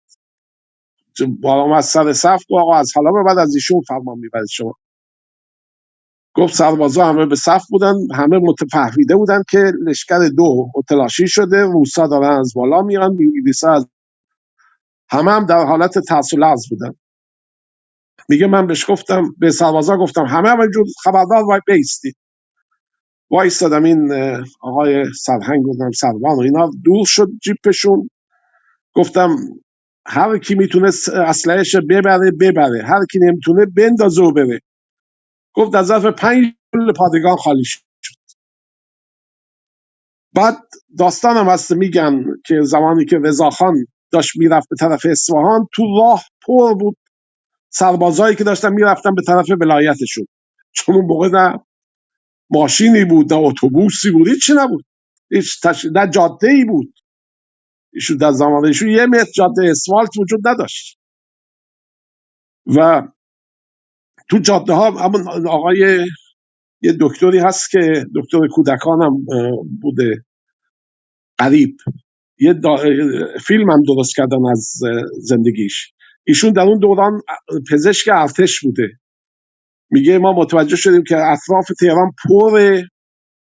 بارم از سر صف، گفت آقا از حالا به بعد از ایشون فرمان میبرید شما. گفت سربازا همه به صف بودن، همه متفهمیده بودن که لشکر 2 متلاشی شده، روسا دارن از بالا میان، انگلیسا از هم در حالت ترس و لرز بودن. میگه من بهش گفتم، به سربازا گفتم همه اینجور خبردار وای بیستید. وایستادم، این آقای سرهنگ بودم سروان و اینا دور شد جیپشون، گفتم هر کی میتونه اسلحه‌اش ببره، هر کی نمیتونه بندازه و بره. گفت در ظرف 5 کل پادگان خالی شد. بعد داستانم هست میگن که زمانی که رضاخان داشت میرفت به طرف اصفهان، تو راه پر بود سربازایی که داشتن میرفتن به طرف ولایتشون، چون اون موقع نه ماشینی بود نه اتوبوسی بود، هیچی نبود، نه جاده ای بود. ایشون در زمان ایشون 1 متر جاده اسفالت وجود نداشت و تو جاده ها همون آقای یه دکتری هست که دکتر کودکان هم بوده، قریب، یه فیلم هم درست کردن از زندگیش. ایشون در اون دوران پزشک ارتش بوده. میگه ما متوجه شدیم که اطراف تهران پر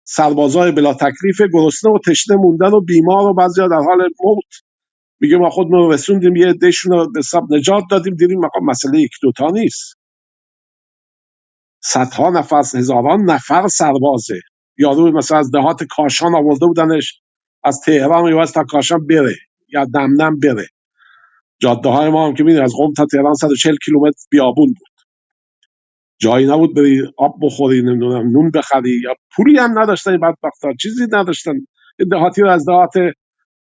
سربازای بلا تکلیف، گرسنه و تشنه موندن و بیمار و بعضیا در حال موت. میگه ما خودمون رو رسوندیم، یه عدهشون رو به سب نجات دادیم، دیدیم مسئله 1-2 تا نیست، صدها نفر، هزاران نفر سربازه. یارو مثلا از دهات کاشان آورده بودنش، از تهران میواز تا کاشان بره یا دمنم بره. جاده های ما هم که میدونی از قم تا تهران 140 کیلومتر بیابون بود، جایی نبود بری آب بخوری، نمیدونم نون بخری، یا پولی هم نداشتن بدبختا، چیزی نداشتن. این دهاتی رو از دهات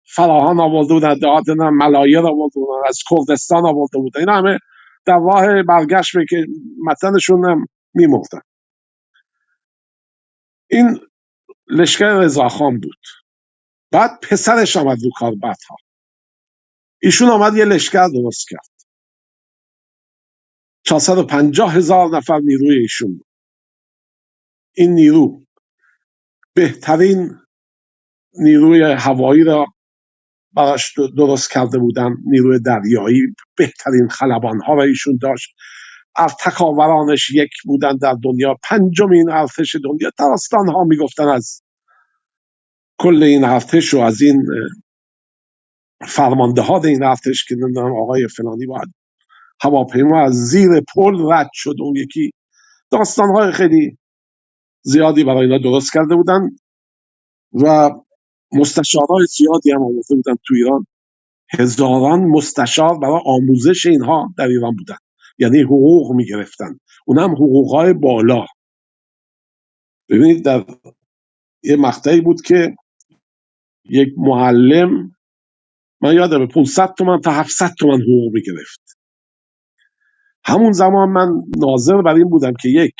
فراهان آورده بودن، دهات ملایر آورده بودن، از کردستان آورده بودن، اینا همه در راه برگشت به که متنشون هم میمردن. این لشکر رضاخان بود. بعد پسرش آمد رو کار بعدها، ایشون آمد یه لشکر درست کرد، 450,000 نفر نیروی ایشون بود. این نیرو بهترین نیروی هوایی را براش درست کرده بودن، نیروی دریایی بهترین خلبان‌ها را ایشون داشت، از تکاورانش یک بودن در دنیا، 5مین ارتش دنیا. داستان‌ها میگفتن از کل این ارتش و از این فرمانده ها این ارتش که نمیدونم آقای فلانی باید هواپیما از زیر پل رد شد، اون یکی. داستان‌های خیلی زیادی برای اینا درست کرده بودن و مستشارای زیادی هم آورده بودن تو ایران. هزاران مستشار برای آموزش اینها در ایران بودن، یعنی حقوق میگرفتن، اونم حقوقهای بالا. ببینید در یه مقطعی بود که یک معلم، من یادمه 500 تومن تا 700 تومن حقوق میگرفت. همون زمان من ناظر بر این بودم که یک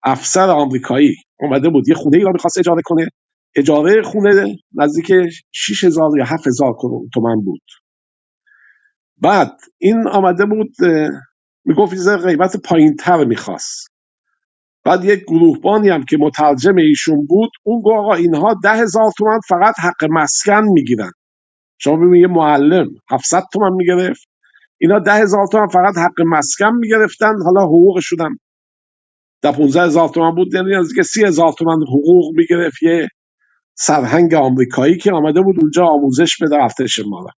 افسر آمریکایی اومده بود یه خونه ای را میخواست اجاره کنه. اجاره خونه نزدیک 6,000 یا 7,000 تومان بود. بعد این آمده بود میگفت این قیمت پایین تر میخواست. بعد یک گروهبانی هم که مترجم ایشون بود، اون گفت آقا اینها 10,000 تومان فقط حق مسکن میگیرن. شما ببینید یه معلم 700 تومان میگرفت، اینا 10,000 تومان فقط حق مسکن میگرفتن. حالا حقوقشون هم در 15,000 تومان بود، یعنی از که 30,000 تومان حقوق میگرفت یه سرهنگ آمریکایی که آمده بود اونجا آموزش بده ارتش ما را.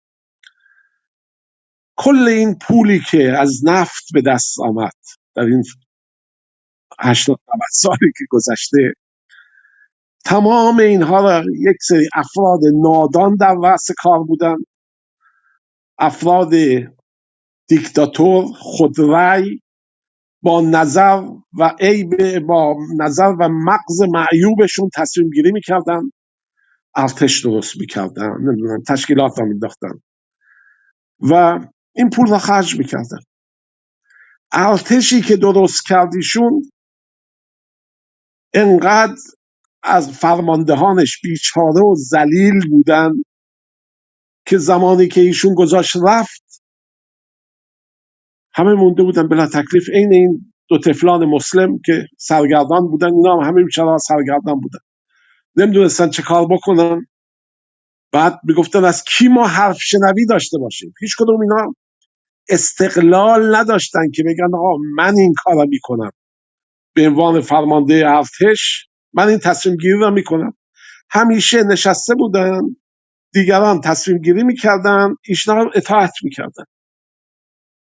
کل این پولی که از نفت به دست آمد در این 80 سالی که گذشته، تمام اینها را یک سری افراد نادان در رأس کار بودن، افراد دیکتاتور خودرأی با نظر و مغز معیوبشون تصمیم گیری میکردن، ارتش درست میکردن، نمیدونم تشکیلات را مینداختن و این پول را خرج میکردن. ارتشی که درست کردیشون انقدر از فرماندهانش بیچاره و ذلیل بودن که زمانی که ایشون گذاشت رفت، همه مونده بودن بلا تکلیف. عین این 2 طفلان مسلم که سرگردان بودن، اینا هم همه بیچاره سرگردان بودن، نمیدونستن چه کار بکنن. بعد میگفتن از کی ما حرف شنوی داشته باشیم؟ هیچ کدوم اینا استقلال نداشتن که بگن آقا من این کارا میکنم، به عنوان فرمانده ارتش من این تصمیم گیری رو میکنم. همیشه نشسته بودن، دیگران تصمیم گیری میکردن، ایشنا هم اطاعت میکردن،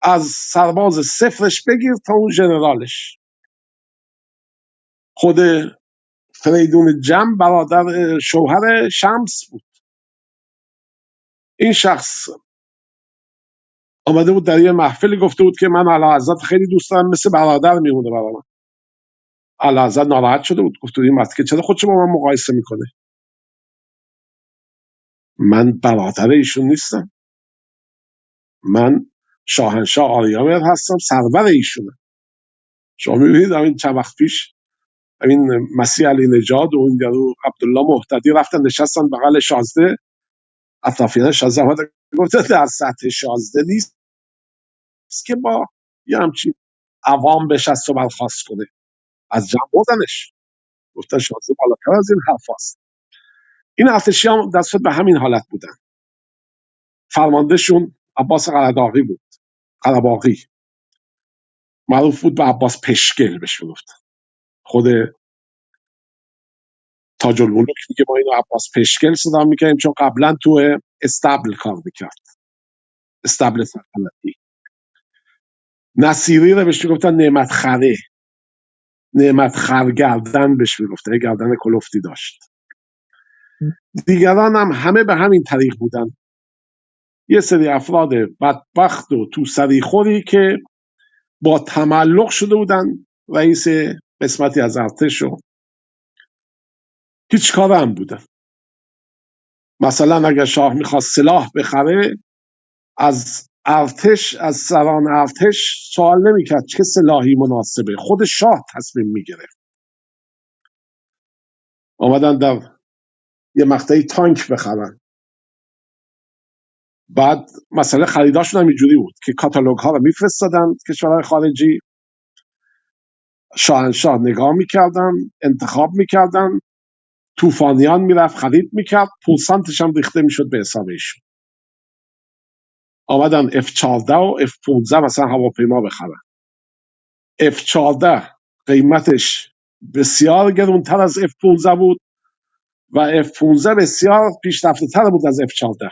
از سرباز صفرش بگیر تا اون ژنرالش. خود فریدون جم برادر شوهر شمس بود. این شخص آمده بود در یه محفلی گفته بود که من اعلیحضرت خیلی دوست دارم، مثل برادر میمونه برای من. اعلیحضرت ناراحت شده بود، گفت این مرد که چرا خودشو با من مقایسه میکنه؟ من برادر ایشون نیستم، من شاهنشاه آریامر هستم، سرور ایشونم. شما میبینید همین چند وقت پیش همین مسیح علی نژاد و اون یارو عبدالله مهتدی رفتن نشستن بغل شازده، اطرافیان شازده گفتن در سطح شازده نیست که با یه همچین عوام بشست و برخواست کنه، از جمع بردنش. گفتن شازده بالاتر از این حرف هست. این ارتشی هم دست به همین حالت بودن. فرماندهشون عباس قره‌داغی بود، قره‌باغی، معروف بود به عباس پشگل بهش میگفت. خود تاج الملوک میگه ما اینو عباس پشگل صدا میکنیم چون قبلا تو استبل کار میکرد، استبل سلطنتی. نصیری رو بهش میگفتن نعمت خره، نعمت خرگردن بهش میگفتن، گردن کلفتی داشت. دیگران هم همه به همین طریق بودن، یه سری افراد بدبخت و تو سریخوری که با تملق شده بودن رئیس قسمتی از ارتش و هیچ کار هم بودن. مثلا اگر شاه میخواست سلاح بخره از ارتش، از سران ارتش سوال نمیکرد چه سلاحی مناسبه، خود شاه تصمیم میگرفت. آمدن در یه مقطعی تانک بخرن، بعد مسئله خریداشون هم اینجوری بود که کاتالوگ ها رو میفرستادن کشورهای خارجی، شاهنشاه نگاه میکردن، انتخاب میکردن، طوفانیان میرفت خرید میکرد، پورسانتش هم ریخته میشد به حساب ایشون. آمدن F-14 و F-15 مثلا هواپیما بخرن. F-14 قیمتش بسیار گرونتر از F-15 بود و F-15 بسیار پیشرفته تر بود از F-14.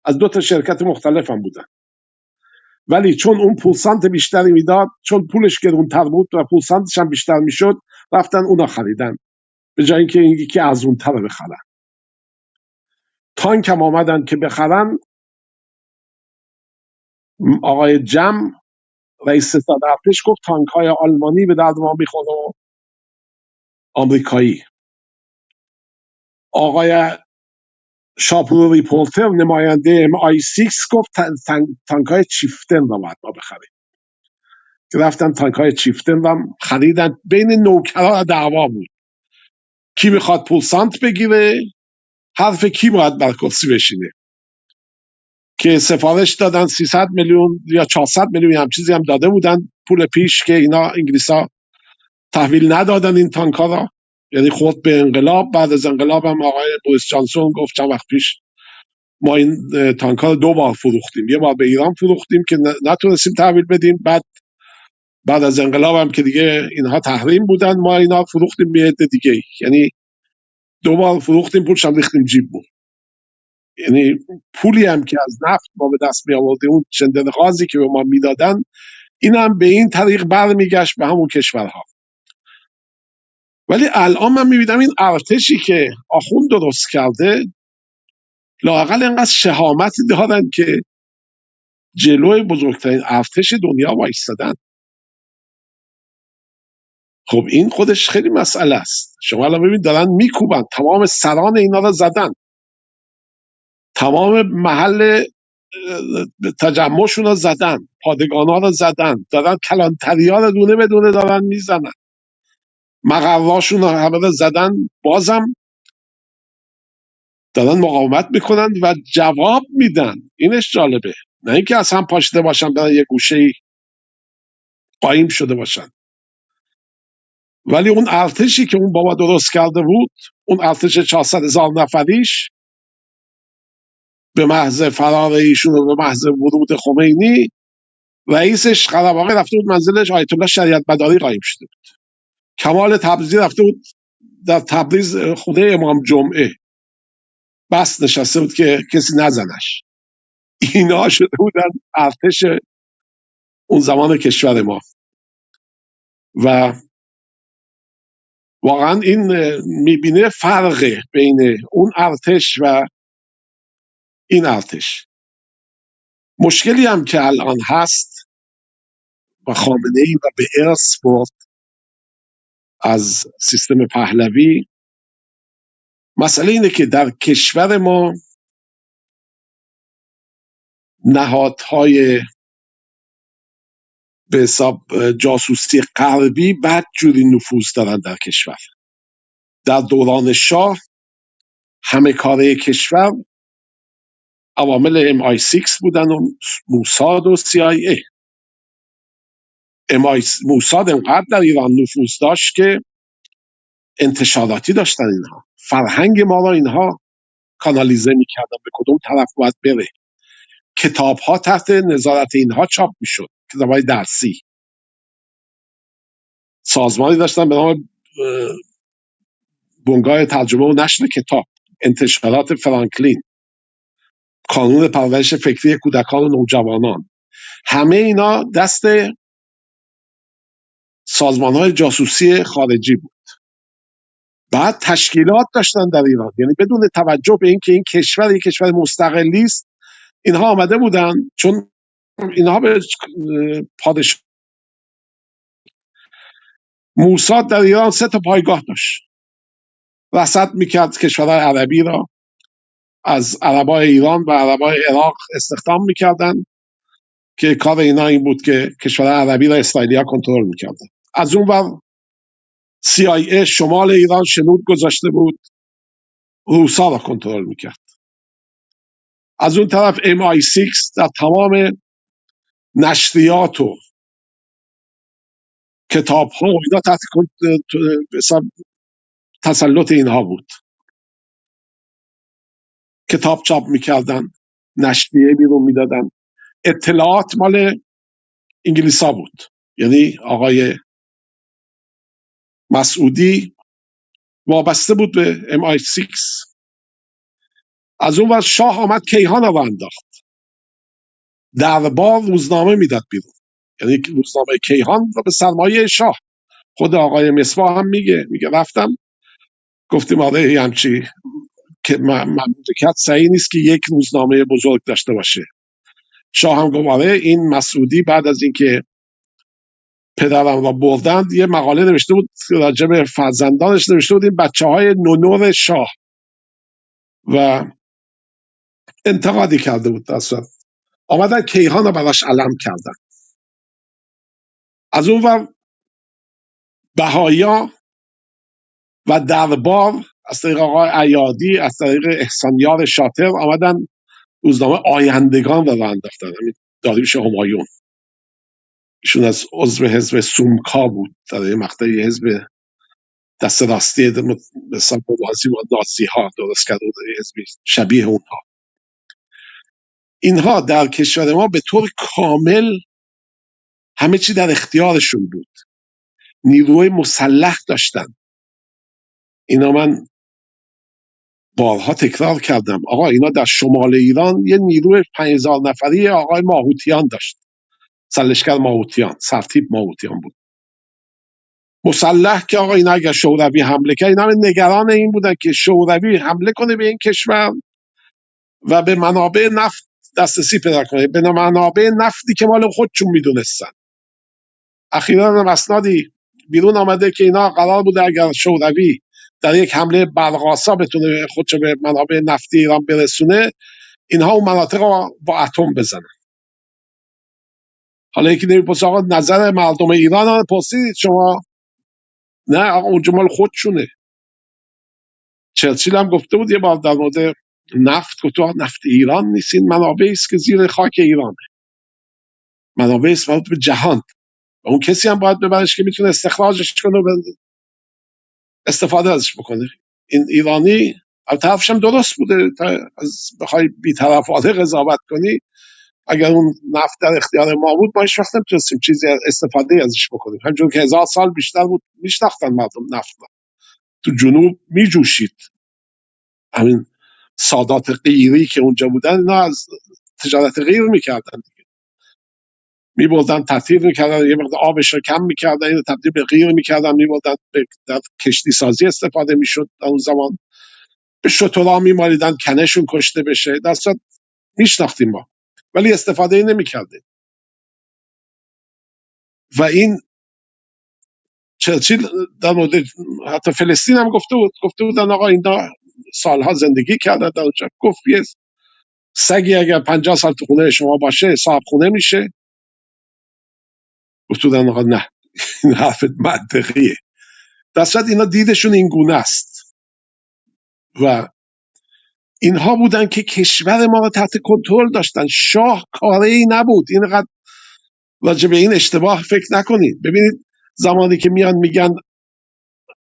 از دو تا شرکت مختلف هم بودن، ولی چون اون پورسانت بیشتری میداد، چون پولش گرونتر بود و پورسانتش هم بیشتر میشد، رفتن اونا خریدن به جای اینکه این یکی ارزونتر بخرن. تانک هم آمدن که بخرن، آقای جم رئیس ستاد ارتش گفت تانک های آلمانی به درد ما میخوره و آمریکایی. آقای شاپور ریپورتر نماینده MI6 گفت تانک های چیفتن رو باید ما بخریم، که رفتن تانک های چیفتن رو خریدن. بین نوکرها دعوا بود کی میخواد پورسانت بگیره، حرف کی باید بر کرسی بشینه، که سفارش دادن 300 میلیون یا 400 میلیون هم چیزی هم داده بودن پول پیش که اینا انگلیسا تحویل ندادن این تانکا را، یعنی خود به انقلاب. بعد از انقلاب هم آقای بوریس جانسون گفت چند وقت پیش ما این تانکا رو 2 بار فروختیم، یه بار به ایران فروختیم که نتونستیم تحویل بدیم، بعد از انقلاب هم که دیگه اینها تحریم بودن ما اینا فروختیم به عده دیگه، یعنی 2 بار فروختیم، پولش هم ریختیم جیبمون. یعنی پولی هم که از نفت ما به دست می آوردیم، اون چندن غازی که به ما میدادن، این هم به این طریق برمیگشت به همون کشورها. ولی الان من میبینم این ارتشی که آخوند درست کرده لااقل اینقدر شهامتی دارن که جلوی بزرگترین ارتش دنیا وایستادن. خب این خودش خیلی مسئله است. شما الان ببینید دارن میکوبن، تمام سران اینا رو زدن، تمام محل تجمعشون رو زدن، پادگان ها رو زدن، دارن کلانتری ها رو دونه به دونه دارن میزنن، مقراشون رو همه رو زدن، بازم دارن مقاومت میکنن و جواب میدن. اینش جالبه، نه اینکه اصلا پاشیده باشن برای یه گوشه قایم شده باشن. ولی اون ارتشی که اون بابا درست کرده بود، اون ارتش 400,000 نفریش، به محض فرار ایشون و به محض ورود خمینی، رئیسش قره‌باغی رفته بود منزلش، آیت الله شریعت مداری قایم شده بود. کمال تبریزی رفته بود در تبریز خونه امام جمعه بس نشسته بود که کسی نزنش. اینا شده بودن ارتش اون زمان کشور ما. و واقعا این میبینه فرق بین اون ارتش و این ارتش. مشکلی هم که الان هست و خامنه‌ای و به ارث برد از سیستم پهلوی، مسئله اینه که در کشور ما نهادهای به حساب جاسوسی غربی بدجوری نفوذ دارن در کشور. در دوران شاه همه کاره کشور عوامل MI6 بودن و موساد و CIA. موساد انقدر در ایران نفوذ داشت که انتشاراتی داشتن اینها، فرهنگ ما را اینها کانالیزه میکردن به کدوم طرف باید بره. کتاب ها تحت نظارت اینها چاپ میشد، کتاب های درسی. سازمانی داشتن به نام بنگاه ترجمه و نشر کتاب، انتشارات فرانکلین، کانون پرورش فکری کودکان و نوجوانان. همه اینا دست سازمان های جاسوسی خارجی بود. بعد تشکیلات داشتن در ایران، یعنی بدون توجه به اینکه این کشور یک کشور مستقلی است، اینها آمده بودن، چون اینها به پادشاه موساد در ایران 3 پایگاه داشت. رصد میکرد کشورهای عربی را، از عربای ایران و عربای عراق استخدام میکردن که کار اینا این بود که کشورهای عربی را اسرائیلیا کنترل میکردن. از اون ور CIA شمال ایران شنود گذاشته بود، روسا را کنترل میکرد. از اون طرف MI6 در تمام نشریات و کتاب ها و اینا تحت تسلط اینها بود. کتاب چاپ میکردن، نشریه بیرون میدادن. اطلاعات مال انگلیس ها بود، یعنی آقای مسعودی وابسته بود به MI6. از اون ور شاه آمد کیهان رو انداخت، دربار روزنامه میداد بیرون، یعنی روزنامه کیهان رو به سرمایه شاه. خود آقای مصباح هم میگه رفتم گفتیم آره همچی که مملکت صحیح نیست که یک روزنامه بزرگ داشته باشه. شاه هم گفت آره این مسعودی بعد از اینکه پدرم را بردند یه مقاله نوشته بود راجع به فرزندانش، نوشته بود این بچه‌های نونور شاه، و انتقادی کرده بود. اصلا آمدن کیهان رو براش علم کردن. از اون ور بهایا و دربار از طریق آقای عیادی، از طریق احسانیار شاطر آمدن روزنامه آیندگان رو انداختن. داریوش همایون، ایشون از عضو حزب سومکا بود، در یه مقطعی حزب دست راستی مثلا موازی با نازی ها درست کرده بود، حزب شبیه اونها. اینها در کشور ما به طور کامل همه چی در اختیارشون بود، نیروی مسلح داشتن. اینا من بارها تکرار کردم، آقا اینا در شمال ایران یه نیروی 5000 نفری آقای ماهوتیان داشت، سرلشکر ماهوتیان، سرتیپ ماهوتیان بود، مسلح، که آقا اینا اگر شوروی حمله کرد، اینا نگران این بودن که شوروی حمله کنه به این کشور و به منابع نفت دسترسی پیدا کنه، به منابع نفتی که مال خودشون میدونستن. اخیراً مسنادی بیرون آمده که اینا قرار بوده اگر شوروی در یک حمله برق‌آسا بتونه خودشو به منابع نفتی ایران برسونه، اینها اون مناطق رو با اتم بزنن. حالا یکی نمی‌پرسه آقا نظر مردم ایران رو پرسید شما؟ نه آقا اونجا مال خودشونه. چرچیل هم گفته بود یه بار در مورد نفت، گفت نفت ایران نیست، این منابعی است که زیر خاک ایرانه، منابعی است مربوط به جهان و اون کسی هم باید ببرش که میتونه استخراجش کنه و استفاده ازش بکنه. این ایرانی طرفش هم درست بوده، از بخوای بی‌طرفانه قضاوت کنی، اگر اون نفت در اختیار ما بود ما هیچ وقت نمیتونستیم چیزی استفاده ازش بکنیم. همونجور که 1000 سال بیشتر بود میشناختن مردم نفت تو جنوب میجوشید. همین سادات غیری که اونجا بودن اینا از تجارت غیر میکردن، میبردن تطهیر میکردن، یه مقدار آبش رو کم میکردن، اینو تبدیل به غیر میکردن، میبردن در کشتی سازی استفاده میشد. در اون زمان به شترها میمالیدن کنشون کشته بشه. در صورت میشناختیم ما، ولی استفاده نمیکردیم. و این چرچیل در مورد حتی فلسطین هم گفته بودن آقا اینا سالها زندگی کردن در اونجا. گفت یه سگی اگر 50 سال تو خونه شما باشه صاحب خونه میشه. گفت بودن آقا نه، این حرف منطقیه. در صورت اینا دیدشون این گونه است و اینها بودن که کشور ما رو تحت کنترل داشتن. شاه کاری نبود. اینقدر راجع به این اشتباه فکر نکنید. ببینید زمانی که میان میگن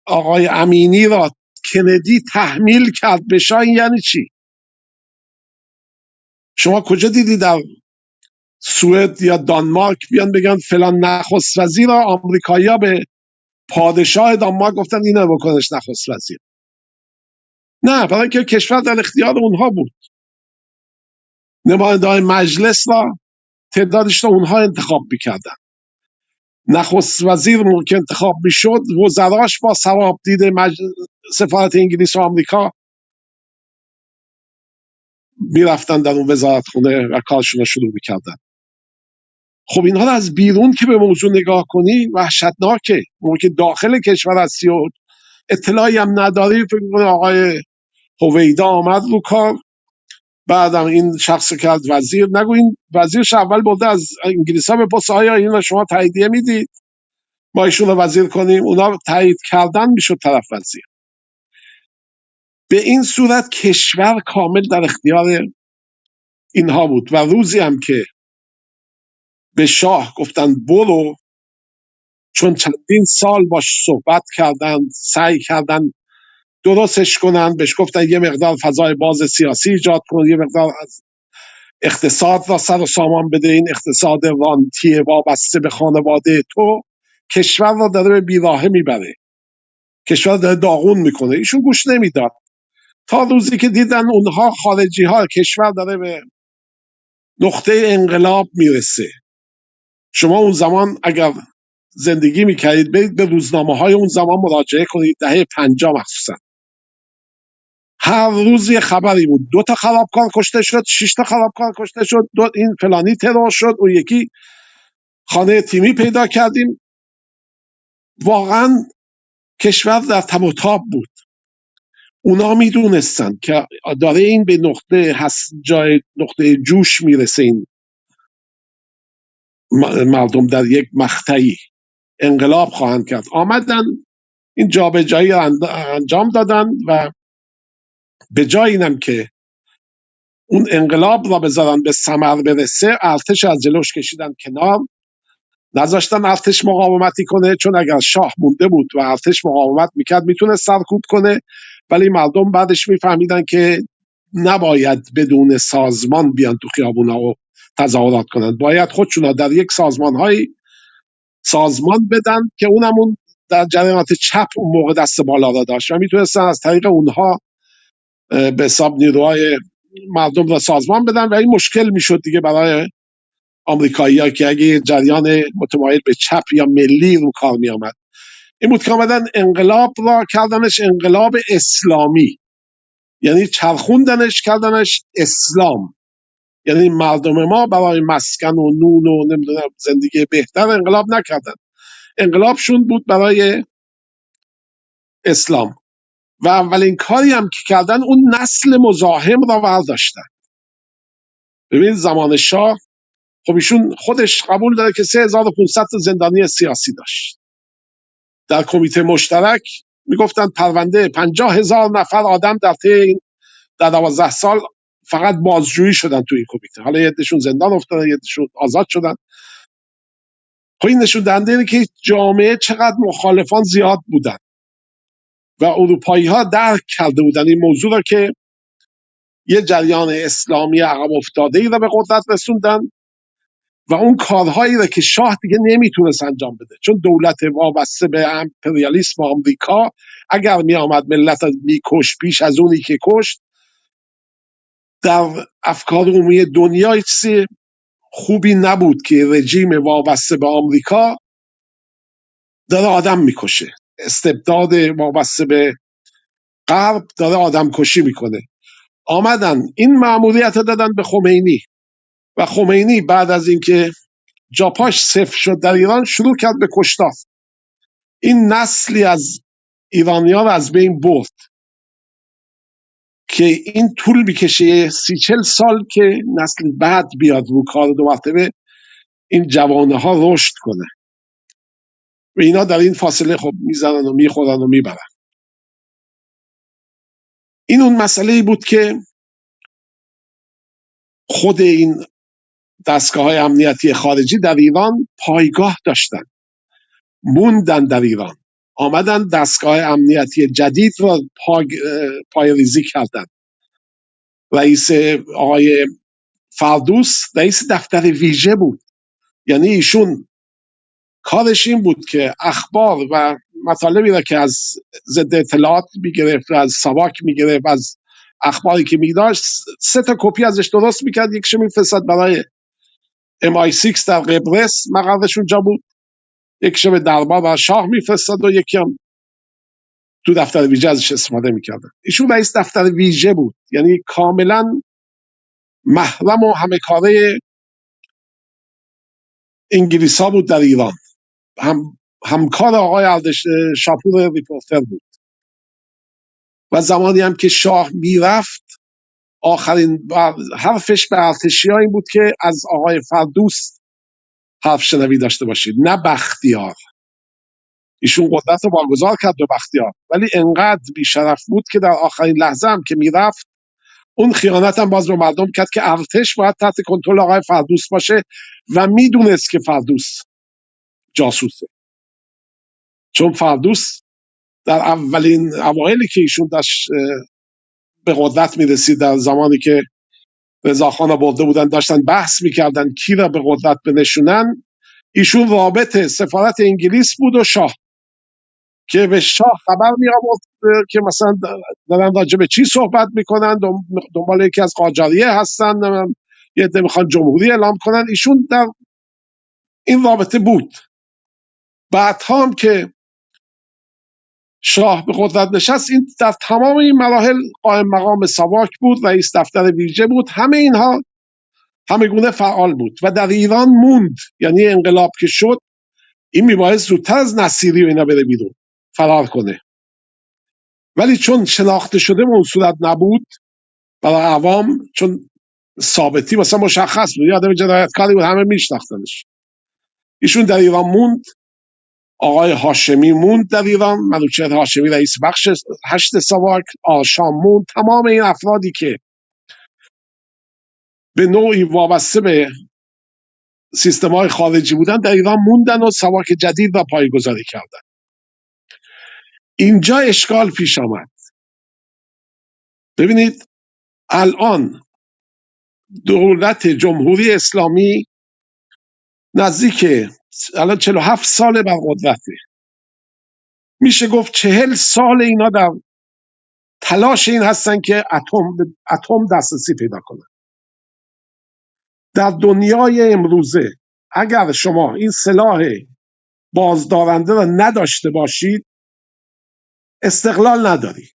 آقای امینی را کندی تحمیل کرد به شاه، یعنی چی؟ شما کجا دیدی در سوئد یا دانمارک بیان بگن فلان نخست وزیر را آمریکایی‌ها به پادشاه دانمارک گفتن اینو بکنش نخست وزیر؟ نه، برای اینکه کشور در اختیار اونها بود. نماینده‌های مجلس را تعدادش رو اونها انتخاب می‌کردن. نخست وزیر که انتخاب می‌شد، وزراش با ثواب دیده سفارت انگلیس و آمریکا میرفتن در اون وزارت خونه و کارشون رو شروع می‌کردن. خب اینها رو از بیرون که به موضوع نگاه کنی وحشتناکه. موقع که داخل کشور هستی و اطلاعی هم نداری، فکر می‌کنی آقای هویدا آمد رو کار، بعدم این شخص کرد وزیر. نگو این وزیرش اول بوده از انگلیس‌ها بپرسه آیا اینا شما تاییدیه میدید ما ایشون رو وزیر کنیم؟ اونا تایید کردن میشد طرف وزیر. به این صورت کشور کامل در اختیار اینها بود و روزی هم که به شاه گفتن برو، چون چندین سال باش صحبت کردن، سعی کردن درستش کنن، بهش گفتن یه مقدار فضای باز سیاسی ایجاد کن، یه مقدار از اقتصاد را سر و سامان بده، این اقتصاد رانتی وابسته به خانواده تو کشور را داره به بیراهه میبره، کشور داره داغون میکنه. ایشون گوش نمیداد تا روزی که دیدن اونها خارجی ها کشور داره به نقطه انقلاب میرسه. شما اون زمان اگر زندگی میکردید برید به روزنامه های اون زمان مراجعه کنید، دهه 50 مخصوصا. هر روز یه خبری بود، 2 تا خرابکار کشته شد، 6 تا خرابکار کشته شد، این فلانی ترور شد، اون یکی خانه تیمی پیدا کردیم. واقعا کشور در تب و تاب بود. اونا میدونستن که داره این به نقطه جوش میرسه، این مردم در یک مقطعی انقلاب خواهند کرد. آمدن این جابجایی انجام دادن و به جای اینم که اون انقلاب را بذارن به ثمر برسه، ارتش از جلوش کشیدن کنار، نذاشتن ارتش مقاومتی کنه، چون اگر شاه مونده بود و ارتش مقاومت میکرد میتونه سرکوب کنه. ولی مردم بعدش میفهمیدن که نباید بدون سازمان بیان تو خیابونا و تظاهرات کنن، باید خودشونا در یک سازمان بدن که اونمون در جریانات چپ اون موقع دست بالا را داشت و میتونستن از طریق اونها به حساب نیروهای مردم را سازمان بدن و این مشکل میشد دیگه برای آمریکایی‌ها که اگه جریان متمایل به چپ یا ملی رو کار می آمد. این بود که آمدن انقلاب را کردنش انقلاب اسلامی، یعنی چرخوندنش کردنش اسلام، یعنی مردم ما برای مسکن و نون و نمیدونم زندگی بهتر انقلاب نکردن، انقلابشون بود برای اسلام. و اولین کاری هم که کردن اون نسل مزاحم را برداشتن. ببین زمان شاه خب ایشون خودش قبول داره که 3500 زندانی سیاسی داشت. در کمیته مشترک میگفتن پرونده 50,000 نفر آدم در 12 سال فقط بازجویی شدن تو این کمیته. حالا یه عدهشون زندان افتادن، یه عدهشون آزاد شدن. خب این نشون دهنده اینه که جامعه چقدر مخالفان زیاد بودن و اروپایی ها درک کرده بودن این موضوع را که یه جریان اسلامی عقب افتاده ای را به قدرت رسوندن و اون کارهایی را که شاه دیگه نمیتونست انجام بده، چون دولت وابسته به امپریالیسم آمریکا اگر می آمد ملت میکش پیش از اونی که کشت، در افکار عمومی دنیا چیزی خوبی نبود که رژیم وابسته به آمریکا داره آدم میکشه، استبداد وابسته به غرب داره آدم کشی میکنه. آمدن این مأموریت رو دادن به خمینی و خمینی بعد از اینکه جاپاش صفر شد در ایران شروع کرد به کشتار. این نسلی از ایرانیان رو از بین برد که این طول میکشه 30-40 سال که نسل بعد بیاد رو کار دو مرتبه این جوانه ها رشد کنه و اینا در این فاصله خب میزنن و میخورن و میبرن. این اون مسئله ای بود که خود این دستگاه های امنیتی خارجی در ایران پایگاه داشتن، موندن در ایران، آمدن دستگاه امنیتی جدید را پای ریزی کردن. رئیس آقای فردوس رئیس دفتر ویژه بود، یعنی ایشون کارش این بود که اخبار و مطالبی را که از ضد اطلاعات میگرفت، از ساواک میگرفت، از اخباری که میداشت 3 کپی ازش درست میکرد، یکیشو میفرستاد برای MI6 در قبرس مقرش اونجا بود، یکیشو به دربار و شاه میفرستاد و یکی هم تو دفتر ویژه ازش استفاده میکردن. ایشون رئیس دفتر ویژه بود، یعنی کاملا محرم و همه کاره انگلیس ها بود در ایران، همکار آقای اردش شاپور ریپورتر بود و زمانی هم که شاه میرفت آخرین حرفش به ارتشی‌ها این بود که از آقای فردوس حرف شنوی داشته باشید، نه بختیار. ایشون قدرت رو واگذار کرد به بختیار، ولی انقدر بیشرف بود که در آخرین لحظه هم که میرفت اون خیانت هم باز به مردم کرد که ارتش باید تحت کنترل آقای فردوس باشه و میدونست که فردوس جاسوسه، چون فردوس در اولین اوایلی که ایشون داشت به قدرت میرسید، در زمانی که رضاخان رو برده بودن داشتن بحث میکردن کی را به قدرت بنشونن، ایشون رابط سفارت انگلیس بود و شاه که به شاه خبر می آورد که مثلا دارن راجع به چی صحبت میکنن، دنبال یکی از قاجاریه هستن، یه عده میخوان جمهوری اعلام کنن. ایشون در این رابطه بود. بعد هم که شاه به قدرت نشست، این در تمام این مراحل قائم مقام ساواک بود، رئیس دفتر ویژه بود، همه اینها همه گونه فعال بود و در ایران موند. یعنی انقلاب که شد این میبایست زودتر از نصیری و اینا بره بیرون فرار کنه، ولی چون شناخته شده به اون صورت نبود برای عوام، چون ثابتی مثلا مشخص بود، یادم جنایتکاری بود، همه میشناختنش، ایشون در ایران موند. آقای هاشمی موند در ایران، منوچهر هاشمی رئیس بخش 8 ساواک، آشام موند. تمام این افرادی که به نوعی وابسته به سیستم‌های خارجی بودن در ایران موندن و ساواک جدید را پایه‌گذاری کردن. اینجا اشکال پیش آمد. ببینید الان دولت جمهوری اسلامی نزدیک الان 47 ساله بر قدرته، میشه گفت 40 سال اینا در تلاش این هستن که اتم دسترسی پیدا کنن. در دنیای امروزه اگر شما این سلاح بازدارنده را نداشته باشید استقلال نداری،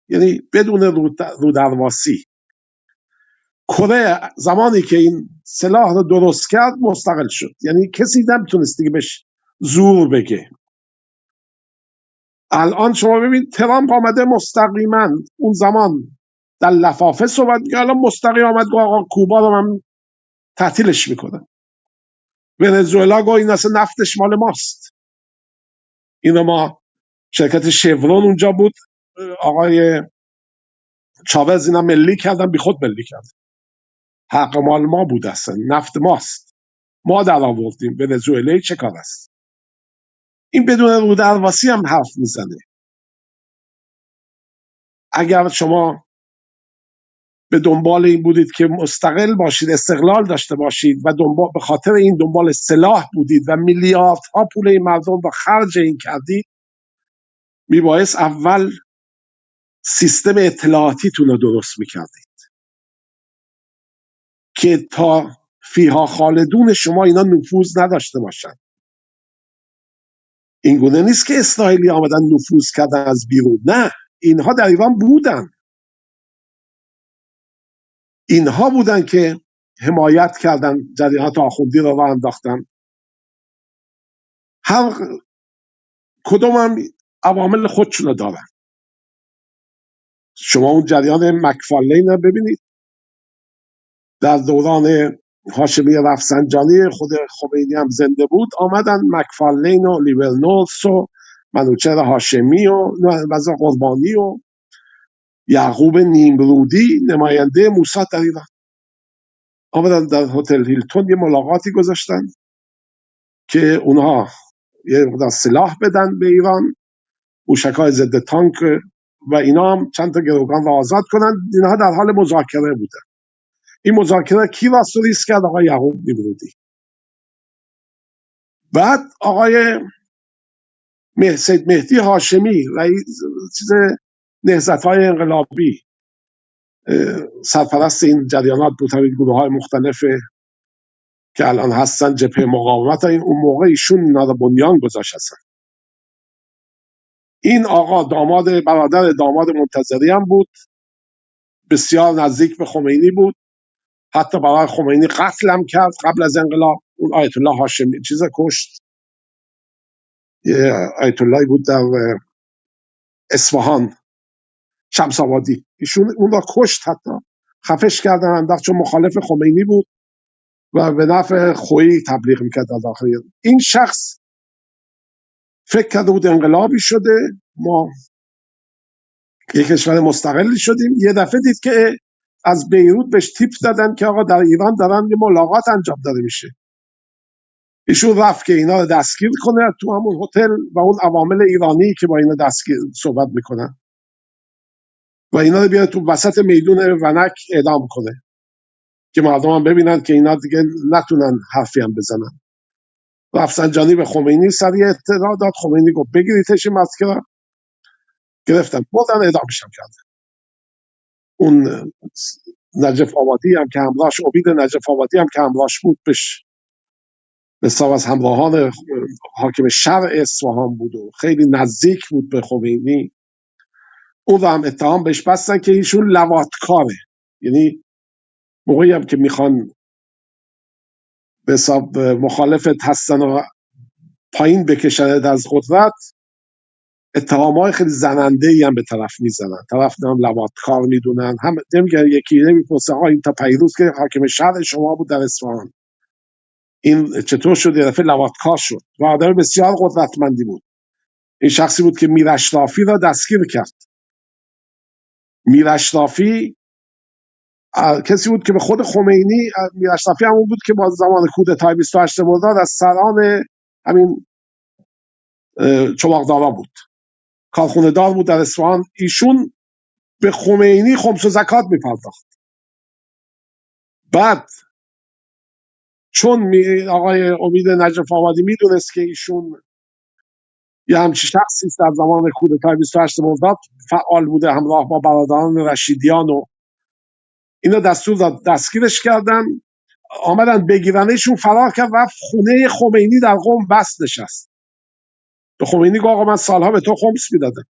یعنی بدون رودرواسی. کره زمانی که این سلاح رو درست کرد مستقل شد، یعنی کسی نمیتونست دیگه بهش زور بگه. الان شما ببین ترامپ آمده مستقیما، اون زمان در لفافه صحبت میگه، الان مستقیم آمد گفت آقا کوبا رو من تعطیلش میکنم. ونزوئلا گفت این اصلا نفتش مال ماست. اینو ما شرکت شورون اونجا بود، آقای چاوز اینا ملی کردن، بی خود ملی کردن، حق مال ما بود، اصلا نفت ماست، ما در آوردیم، ونزوئلایی چه کار است؟ این بدون رودرواسی هم حرف میزنه. اگر شما به دنبال این بودید که مستقل باشید، استقلال داشته باشید و به خاطر این دنبال سلاح بودید و میلیاردها پول این مردم رو خرج این کردید، میبایست اول سیستم اطلاعاتیتون رو درست میکردید که تا فیها خالدون شما اینا نفوذ نداشته باشن. این گونه نیست که اسرائیلی آمدن نفوذ کردن از بیرون، نه، اینها در ایران بودن. اینها بودن که حمایت کردن، جریانات آخوندی رو راه انداختن. هر کدوم هم عوامل خودشون رو دارن. شما اون جریان مکفارلین رو ببینید، در دوران هاشمی رفسنجانی خود خمینی هم زنده بود، آمدن مکفارلین و لیورنوس و منوچهر هاشمی و وزیر قربانی و یعقوب نیمرودی نماینده موساد در ایران آمدن در هتل هیلتون یه ملاقاتی گذاشتن که اونها یه مقدار سلاح بدن به ایران، موشک‌های ضد تانک و اینا هم چند تا گروگان را آزاد کنن. اینها در حال مذاکره بودن. این مذاکره کی راستوریس کرد؟ آقای یعقوب نیمرودی. بعد آقای سید مهدی هاشمی رئیس نهضت‌های انقلابی، سرپرست این جریانات بود، همین گروه‌های مختلف که الان هستن جبهه مقاومت، اون موقع ایشون اینا رو بنیان گذاشت هستن. این آقا برادر داماد منتظری هم بود، بسیار نزدیک به خمینی بود، حتی برای خمینی قتل هم کرد قبل از انقلاب. اون آیت الله هاشمی کشت، یه آیت اللهی بود در اصفهان، شمس آبادی، ایشون اون را کشت، حتی خفش کردن انداخت، چون مخالف خمینی بود و به نفع خویی تبلیغ میکرد در داخل. این شخص فکر کرده بود انقلابی شده، ما یک کشور مستقلی شدیم. یه دفعه دید که از بیروت بهش تیپ دادن که آقا در ایران دارن یه ملاقات انجام داده میشه. ایشون رفت که اینا رو دستگیر کنه تو همون هتل و اون عوامل ایرانی که با اینا دستگیر صحبت میکنن و اینا رو بیاره تو وسط میدون ونک اعدام کنه که مردم هم ببینن که اینا دیگه نتونن حرفی هم بزنن. رفسنجانی به خمینی سریع اطلاع داد، خمینی گفت بگیریدش این مسکره، گرفتن بردن اعدامش هم کردن. اون نجف آبادی هم که همراهش، امید نجف آبادی هم که همراهش بود، بسیار از همراهان حاکم شرع اصفهان بود و خیلی نزدیک بود به خمینی، اون رو هم اتهام بهش بستن که ایشون لواطکاره، یعنی موقعی هم که میخوان به حساب مخالفت هستن و پایین بکشند از قدرت، اتهامای خیلی زننده‌ای هم به طرف میزنن، طرف هم لواطکار میدونن، هم نمیگن، یکی نمیپرسه آقا این تا پیروز که حاکم شهر شما بود در اصفهان، این چطور شد یه دفعه لواطکار شد؟ و آدم بسیار قدرتمندی بود. این شخصی بود که میر اشرافی را دستگیر کرد. میر اشرافی کسی بود که به خود خمینی، میر اشرافی همون بود که با زمان کودتای 28 مرداد از سران همین چماقدارا بود، کارخونه دار بود در اصفهان. ایشون به خمینی خمس و زکات میپرداخت. بعد چون آقای امید نجف آبادی میدونست که ایشون یه همچی شخصی در زمان کودتای 28 مرداد فعال بوده همراه با برادران رشیدیان و اینا، دستور داد دستگیرش کردن، آمدن بگیرنشون، فرار کرد رفت خونه خمینی در قم بست نشست. به خمینی گفت آقا من سالها به تو خمس میدادم.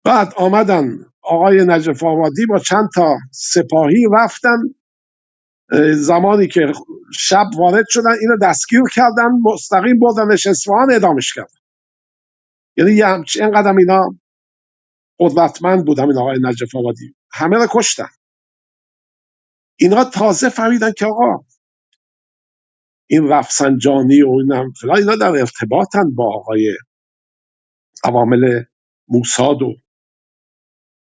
بعد آمدن آقای نجف آبادی با چند تا سپاهی رفتن، زمانی که شب وارد شدن اینو دستگیر کردن، مستقیم بردنش اصفهان اعدامش کردن. یعنی یه همچین اینقدر اینا قدرتمند بود همین آقای نجف آبادی، همه رو کشتن. اینا تازه فهمیدن که آقا این رفسنجانی و اینا در ارتباطن با آقای عوامل موساد و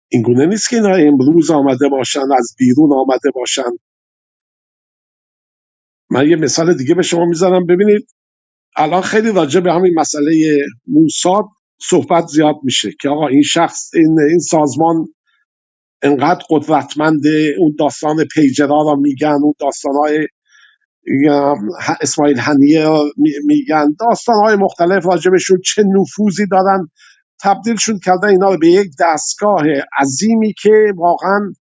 اینگونه نیست که اینا امروز آمده باشن، از بیرون آمده باشن. من یه مثال دیگه به شما میذارم ببینید. الان خیلی راجع به همین مسئله موساد صحبت زیاد میشه که آقا این شخص، این سازمان انقدر قدرتمنده، اون داستان پیجرا را میگن، اون داستانهای اسماعیل هنیه میگن، داستانهای مختلف راجبشون چه نفوذی دارن، تبدیلشون کردن اینا رو به یک دستگاه عظیمی که واقعا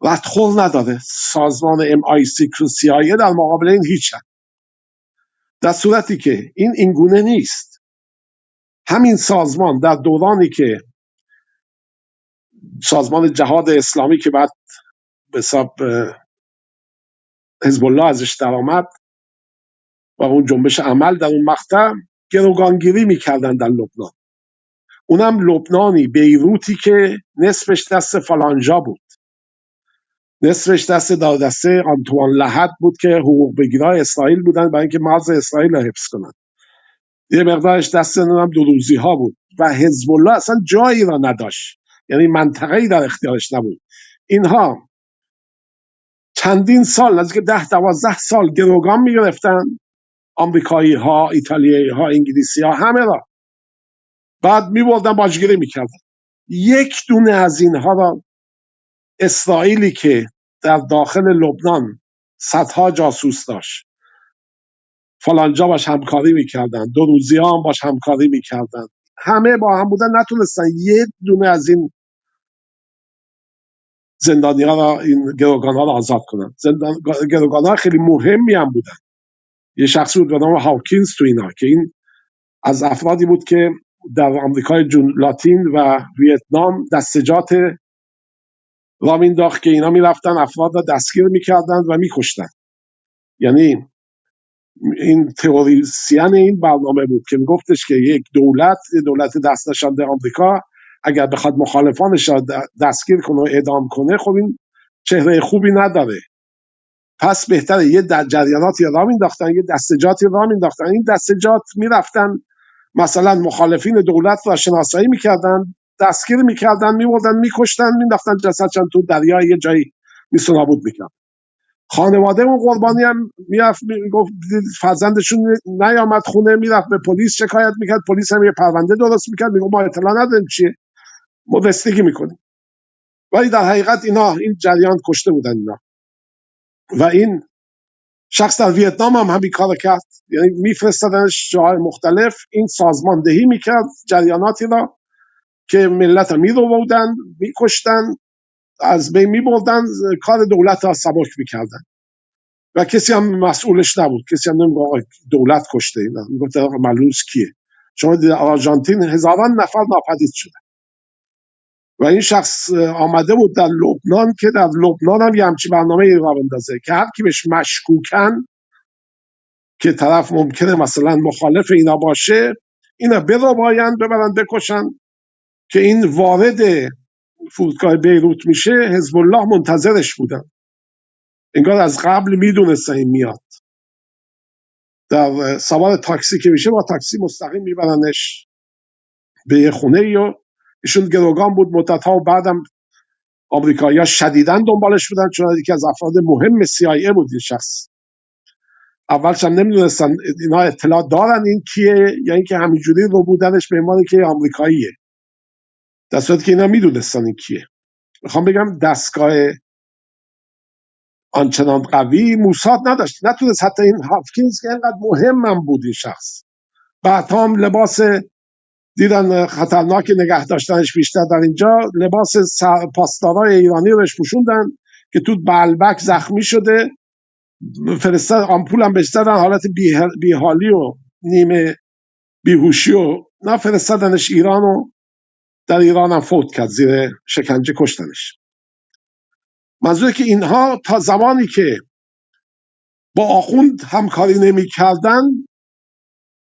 ردخور نداره. سازمان MI6 در مقابل این هیچ هم. در صورتی که این اینگونه نیست. همین سازمان در دورانی که سازمان جهاد اسلامی که بعد به حساب حزب الله ازش درآمد و اون جنبش عمل در اون مقطع گروگانگیری میکردن در لبنان. اونم لبنانی، بیروتی که نصفش دست فالانجا بود، نصفش دست آنتوان لحد بود که حقوق بگیرای اسرائیل بودن برای اینکه مرز اسرائیل رو حفظ کنن. یه مقدارش دست نمیدونم دروزی ها بود و حزب الله اصلا جایی را نداشت، یعنی منطقه‌ای در اختیارش نبود. اینها چندین سال، نزدیک 10-12 سال گروگان میگرفتن، آمریکایی ها، ایتالیایی ها، انگلیسی ها، همه را. بعد میبردن باجگیری میکردن. یک دونه از اینها را اسرائیلی که در داخل لبنان صدها جاسوس داشت، فلانجا باش همکاری میکردن، دو روزی ها هم باش همکاری میکردن، همه با هم بودن، نتونستن یک دونه از این زندانی ها را، این گروگان ها را آزاد کنن. گروگان ها خیلی مهمی هم بودن. یه شخصی بود به نام هاوکینز تو اینا که این از افرادی بود که در آمریکای لاتین و ویتنام دستجات را مینداخت که اینا میرفتن افراد را دستگیر میکردن و میکشتن. یعنی این تئوریسین این برنامه بود که میگفتش که یک دولت دست نشانده آمریکا اگر بخواد مخالفانش را دستگیر کنه و اعدام کنه، خب این چهره خوبی نداره، پس بهتره یه جریاناتی را مینداختن، یه دستجاتی را مینداختن. این دستجات میرفتن مثلا مخالفین دولت را شناسایی میکردن، دستگیر میکردن، میبردن میکشتن، مینداختن جسدشان تو دریا، یه جایی میسونابود میکردن. خانواده اون قربانی هم میرفت میگفت فرزندشون نیامد خونه، میرفت به پلیس شکایت میکرد، پلیس هم یه پرونده درست میکرد، میگفت ما اطلاع نداریم چیه، ما رسیدگی میکنیم. ولی در حقیقت این جریان کشته بودن اینا. و این شخص در ویتنام هم همین کار کرد، یعنی میفرستادنش جاهای مختلف، این سازماندهی میکرد جریاناتی را که ملت رو بودن، میکشتن، از بین میبردن، کار دولت را سبک میکردن و کسی هم مسئولش نبود، کسی هم نمیگه دولت کشته، میگفت ملوس کیه. شما در آرژانتین هزاران نفر ناپدید شده و این شخص آمده بود در لبنان که در لبنان هم یه همچین برنامه را بندازه که هر کی بهش مشکوکن که طرف ممکنه مثلا مخالف اینا باشه، اینا برباین، ببرن بکشن، که این وارد فرودگاه بیروت میشه. حزب الله منتظرش بودن، انگار از قبل میدونستن این میاد. در سوار تاکسی که میشه، با تاکسی مستقیم میبرنش به یه خونه و ایشون گروگان بود مدت‌ها و بعدم آمریکایی‌ها شدیداً دنبالش بودن، چون یکی از افراد مهم CIA بود این شخص. اولش هم نمیدونستن اینا اطلاع دارن این کیه یا اینکه همینجوری رو بودنش به عنوان که آمریکاییه، در صورتی که اینا میدونستن این کیه. میخوام بگم دستگاه آنچنان قوی موساد نداشت، نتونست حتی این هافکینز که اینقدر مهمم بود این شخص، بعد هم لباس دیدن خطرناک نگه داشتنش بیشتر در اینجا، لباس پاسدارای ایرانی روش پوشوندن که تو بلبک زخمی شده، فرستاد آمپول هم بهش زدن، حالت بیحالی و نیمه بیهوشی و نه، فرستادنش ایران و در ایران هم فوت کرد، زیر شکنجه کشتنش. منظوره که اینها تا زمانی که با آخوند همکاری نمی کردن،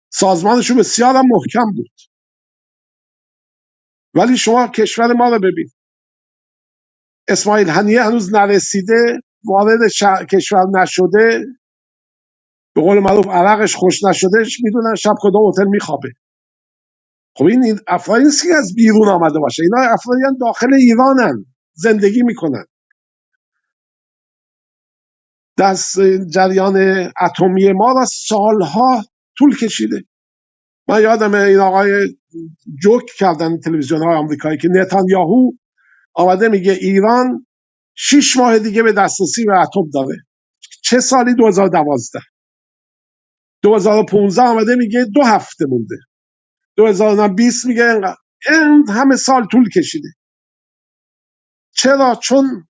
سازمانشون بسیار هم محکم بود. ولی شما کشور ما رو ببین، اسماعیل هنیه هنوز نرسیده، وارد کشور نشده، به قول معروف عرقش خوش نشدهش، میدونن شب کدام هتل میخوابه. خب این افرادی نیست که از بیرون آمده باشه، اینا افرادی داخل ایرانن، زندگی میکنن. دست جریان اتمی ما را سالها طول کشیده. من یادم این آقای جوک کردن تلویزیون های آمریکایی که نتانیاهو آمده میگه ایران 6 ماه دیگه به دسترسی به اتم داره. چه سالی؟ 2012. 2015 آمده میگه 2 هفته مونده. 2020 میگه اینقدر. این همه سال طول کشیده. چرا؟ چون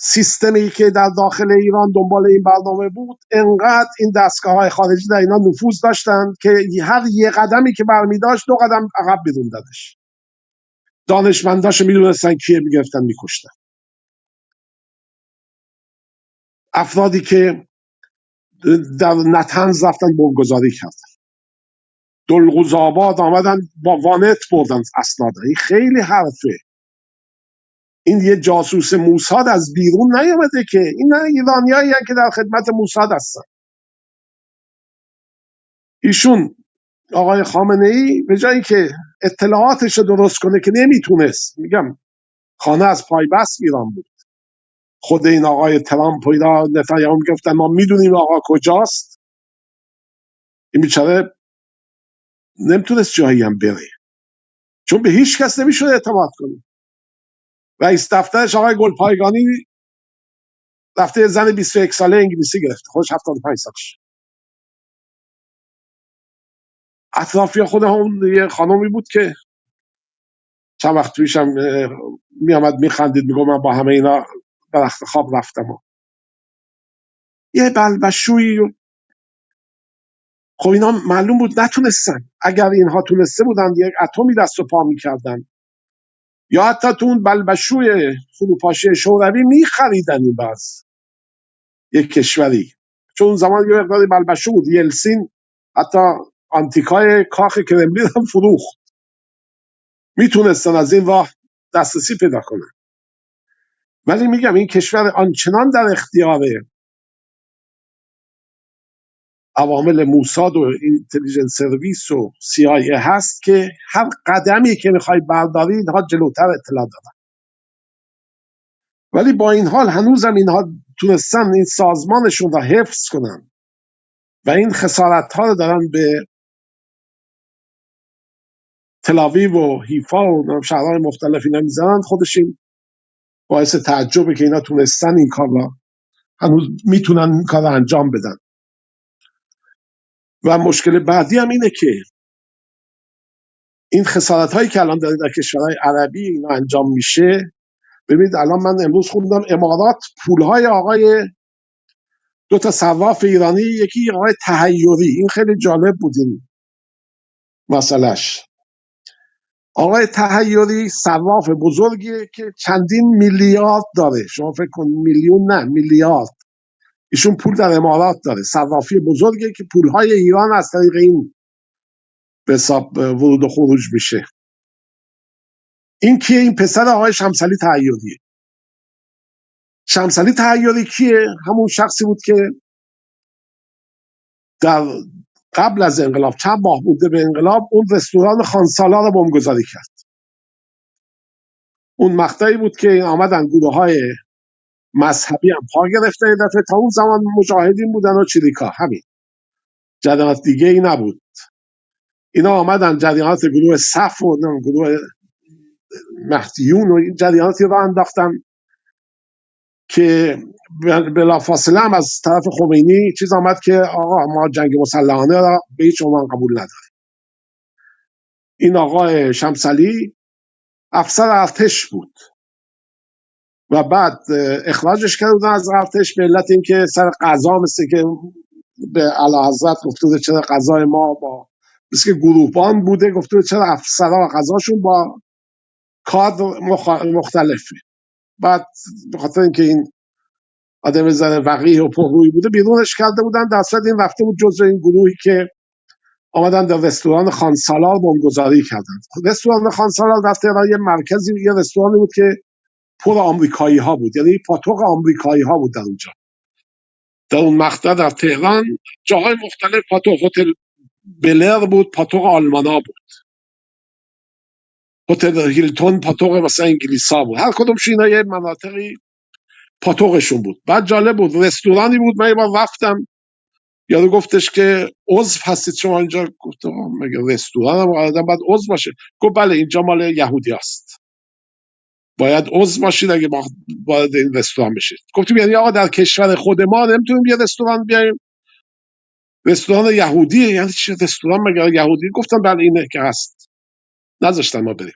سیستمی که در داخل ایران دنبال این برنامه بود، انقدر این دستگاه‌های خارجی در اینا نفوذ داشتن که هر یه قدمی که برمی داشت 2 قدم عقب می‌راندش. دانشمنداشو میدونستن کیه، میگرفتن میکشتن. افرادی که در نطنز رفتن بمبگذاری کردن، دلقوزآباد آمدن با وانت بردن اسناد. این خیلی حرفه. این یه جاسوس موساد از بیرون نیامده که، این ایرانیایی که در خدمت موساد هستن. ایشون آقای خامنه ای به جایی که اطلاعاتش رو درست کنه که نمیتونست، میگم خانه از پای بست ایران بود. خود این آقای ترامپ و اینا نتانیاهو میگفتن ما میدونیم آقا کجاست. این بیچاره نمیتونست جایی هم بره، چون به هیچ کس نمیشد اعتماد کنه. رئیس دفترش آقای گلپایگانی رفته زن 21 ساله انگلیسی گرفته، خودش 75 سالشه. اطرافی خود هم یه خانومی بود که چند وقت پیشم میامد میخندید، میگم من با همه اینا در رخت خواب رفتم. یه بلبشویی. خب اینا معلوم بود نتونستن. اگر اینها تونسته بودن یک اتمی دست و پا میکردن، یا حتی تو اون بلبشوی فروپاشی شوروی میخریدن این باز یک کشوری، چون اون زمان یه مقداری بلبشو بود. یلسین حتی آنتیکای کاخ کرملین هم فروخت. میتونستن از این راه دسترسی پیدا کنن. ولی میگم این کشور آنچنان در اختیار عوامل موساد و اینتلیجنس سرویس و CIA هست که هر قدمی که میخوای برداری اینها جلوتر اطلاع دادن. ولی با این حال هنوزم اینها تونستن این سازمانشون را حفظ کنن و این خسارت ها رو دارن به تلاویو و حیفا و شهرهای مختلفی نمیزنن. خودش این باعث تعجبه که اینا تونستن این کار را، هنوز میتونن این کار را انجام بدن. و مشکل بعدی هم اینه که این خسارت هایی که الان در کشورهای عربی اینا انجام میشه. ببینید الان من امروز خوندم امارات پولهای آقای دو تا صواف ایرانی، یکی آقای تحیری، این خیلی جالب بود این مسئلهش. آقای تحیری صواف بزرگیه که چندین میلیارد داره. شما فکر کن میلیون نه میلیارد. ایشون پول در امارات داره، صوافی بزرگیه که پولهای ایران از طریق این به حساب ورود و خروج میشه. این کیه؟ این پسر آقای شمسعلی تحیریه. شمسعلی تحیری کیه؟ همون شخصی بود که در قبل از انقلاب، چند ماه بوده به انقلاب، اون رستوران خانسالار رو بمبگذاری کرد. اون مقطعی بود که آمدن گروه های مذهبی هم پا گرفته این دفعه. تا اون زمان مجاهدین بودن و چریکا، همین جریانات دیگه ای نبود. اینا آمدن جریانات گروه صف و گروه مهدیون و این جریاناتی رو انداختن که بلافاصله هم از طرف خمینی چیز آمد که آقا ما جنگ مسلحانه را به هیچ عنوان قبول نداریم. این آقای شمسعلی افسر ارتش بود و بعد اخراجش کردن از ارتش به علت اینکه سر قضا، مثل که به اعلیحضرت گفته چرا قضای ما با مثل که گروهبان بوده، گفته چرا افسرها قضاشون با کادر مختلفه. بعد به خاطر اینکه این آدم زن وقیح و پررویی بوده بیرونش کرده بودن، در صورت این رفته بود جزو این گروهی که آمدن در رستوران خانسالار بمبگذاری کردن. رستوران خانسالار در تهران یه مرکزی، یه رستورانی بود که پر آمریکایی ها بود، یعنی پاتوق آمریکایی ها بود در اونجا. در اون مقطع در تهران جاهای مختلف پاتوق، هتل بلر بود پاتوق آلمانا بود، هتل هیلتون پاتوق مثلا انگلیسا بود، هر کدومش اینا یه مناطقی پاتوقشون بود. بعد جالب بود، رستورانی بود من یه بار رفتم، یارو گفتش که عضو هستید شما اینجا؟ گفتم مگه رستوران هم باید عضو باشه؟ گفت بله اینجا مال یهودی است، باید عضو باشید اگه وارد این رستوران بشید. گفتیم یعنی آقا در کشور خود ما نمیتونیم یه رستوران بیاریم؟ رستوران یهودیه؟ یعنی چه رستوران مگه یهودی؟ گفتم بله اینه که هست. نذاشتن ما بریم.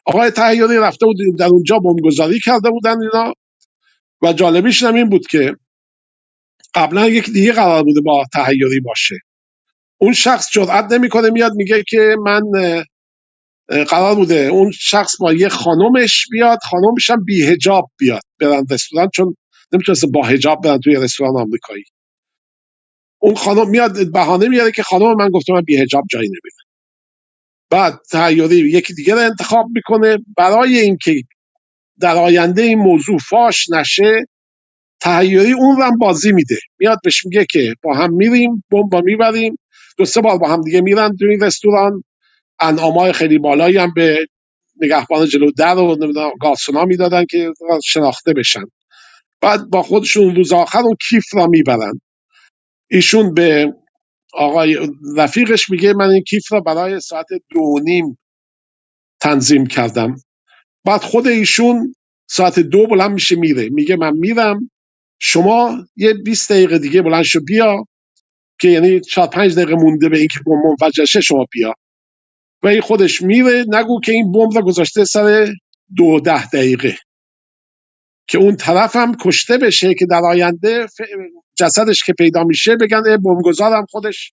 آقای تحیری رفته بود در اونجا بمبگذاری کرده بودن اینا. و جالبیش هم این بود که قبلا یک دیگه قرار بوده با تحیری باشه، اون شخص جرئت نمیکنه میاد میگه که من قرار بوده اون شخص با یه خانومش بیاد، خانومش هم بی‌حجاب بیاد برن رستوران، چون نمیتونست با حجاب برن توی رستوران آمریکایی. اون خانم میاد بهانه میاره که خانم من گفته من بی حجاب جایی نمیرم. بعد تحیری یکی دیگه رو انتخاب میکنه برای اینکه در آینده این موضوع فاش نشه. تحیری اون رو هم بازی میده، میاد بهش میگه که با هم میریم بمب میبریم. 2-3 بار با هم دیگه میرن توی این رستوران، انعامای خیلی بالایی هم به نگهبان جلو در و نمیدونم گارسونا میدادن که شناخته بشن. بعد با خودشون روز آخر اون کیف را میبرن. ایشون به آقای رفیقش میگه من این کیف را برای ساعت 2:30 تنظیم کردم. بعد خود ایشون ساعت 2 بلند میشه میره، میگه من میرم، شما یه 20 دقیقه دیگه بلند شو بیا، که یعنی 4-5 دقیقه مونده به اینکه بمب منفجر شه شما بیا. و این خودش میره، نگو که این بمب را گذاشته سر 2-10 دقیقه که اون طرف هم کشته بشه، که در آینده جسدش که پیدا میشه بگن بمبگذارم خودش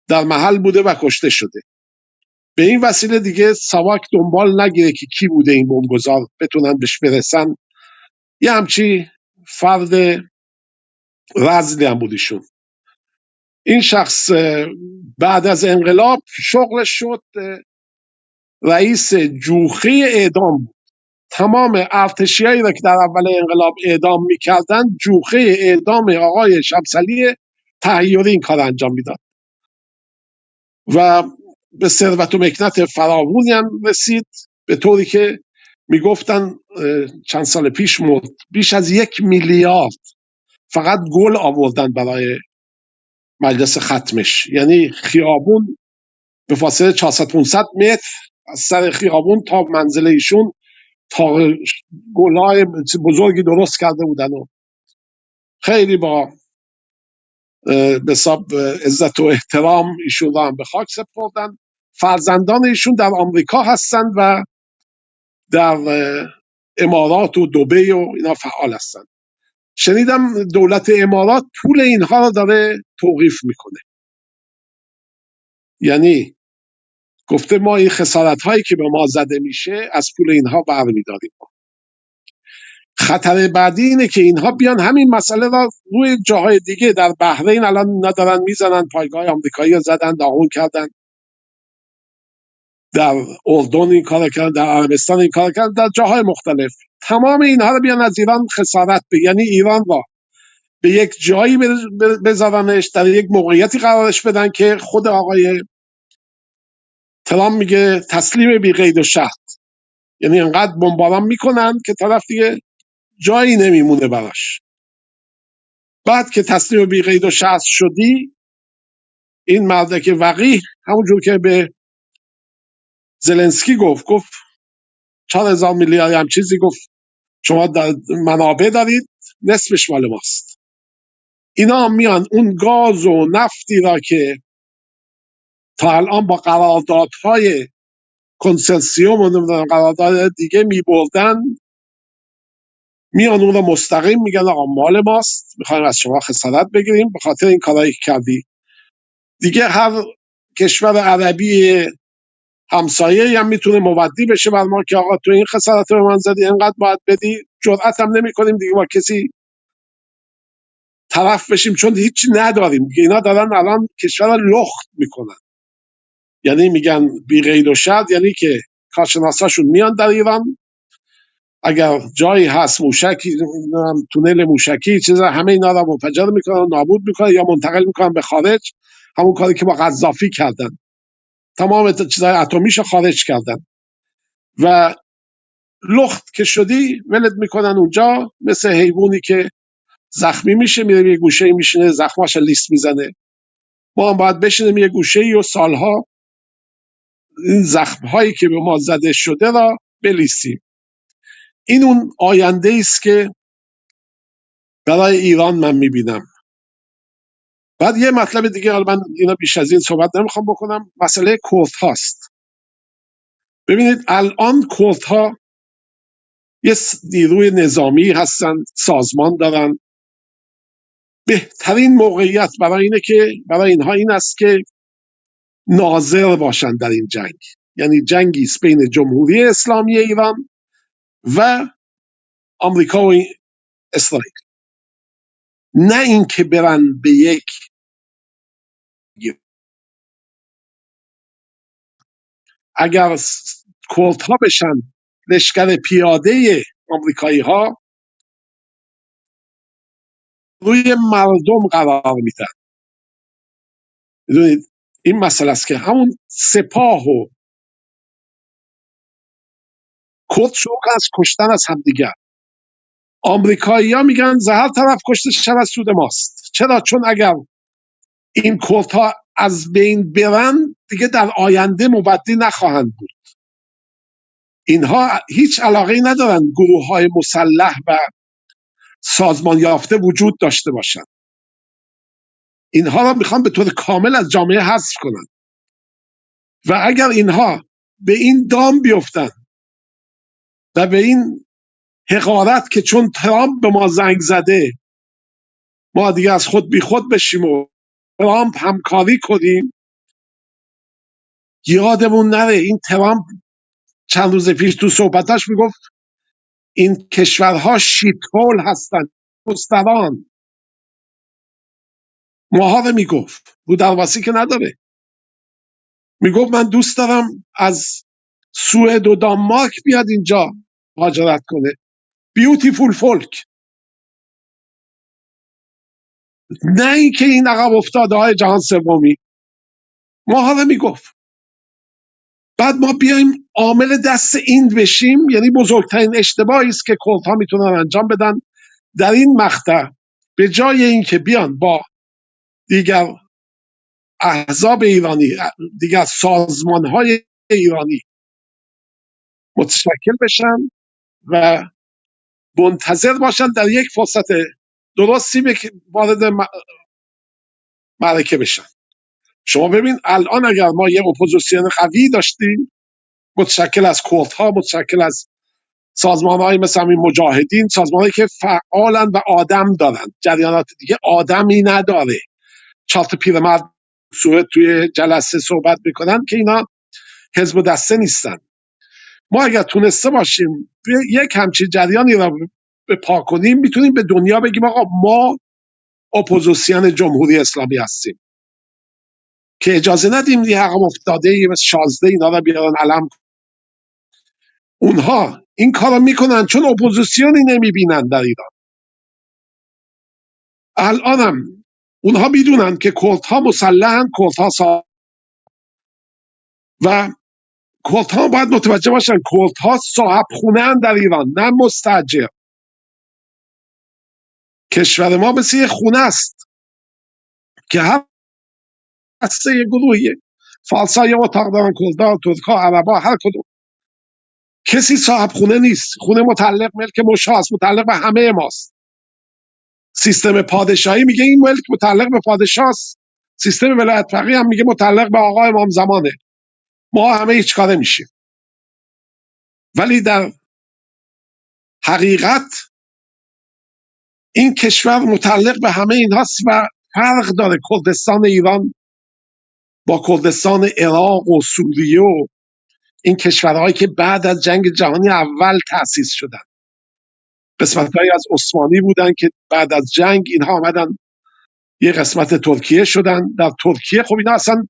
در محل بوده و کشته شده. به این وسیله دیگه ساواک دنبال نگیره که کی بوده این بمبگذار، بتونن بهش برسن. یه همچی فرد رذلی هم بودیشون. این شخص بعد از انقلاب شغلش شد رئیس جوخه اعدام بود. تمام ارتشیایی را که در اول انقلاب اعدام میکردن، جوخه اعدام آقای شمسعلی تحیری این کار انجام میداد و به ثروت و مکنت فراوانی هم رسید، به طوری که میگفتن چند سال پیش مرد بیش از 1 میلیارد فقط گل آوردن برای مجلس ختمش. یعنی خیابون به فاصله 400-500 متر از سر خیابون تا منزل ایشون تا گلای بزرگی درست کرده بودن و خیلی با به حساب عزت و احترام ایشون را هم به خاک سپردن. فرزندان ایشون در آمریکا هستن و در امارات و دبی و اینا فعال هستن. شنیدم دولت امارات پول اینها رو داره توقیف میکنه، یعنی گفته ما این خسارت هایی که به ما زده میشه از پول اینها برمیداریم. خطر بعدی اینه که اینها بیان همین مسئله را روی جاهای دیگه، در بحرین الان اینا دارن میزنن، پایگاه آمریکایی رو زدن، داغون کردن، در اردن این کار کردن، در عربستان این کار کردن، در جاهای مختلف. تمام اینها رو بیان از ایران خسارت یعنی ایران را به یک جایی بذارنش، در یک موقعیتی قرارش بدن که خود آقای ترامپ میگه تسلیم بی قید و شرط. یعنی انقدر بمباران میکنن که طرف دیگه جایی نمیمونه براش. بعد که تسلیم بی قید و شرط شدی، این مردک وقیح همونجور که به زلنسکی گفت 4,000 میلیارد هم چیزی گفت شما منابع دارید، نصفش مال ماست. اینا میان اون گاز و نفتی را که تا الان با قراردادهای کنسرسیوم و نمیدونم قرارداد دیگه میبردن، میان اون رو مستقیم میگن آقا مال ماست، میخوایم از شما خسارت بگیریم به خاطر این کارهایی که کردی. دیگه هر کشور عربی همسایه هم میتونه مودی بشه بر ما که آقا تو این خسارت رو به من زدی، اینقدر باید بدی. جرأت هم نمی کنیم دیگه با کسی طرف بشیم چون هیچ نداریم دیگه. اینا دارن الان کشور لخت میکنن، یعنی میگن بی قید و شرط، یعنی که کارشناساشون میان در ایران، اگر جایی هست موشکی، تونل موشکی چیزا، همه اینا رو منفجر میکنن، نابود میکنن یا منتقل میکنن به خارج. همون کاری که با قذافی کردن، تمام چیزای اتمیشو خارج کردن و لخت که شدی ولد میکنن اونجا، مثل حیوانی که زخمی میشه میره یه گوشه میشینه زخماش لیست میزنه. ما هم باید بشینیم یه گوشه و سالها این زخمهایی که به ما زده شده را بلیسیم. این اون آینده است که برای ایران من میبینم. بعد یه مطلب دیگه، حالا من اینا بیش از این صحبت نمیخوام بکنم، مسئله کرد هاست. ببینید الان کرد ها یه نیروی نظامی هستن، سازمان دارن. بهترین موقعیت برای اینها این است که ناظر باشن در این جنگ. یعنی جنگی است بین جمهوری اسلامی ایران و آمریکا و اسرائیل، نه اینکه برن به یک اگر کردها بشن لشکر پیاده آمریکایی ها روی مردم قرار میدن. میدونید این مسئله است که همون سپاه و کرد شروع از کشتن از همدیگر. آمریکایی ها میگن زهر طرف کشته شب از سود ماست. چرا؟ چون اگر این کردها از بین برن دیگه در آینده مبدی نخواهند بود. اینها هیچ علاقه ندارن گروه های مسلح و سازمان یافته وجود داشته باشن. اینها را میخوان به طور کامل از جامعه حذف کنن و اگر اینها به این دام بیفتن و به این حقارت که چون ترامپ به ما زنگ زده ما دیگه از خود بی خود بشیم و ترامپ همکاری کنیم، یادمون نره این ترامپ چند روز پیش تو صحبتاش میگفت این کشورها شیت‌هول هستن، مستران ماها رو میگفت، رو درواسی که نداره. میگفت من دوست دارم از سوئد و دانمارک بیاد اینجا مهاجرت کنه، بیوتیفول فولک. نه اینکه این عقب افتاده های جهان سومی ماها رو میگفت. بعد ما بیایم عامل دست این بشیم، یعنی بزرگترین اشتباهی است که کردها میتونن انجام بدن در این مقطع. به جای اینکه بیان با دیگر احزاب ایرانی، دیگر سازمان‌های ایرانی متشکل بشن و منتظر باشن در یک فرصت درستی وارد معرکه بشن. شما ببین الان اگر ما یه اپوزیسیون قوی داشتیم متشکل از کردها، متشکل از سازمان‌های مثل همین مجاهدین، سازمان‌هایی که فعالن و آدم دارن، جریانات دیگه آدمی نداره. 4 تا پیرمرد سوئد توی جلسه صحبت میکنن که اینا حزب و دسته نیستن. ما اگر تونسته باشیم یک همچین جریانی را به پا کنیم میتونیم به دنیا بگیم آقا ما اپوزیسیون جمهوری اسلامی هستیم، که اجازه ندیم یه حقم افتاده مثل شازده اینا را بیارن علم. اونها این کارو میکنن چون اپوزیسیونی نمیبینن در ایران. الانم اونها میدونن که کردها مسلحن، کردها و کردها باید متوجه باشن کردها صاحب خونه در ایران، نه مستاجر. کشور ما مثل یه خونه است که هر هسته یه گروهیه، فارسا یه اتاق دارن، کردها، ترکا، عربا، هر کدوم. کسی صاحب خونه نیست. خونه متعلق ملک مشاست، متعلق به همه ماست. سیستم پادشاهی میگه این ملک متعلق به پادشاست، سیستم ولایت فقیه هم میگه متعلق به آقا امام زمانه. ما همه هیچ کاره میشیم. ولی در حقیقت این کشور متعلق به همه این هاست و فرق داره کردستان ایران با کردستان عراق و سوریه و این کشورهایی که بعد از جنگ جهانی اول تأسیس شدن. قسمتهایی از عثمانی بودن که بعد از جنگ اینها آمدن یه قسمت ترکیه شدن. در ترکیه خب اینا اصلا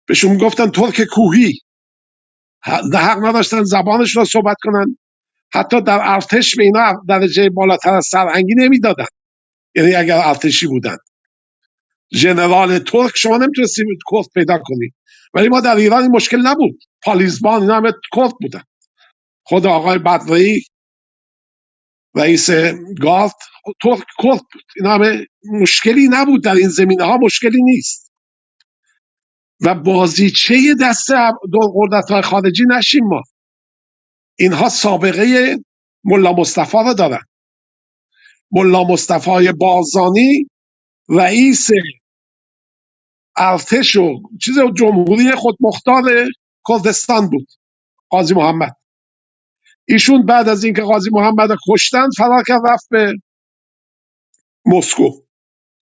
بهشون گفتن ترک کوهی، حق نداشتن زبانشون رو صحبت کنن. حتی در ارتش به اینا درجه بالاتر از سرهنگی نمیدادن، یعنی اگر ارتشی بودن ژنرال ترک شما نمیتونستی کرد پیدا کنی. ولی ما در ایران این مشکل نبود. پالیزبان اینا همه کرد بودن. خود آقای بدری رئیس گارد ترک کرد بود. اینا همه مشکلی نبود در این زمینه ها، مشکلی نیست. و بازیچه دست قدرت‌های خارجی نشیم ما. اینها سابقه ملا مصطفی رو دارن. ملا مصطفی بازانی رئیس ارتش و جمهوری خودمختار کردستان بود، قاضی محمد. ایشون بعد از اینکه قاضی محمد رو کشتن فرار کرد، رفت به مسکو.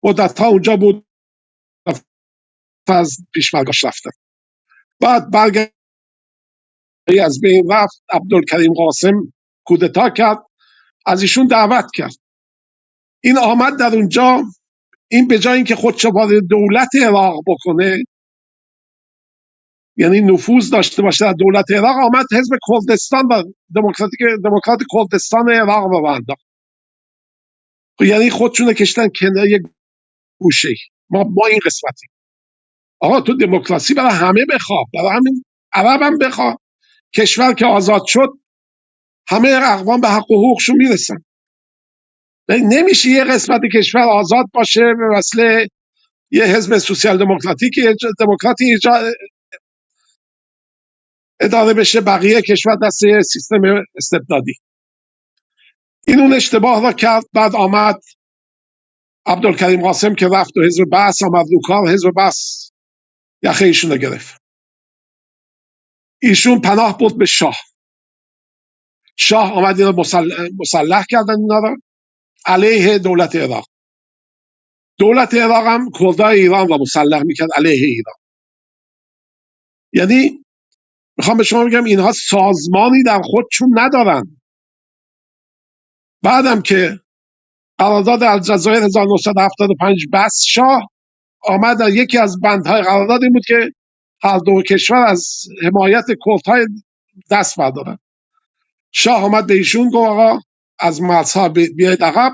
مدت‌ها اونجا بود، از پیشمرگاش رفتن. بعد برگشت از بین رفت. عبدالکریم قاسم کودتا کرد، از ایشون دعوت کرد این آمد در اونجا، این به جای اینکه خودشو وارد دولت عراق بکنه، یعنی نفوذ داشته باشه در دولت عراق، آمد حزب کردستان و دموکرات کردستان عراق رو انداخت. یعنی خودشون کشتن کنار یک گوشه. ما این قسمتی آقا تو دموکراسی برای همه بخواه، برای همین عرب هم بخواه. کشور که آزاد شد همه اقوام به حق و حقوقشون میرسن. نمیشه یه قسمت کشور آزاد باشه به وسیله یه حزب سوسیال دموکراتیک دموکراتی اداره بشه، بقیه کشور دست سیستم استبدادی. این اون اشتباه را کرد. بعد آمد عبدالکریم قاسم که رفت و حزب بعث آمد رو کار. حزب بعث یخه ایشون رو گرفت. ایشون پناه برد به شاه. شاه آمد این رو مسلح کردن اینا رو علیه دولت عراق. دولت عراق هم کردای ایران را مسلح میکرد علیه ایران. یعنی میخوام به شما بگم اینها سازمانی در خودشون ندارن. بعدم که قرارداد الجزایر 1975 بس، شاه آمد در یکی از بندهای قرارداد این بود که هر دو کشور از حمایت کردهای دست بردارن. شاه آمد به ایشون گفت آقا از مرزها بیاید عقب.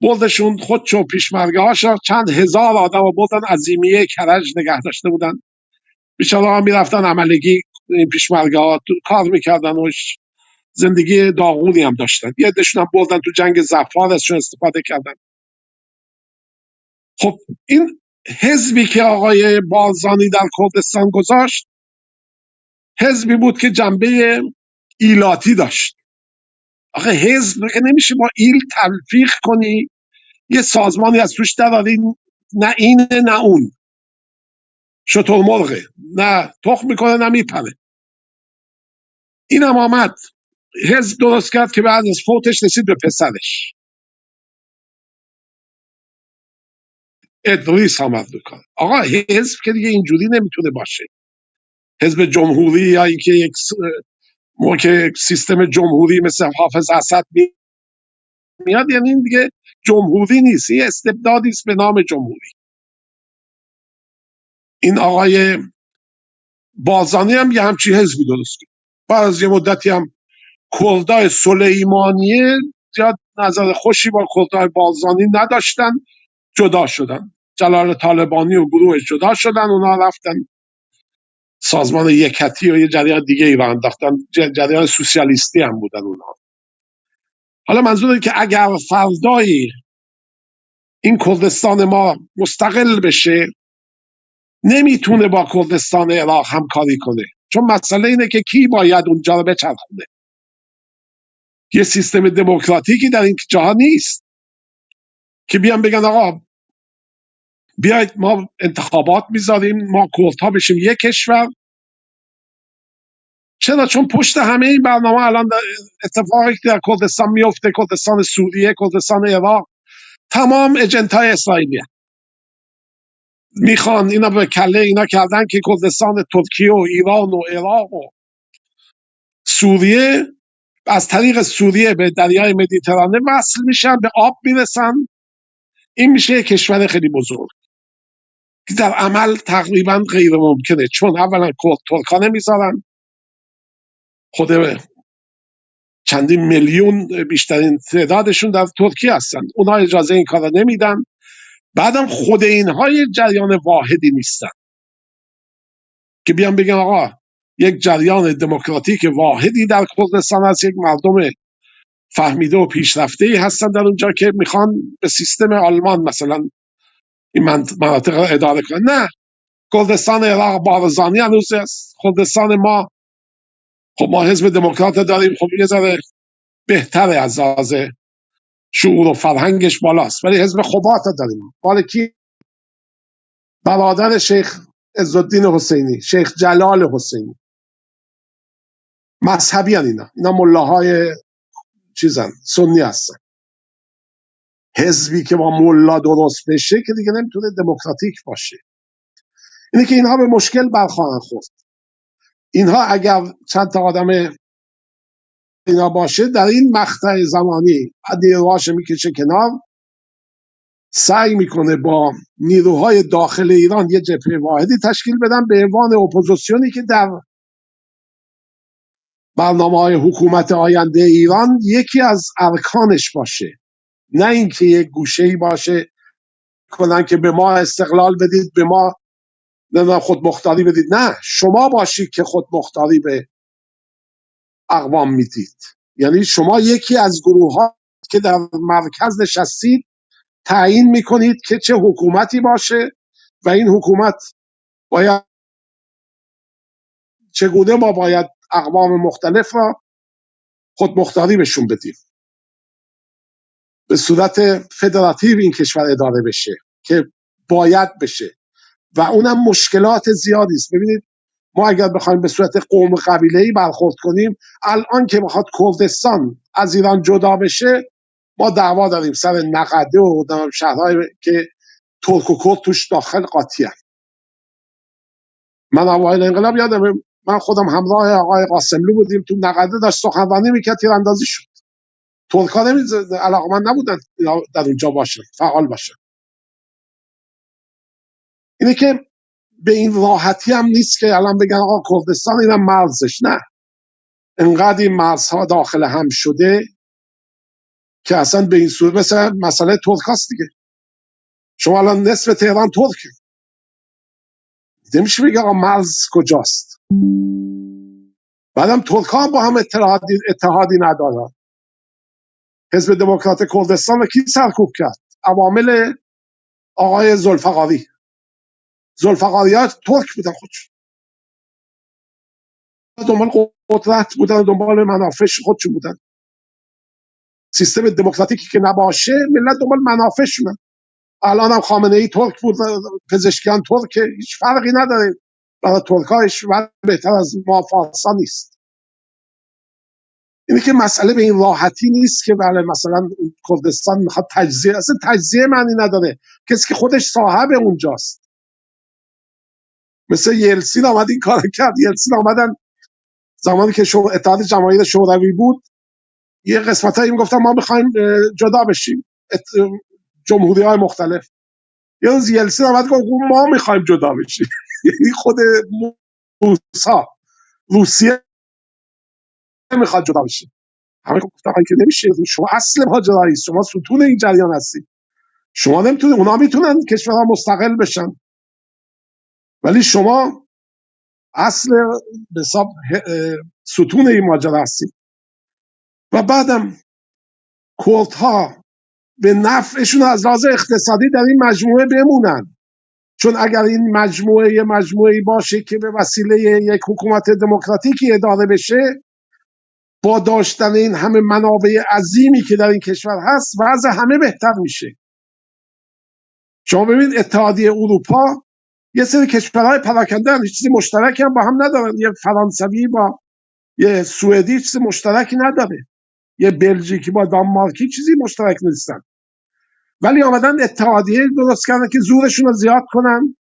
بردشون خودشون پیشمرگه هاشا چند هزار آدم رو بردن عظیمیه کرج نگه داشته بودن. بیچاره ها میرفتن عملگی، این پیشمرگه ها کار میکردن و زندگی داغونی هم داشتن. یه عدهشون هم بردن تو جنگ ظفار ازشون استفاده کردن. خب این حزبی که آقای بارزانی در کردستان گذاشت حزبی بود که جنبه ایلاتی داشت. آخه حزب که نمیشه با ایل تلفیق کنی یه سازمانی از توش دراری، نه این نه اون. شترمرغه، نه تخم میکنه نه میپره. اینم آمد حزب درست کرد که بعد از فوتش رسید به پسرش ادریس آمد بکنه. آقا حزب که دیگه اینجوری نمیتونه باشه. حزب جمهوری یا اینکه یک موقع سیستم جمهوری مثل حافظ اسد میاد، یعنی این دیگه جمهوری نیست، این استبدادی است به نام جمهوری. این آقای بازانی هم یه همچی حزبی درست کرد. بعد از یه مدتی هم کردای سلیمانیه زیاد نظر خوشی با کردای بازانی نداشتن، جدا شدن. جلال طالبانی و گروه جدا شدن، اونا رفتن سازمان یکتی و یه جریان دیگه ای رو انداختن. جریان سوسیالیستی هم بودن اونا. حالا منظور که اگر فردایی این کردستان ما مستقل بشه نمیتونه با کردستان عراق همکاری کنه، چون مسئله اینه که کی باید اونجا رو بچرخونه. یه سیستم دموکراتیکی در این جاها نیست که بیان بگن آقا بیاید ما انتخابات میذاریم، ما کردها بشیم یک کشور. چرا؟ چون پشت همه این برنامه الان اتفاقی که در کردستان میفته، کردستان سوریه، کردستان عراق، تمام اجنتای اسرائیلی هم میخوان اینا به کله اینا کردن که کردستان ترکیه و ایران و عراق و سوریه از طریق سوریه به دریای مدیترانه وصل میشن، به آب میرسن. این میشه یک کشور خیلی بزرگ که در عمل تقریبا غیر ممکنه، چون اولا ترکا نمیذارن، خود چندین میلیون بیشترین تعدادشون در ترکیه هستن، اونها اجازه این کار نمیدن. بعدم خود اینها یک جریان واحدی نیستن که بیان بگن آقا یک جریان دموکراتیک واحدی در کردستان هست، یک مردم فهمیده و پیشرفته‌ای هستن در اونجا که میخوان به سیستم آلمان مثلا این مناطق رو اداره کنن. نه، کردستان عراق بارزانی هنوز است. کردستان ما خب ما حزب دموکرات داریم، خب یه ذره بهتره از لحاظ شعور و فرهنگش بالاست، ولی حزب خوبات داریم. مال کی؟ برادر شیخ عزالدین حسینی، شیخ جلال حسینی. مذهبی هن اینا ملاهای چیزن، سنی هستن. حزبی که با ملا درست بشه که دیگه نمیتونه دموکراتیک باشه. اینه که اینها به مشکل برخواهند خورد. اینها اگر چند تا آدم اینا باشه در این مقطع زمانی نیروهاش میکشه کنار، سعی میکنه با نیروهای داخل ایران یه جبهه واحدی تشکیل بدن به عنوان اپوزیسیونی که در برنامه‌های حکومت آینده ایران یکی از ارکانش باشه، نه اینکه یک گوشه‌ای باشه کنن که به ما استقلال بدید، به ما خود مختاری بدید. نه، شما باشید که خود مختاری به اقوام میدید. یعنی شما یکی از گروه ها که در مرکز نشستید تعیین میکنید که چه حکومتی باشه و این حکومت باید چگونه ما باید اقوام مختلف را خود مختاری بهشون بدیم، به صورت فدراتیو این کشور اداره بشه که باید بشه و اونم مشکلات زیادی است. ببینید ما اگر بخوایم به صورت قوم قبیله‌ای برخورد کنیم، الان که بخواد کردستان از ایران جدا بشه ما دعوا داریم سر نقده و شهرهای که ترک و کرد توش داخل قاطی هست. من اوایل انقلاب یادم من خودم همراه آقای قاسملو بودیم، تو نقده داشت سخنرانی میکرد، تیراندازی شد. ترک‌ها علاقمند نبودن در اونجا باشن، فعال باشن. اینه که به این راحتی هم نیست که الان بگن آقا کردستان اینم مرزش. نه، انقدر این مرزها داخل هم شده که اصلا به این صورت مثلا مسئله ترک هست دیگه. شما الان نصف تهران ترکه، نمیشه بگه آقا مرز کجاست. بعدم ترک ها با هم اتحادی ندارن. حزب دموکرات کردستان رو کی سرکوب کرد؟ عوامل آقای ذوالفقاری. ذوالفقاری ها ترک بودن، خودشون دنبال قدرت بودن، دنبال منافع خودشون بودن. سیستم دموکراتیکی که نباشه ملت دنبال منافعشونن. الان هم خامنه ای ترک بود، پزشکیان ترک، هیچ فرقی نداره. برای ترک ها بهتر از ما فارسا نیست. اینه که مسئله به این راحتی نیست که بله مثلا کردستان میخواد تجزیه، اصلا تجزیه معنی نداره. کسی که خودش صاحب اونجاست، مثل یلسین آمد این کار کرد. یلسین آمدن زمانی که اتحاد جماهیر شوروی بود، یه قسمتایی میگفتن ما میخوایم جدا بشیم، جمهوری های مختلف. یه روز یلسین آمد گفت ما میخوایم جدا بشیم. یعنی خود روسیه میخواد جدا بشه. همه گفتن که نمیشه، شما اصل ماجرایی، شما ستون این جریان هستید، شما نمیتونید. اونا میتونن کشورها مستقل بشن ولی شما اصل به حساب ستون این ماجرا هستید. و بعدم کردها به نفعشون از لحاظ اقتصادی در این مجموعه بمونن، چون اگر این مجموعه‌ای باشه که به وسیله یک حکومت دموکراتیکی اداره بشه، با داشتن این همه منابع عظیمی که در این کشور هست وضع همه بهتر میشه. شما ببینید اتحادیه اروپا یه سری کشورهای پراکنده هم چیزی مشترکی هم با هم ندارن. یه فرانسوی با یه سوئدی چیزی مشترکی نداره، یه بلژیکی با دانمارکی چیزی مشترک نیستن، ولی آمدن اتحادیه درست کردن که زورشون رو زیاد کنن،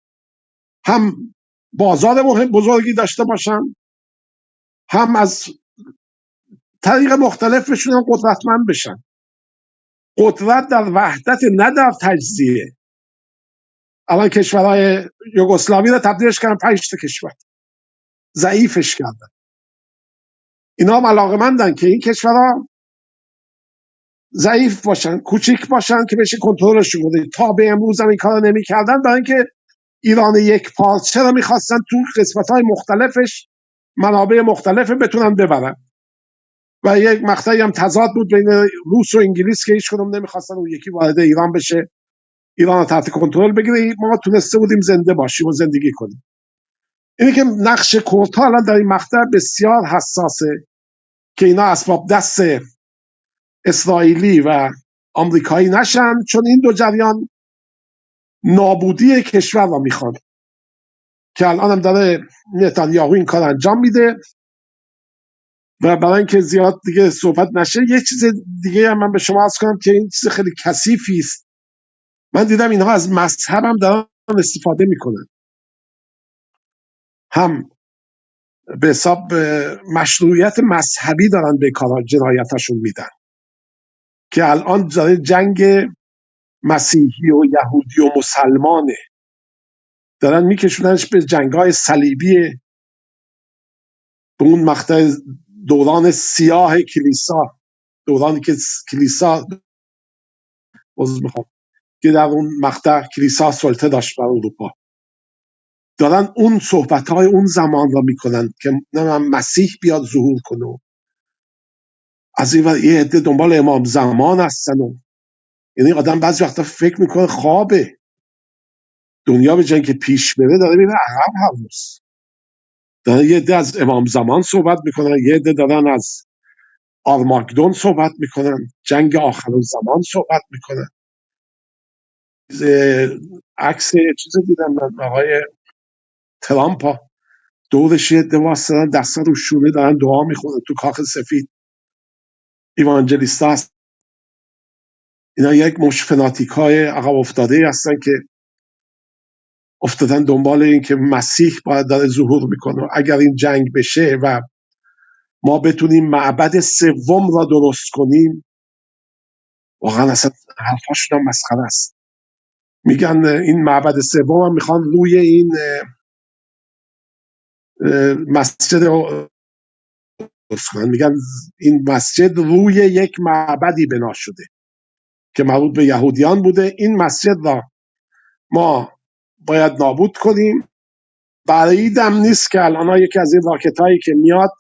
هم بازار بزرگی داشته باشن، هم از طریق مختلف بشونن قدرتمند بشن. قدرت در وحدت، نه در تجزیه. الان کشورهای یوگسلاوی رو تبدیلش کردن 5 تا کشور، ضعیفش کردن. اینا هم علاقمندن که این کشورها ضعیف باشن، کوچیک باشن که بشه کنترلشون کنه. تا به امروز هم این کارو نمی‌کردن، برای اینکه ایران یک پارچه رو می‌خواستن تو قسمت‌های مختلفش منابع مختلف بتونن ببرن. و یک مقطعی هم تضاد بود بین روس و انگلیس که هیچ کدوم نمی‌خواستن اون یکی وارد ایران بشه، ایران رو تحت کنترل بگیره. ما تونسته بودیم زنده باشیم و زندگی کنیم. اینه که نقش کردها الان در این مقطع بسیار حساسه که اینا اسباب دست اسرائیلی و آمریکایی نشن، چون این دو جریان نابودی کشور را میخوان که الان هم داره نتانیاهو این کار انجام میده. و برای اینکه زیاد دیگه صحبت نشه، یه چیز دیگه هم من به شما عرض کنم که این چیز خیلی کثیفی است. من دیدم اینها از مذهب هم دارن استفاده میکنن، هم به حساب مشروعیت مذهبی دارن به کار جنایتشون میدن، که الان جنگ مسیحی و یهودی و مسلمانه، دارن میکشوننش به جنگ‌های صلیبی، به اون مقطع دوران سیاه کلیسا، دورانی که کلیسا که در اون مقطع کلیسا سلطه داشت بر اروپا، دارن اون صحبت‌های اون زمان را میکنن که مسیح بیاد ظهور کنه. از این ور یه عده دنبال امام زمان هستن یعنی آدم بعضی وقتا فکر میکنه خوابه، دنیا به جای که پیش بره داره میره عقب هر روز. دارن یه عده از امام زمان صحبت میکنن، یه عده دارن از آرماگدون صحبت میکنن، جنگ آخر زمان صحبت میکنن. عکس چیز دیدم من، آقای ترامپ دورش یه عده واسه دستا رو شونه دارن دعا میخونن تو کاخ سفید، ایوانجلیستا هست. اینا یک مش فناتیکای عقب افتاده هستن که افتادن دنبال این که مسیح باید داره ظهور میکنه. اگر این جنگ بشه و ما بتونیم معبد سوم را درست کنیم، واقعا اصلا حرفاشون هم مسخره است. میگن این معبد سوم هم میخوان روی این مسجد درست کنن. میگن این مسجد روی یک معبدی بنا شده که مربوط به یهودیان بوده، این مسجد را ما باید نابود کنیم. بعیدم نیست که الان یکی از این راکت هایی که میاد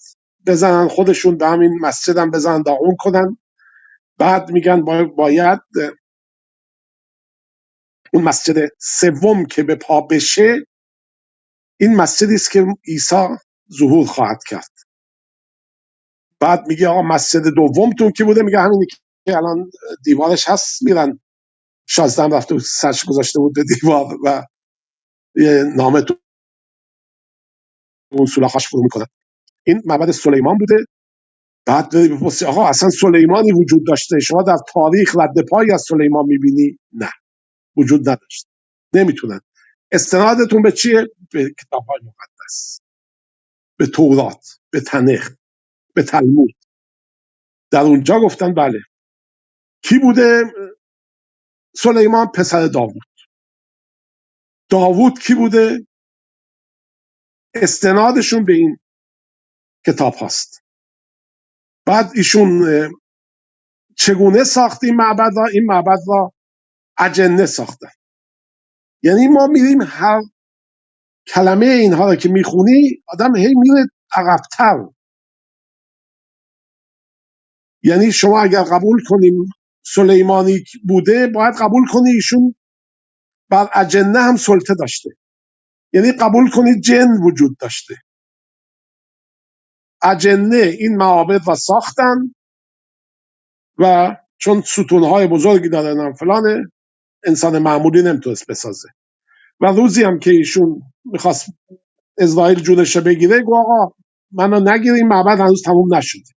بزنن خودشون به همین مسجد هم بزنن داغون کنن. بعد میگن باید اون مسجد سوم که به پا بشه، این مسجدی است که عیسی ظهور خواهد کرد. بعد میگه آقا مسجد دومتون که بوده؟ میگه همینی که الان دیوارش هست. میرن شازده رفته سرش گذاشته بود به دیوار و یه نامه تو اون سولاخاش فرو میکنه. این معبد سلیمان بوده. بعد بپرسی آقا اصلا سلیمانی وجود داشته؟ شما در تاریخ رد پایی از سلیمان میبینی؟ نه، وجود نداشت. نمیتونن. استنادتون به چیه؟ به کتاب‌های مقدس، به تورات، به تنخ، به تلمود. در اونجا گفتن بله. کی بوده؟ سلیمان پسر داوود. داوود کی بوده؟ استنادشون به این کتاب هاست. بعد ایشون چگونه ساخت این معبد را؟ این معبد را اجنه ساختن. یعنی ما میریم هر کلمه اینها را که میخونی آدم هی میره عقب‌تر. یعنی شما اگر قبول کنیم سلیمانی بوده، باید قبول کنی ایشون بر اجنه هم سلطه داشته. یعنی قبول کنید جن وجود داشته. اجنه این معابد را ساختن و چون ستونهای بزرگی دارن فلانه، انسان معمولی نمیتونست بسازه. و روزی هم که ایشون میخواست اسرائیل جونش بگیره، گفت آقا منو نگیریم، معبد هنوز تموم نشده.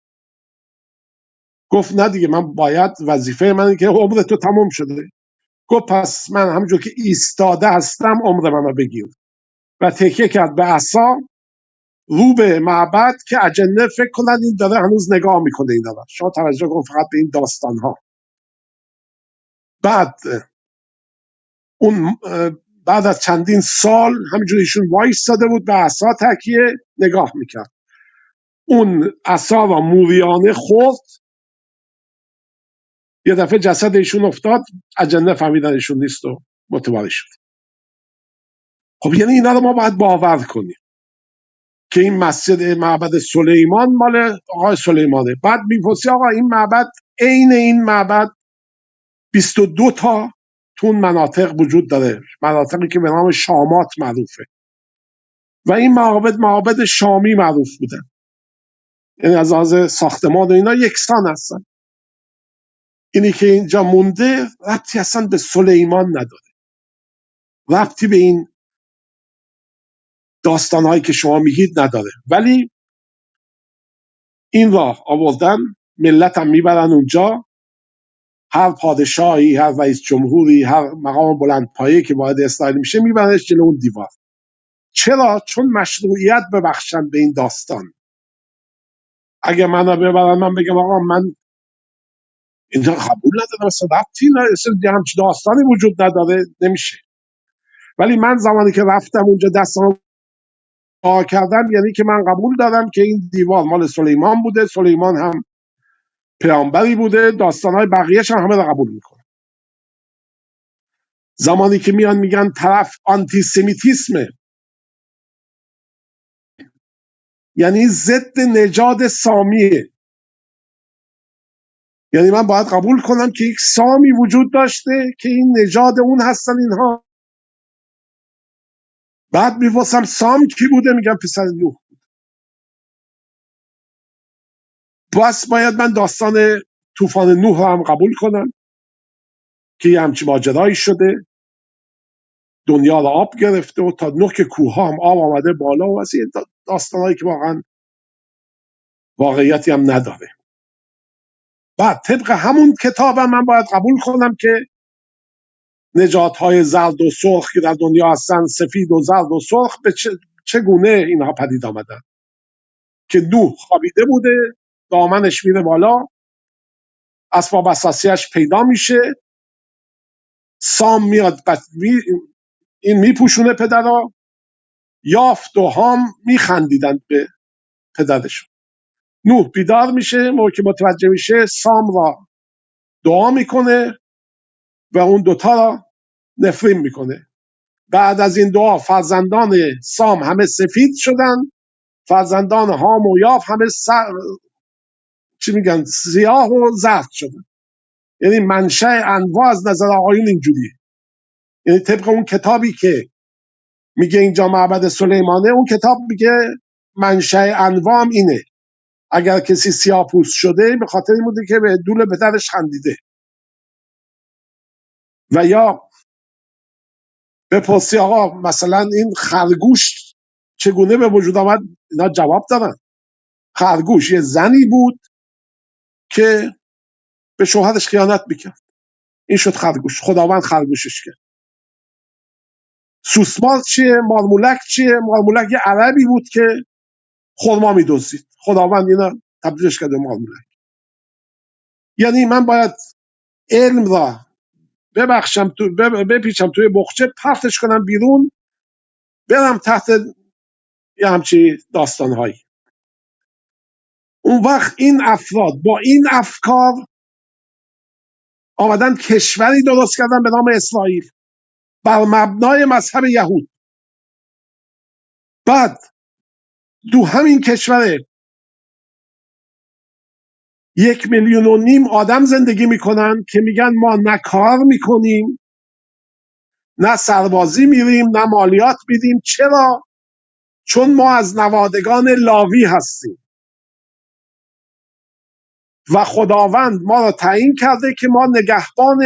گفت نه دیگه، من باید، وظیفه من که عمر تو تموم شده. گفت پس من همونجور که ایستاده هستم عمر منو بگیر. و تکیه کرد به عصا رو به معبد که اجنه فکر کنن این داره هنوز نگاه میکنه. این داره شما توجه کن فقط به این داستان ها. بعد اون بعد از چندین سال همینجوری ایشون وایستاده بود، به عصا تکیه نگاه میکرد. اون عصا و موریانه خورد، یه دفعه جسد ایشون افتاد، اجنه فهمیدن ایشون نیست و متواری شد. خب یعنی اینا رو ما باید باور کنیم که این مسجد معبد سلیمان مال آقای سلیمانه. بعد میپرسی آقا این معبد، عین این معبد 22 تا تون مناطق وجود داره، مناطقی که به نام شامات معروفه و این معابد شامی معروف بودن. یعنی از لحاظ ساختمان و اینا یکسان هستن. اینی که اینجا مونده ربطی اصلا به سلیمان نداره، ربطی به این داستانهایی که شما میگید نداره. ولی این راه آوردن، ملت هم میبرن اونجا، هر پادشاهی، هر رئیس جمهوری، هر مقام بلند پایه که وارد اسرائیل میشه میبرنش جلو اون دیوار. چرا؟ چون مشروعیت ببخشن به این داستان. اگه منو ببرن من بگم آقا من اینها قبول نداره، مثلا ربطی نداره، همچین داستانی وجود نداره، نمیشه. ولی من زمانی که رفتم اونجا دستم پا کردم، یعنی که من قبول دارم که این دیوار مال سلیمان بوده، سلیمان هم پیامبری بوده، داستانهای بقیهش هم همه رو قبول میکنه. زمانی که میان میگن طرف آنتی سمیتیسمه، یعنی ضد نژاد سامیه، یعنی من باید قبول کنم که یک سامی وجود داشته که این نژاد اون هستن اینها. بعد میپرسم سام کی بوده؟ میگم پسر نوح. بس باید من داستان طوفان نوح رو هم قبول کنم که یه همچین ماجرایی شده، دنیا رو آب گرفته و تا نوک کوه ها هم آب آمده بالا، و از این داستانهایی که واقعا واقعیتی هم نداره. بعد طبق همون کتاب هم من باید قبول کنم که نژادهای زرد و سرخ که در دنیا هستن، سفید و زرد و سرخ، به چگونه اینها پدید آمدن. که نوح خوابیده بوده، دامنش میره بالا، اسباب اساسیش پیدا میشه، سام میاد این میپوشونه پدرها، یافت و هام میخندیدن به پدرشون. نوح بیدار میشه، موقع که متوجه میشه سام را دعا میکنه و اون دوتا را نفرین میکنه. بعد از این دعا فرزندان سام همه سفید شدن، فرزندان هام و یاف همه چی میگن سیاه و زرد شدن. یعنی منشأ انواع از نظر آقایون اینجوریه. یعنی طبق اون کتابی که میگه اینجا معبد سلیمانه، اون کتاب میگه منشأ انواع هم اینه. اگر کسی سیاه‌پوست شده به خاطر این بوده که به دول پدرش خندیده. و یا بپرسی آقا مثلا این خرگوش چگونه به وجود آمد، اینا جواب دادن. خرگوش یه زنی بود که به شوهرش خیانت میکرد، این شد خرگوش، خداوند خرگوشش کرد. سوسمار چیه؟ مارمولک چیه؟ مارمولک یه عربی بود که خرما میدزدید، خداوند اینا تبدیلش کرد به مارمولک. یعنی من باید علم را ببخشم بپیچم توی بخچه، پرتش کنم بیرون، برم تحت یه همچی داستانهایی. اون وقت این افراد با این افکار آمدن کشوری درست کردن به نام اسرائیل بر مبنای مذهب یهود. بعد تو همین کشور 1.5 میلیون آدم زندگی میکنن که میگن ما نه کار میکنیم، نه سربازی میریم، نه مالیات میدیم. چرا؟ چون ما از نوادگان لاوی هستیم و خداوند ما را تعیین کرده که ما نگهبان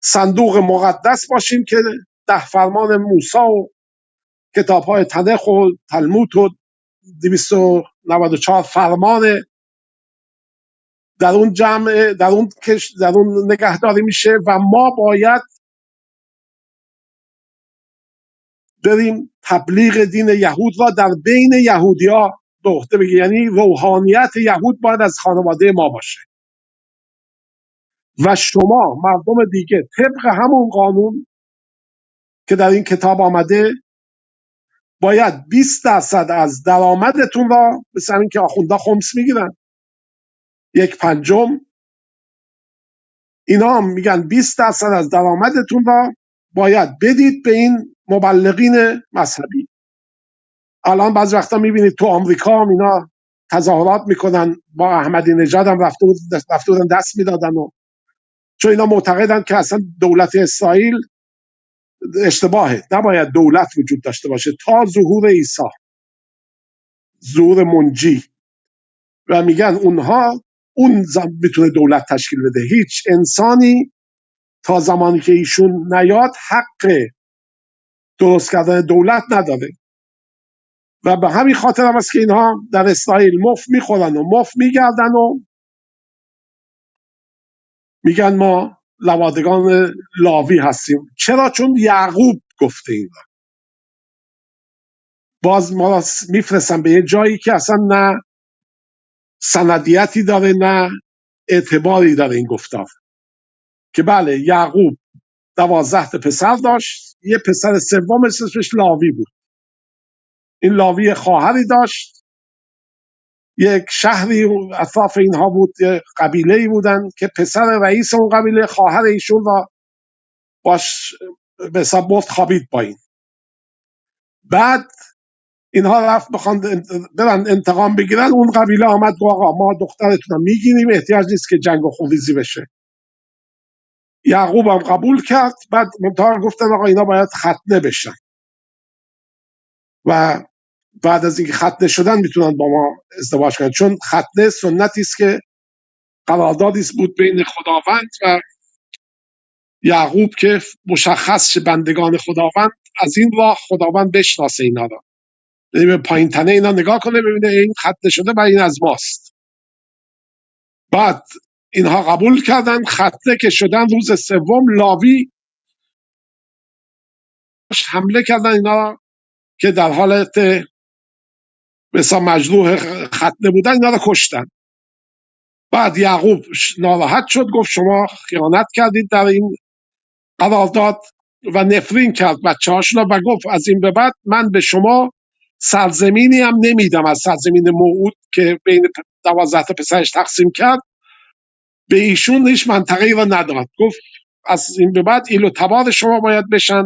صندوق مقدس باشیم که 10 فرمان موسی و کتاب‌های تنخ و تلمود و 294 فرمان در اون جمع در اون نگهداری میشه و ما باید بریم تبلیغ دین یهود را در بین یهودی‌ها به عهده بگیریم. یعنی روحانیت یهود باید از خانواده ما باشه و شما مردم دیگه طبق همون قانون که در این کتاب آمده باید 20% از درآمدتون را، مثل این که آخوندا خمس میگیرن 1/5، اینا هم میگن 20% از درآمدتون را باید بدید به این مبلغین مذهبی. الان بعضی وقتا میبینید تو آمریکا هم اینا تظاهرات میکنن، با احمدی نژاد هم رفته بودن دست میدادن، و چون اینا معتقدن که اصلا دولت اسرائیل اشتباهه، نباید دولت وجود داشته باشه تا ظهور عیسی، ظهور منجی. و میگن اون میتونه دولت تشکیل بده. هیچ انسانی تا زمانی که ایشون نیاد حق درست کردن دولت نداره. و به همین خاطر هم است که اینها در اسرائیل مفت میخورن و مفت میگردن و میگن ما نوادگان لاوی هستیم. چرا؟ چون یعقوب گفته این. باز ما میفرستن به یه جایی که اصلا نه سندیتی داره، نه اعتباری داره این گفتار که بله یعقوب 12 تا پسر داشت، یه پسر سوم اسمش لاوی بود. این لاوی خواهری داشت، یک شهری اطراف اینها بود، یه قبیله‌ای بودن که پسر رئیس اون قبیله خواهر ایشون را باش به حساب برد خوابید با این. بعد اینها رفت بخوان برن انتقام بگیرن، اون قبیله آمد گفت آقا ما دخترتون رو میگیریم، احتیاج نیست که جنگ و خونریزی بشه. یعقوب هم قبول کرد. بعد منتها گفتن آقا اینا باید ختنه بشن و بعد از اینکه ختنه شدن میتونن با ما ازدواج کنن، چون ختنه سنتی است که قراردادی بود بین خداوند و یعقوب که مشخص بندگان خداوند، از این راه خداوند بشناسه اینا را، یعنی به پایین تنه اینا نگاه کنه ببینه این ختنه شده و این از ماست. بعد اینها قبول کردن، ختنه که شدن روز سوم لاوی حمله کردن اینا که در حالت مثلا مجروح ختنه بودن، اینا رو کشتن. بعد یعقوب ناراحت شد، گفت شما خیانت کردید در این قرارداد و نفرین کرد بچه‌هاش را و گفت از این به بعد من به شما سرزمینی هم نمیدم از سرزمین موعود که بین 12 تا پسرش تقسیم کرد، به ایشون هیچ منطقه‌ای را نداد. گفت از این به بعد ایل و تبار شما باید بشن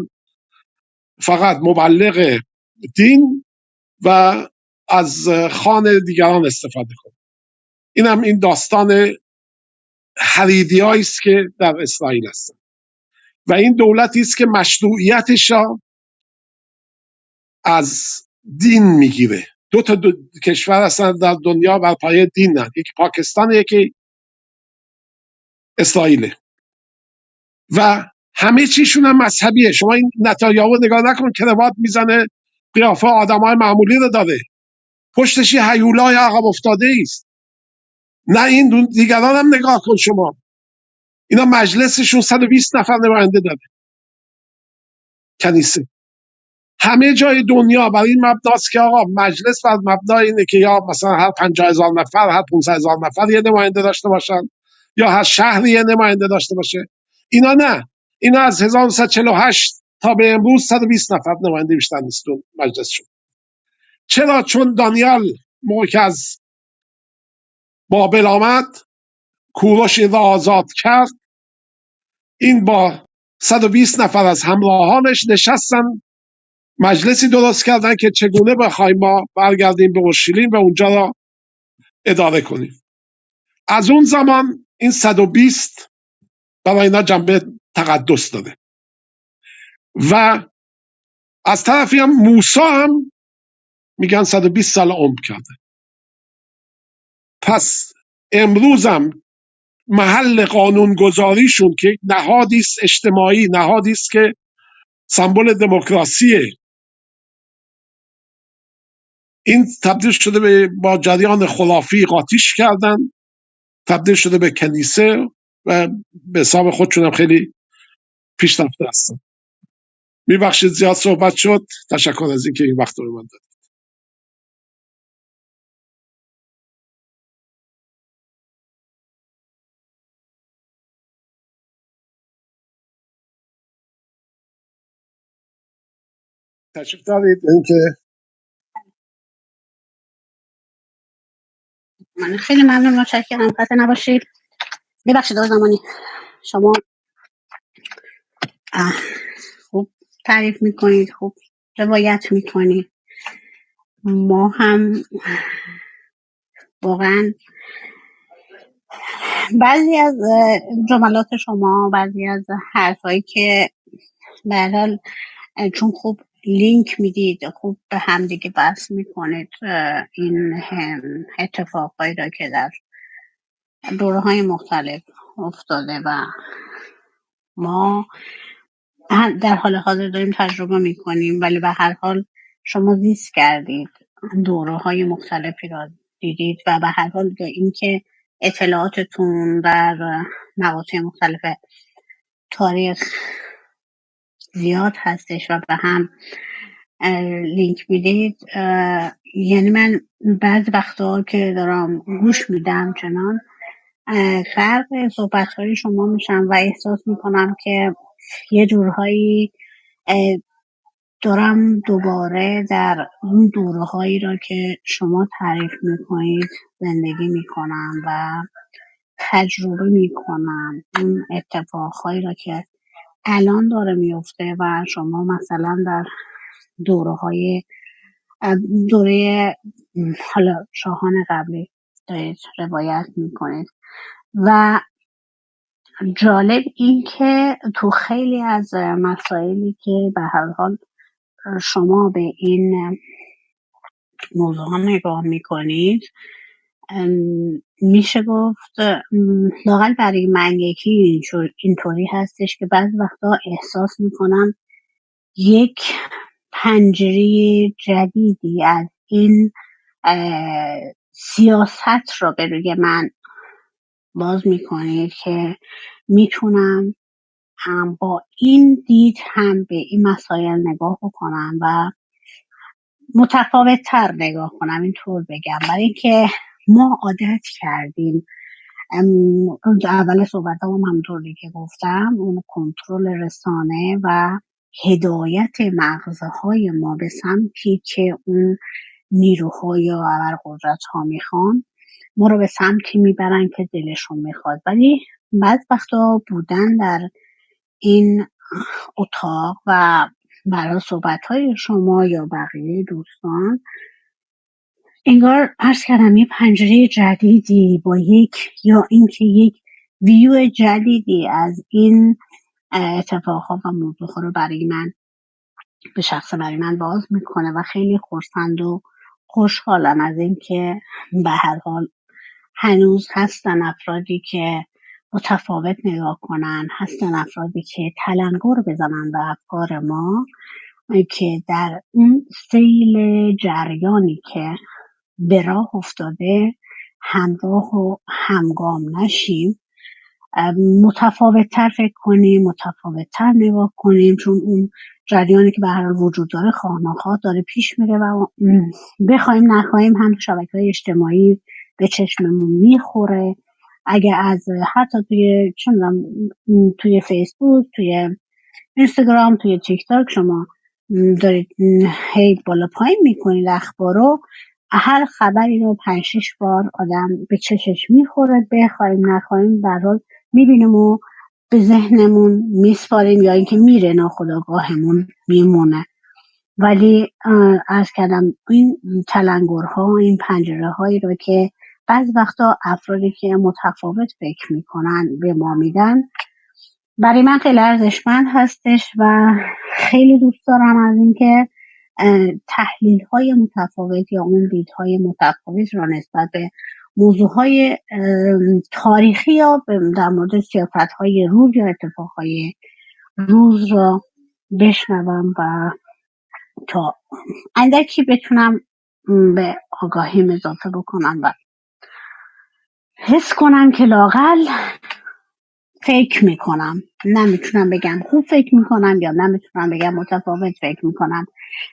فقط مبلغ دین و از خان دیگران استفاده کن. این هم این داستان حریدی‌هایی است که در اسرائیل هستن و این دولتی است که مشروعیتش را از دین میگیره. دو تا کشور هستن در دنیا بر پایه دین، نه یکی پاکستان یکی اسرائیل و همه چیشون هم مذهبیه. شما این نتانیاهو نگاه نکن، کراوات میزنه، قیافه آدمای معمولی رو داره، پشتش یه هیولای عقب افتاده است. نه این دیگران هم نگاه کن شما، اینا مجلسشون 120 نفر نماینده داره، کنیسه. همه جای دنیا برای این مبناست که آقا مجلس بر مبنای اینه که یا مثلا هر 50,000 نفر هر 500,000 نفر یه نماینده داشته باشن یا هر شهر یه نماینده داشته باشه. اینا نه، اینا از 1948 تا به امروز 120 نفر نماینده بیشتر نیست تو مجلس شد. چرا؟ چون دانیال موقع که از بابل آمد، کوروش این را آزاد کرد، این با 120 نفر از همراهانش نشستن، مجلسی درست کردن که چگونه بخوایم ما برگردیم به اورشلیم و اونجا را اداره کنیم. از اون زمان این 120 برای اینا جنبه تقدس داره و از طرفی هم موسی هم میگن 120 سال عمر کرده. پس امروز هم محل قانونگذاریشون که نهادی است اجتماعی، نهادی است که سمبل دموکراسیه، این تبدیل شده به با جریان خرافی قاطیش کردن، تبدیل شده به کنیسه و به حساب خودشون هم خیلی پیشرفته هستن. میبخشید زیاد صحبت شد، تشکر از اینکه این وقت رو من داد. تشریف دارید اینکه من خیلی ممنون، متشکرم، خسته نباشید. ببخشید آقای زمانی، شما خوب تعریف میکنید، خوب روایت میکنید. ما هم واقعا بعضی از جملات شما، بعضی از حرفایی که به هر حال چون خوب لینک میدید، خوب به هم دیگه بحث میکنید، این اتفاقایی را که در دوره‌های مختلف افتاده و ما در حال حاضر داریم تجربه میکنیم، ولی به هر حال شما زیست کردید، دوره‌های مختلفی را دیدید و به هر حال اینکه اطلاعاتتون در مقاطع مختلف تاریخ زیاد هستش و به هم لینک میدید. یعنی من بعض وقتا که دارم گوش میدم چنان غرق صحبت‌های شما میشم و احساس میکنم که یه جورهایی دارم دوباره در اون دورهایی را که شما تعریف میکنید زندگی میکنم و تجربه میکنم. اون اتفاقهایی را که الان داره میفته و شما مثلا در دوره‌های دوره حالا شاهان قبلی دارید روایت میکنید و جالب این که تو خیلی از مسائلی که به هر حال شما به این موضوع ها نگاه میکنید میشه گفت لااقل برای من یکی اینطوری هستش که بعضی وقتا احساس میکنم یک پنجره جدیدی از این سیاست رو به روی من باز میکنید که میتونم هم با این دید هم به این مسائل نگاه بکنم و متفاوت تر نگاه کنم، اینطور بگم. برای اینکه ما عادت کردیم اول صحبت هم همونطوری که گفتم اون کنترل رسانه و هدایت مغزهای ما به سمتی که اون نیروهای یا ابرقدرت ها میخوان ما رو به سمتی میبرن که دلشون میخواد. ولی بعض وقتا بودن در این اتاق و برای صحبت‌های شما یا بقیه دوستان انگار عرض کردم یه پنجره جدیدی با یا اینکه یک ویو جدیدی از این اتفاقها و موضوعها رو برای من به شخص برای من باز میکنه و خیلی خرسند و خوشحالم از اینکه به هر حال هنوز هستن افرادی که متفاوت نگاه کنن، هستن افرادی که تلنگر بزنن به افکار ما، که در اون سیل جریانی که به راه افتاده همراه و همگام نشیم، متفاوت‌تر فکر کنیم، متفاوت‌تر نگاه کنیم، چون اون جریانی که به هر حال وجود داره خواه‌ناخواه داره پیش میره و بخوایم نخواهیم هم شبکه‌های اجتماعی به چشممون میخوره. اگه از حتی توی فیسبوک، توی اینستاگرام، توی تیک تاک شما دارید هی بالا پایین میکنید اخبارو، هر خبری رو 5-6 بار آدم به چشش میخوره، بخوایم نخواهیم در حال میبینیم و به ذهنمون میسپاریم یا اینکه میره ناخودآگاهمون میمونه. ولی عرض کردم این تلنگرها، این پنجره هایی رو که بعض وقتا افرادی که متفاوت فکر میکنن به ما میدن برای من خیلی ارزشمند هستش و خیلی دوست دارم از اینکه تحلیل های متفاوت یا اون دیدهای متفاوت را نسبت به موضوع های تاریخی یا در مورد سیاست های روز یا اتفاق های روز را بشنوم و تا اندکی بتونم به آگاهیم اضافه بکنم و حس کنم که لااقل فکر میکنم. نمیتونم بگم خوب فکر میکنم یا نمیتونم بگم متفاوت فکر میکنم.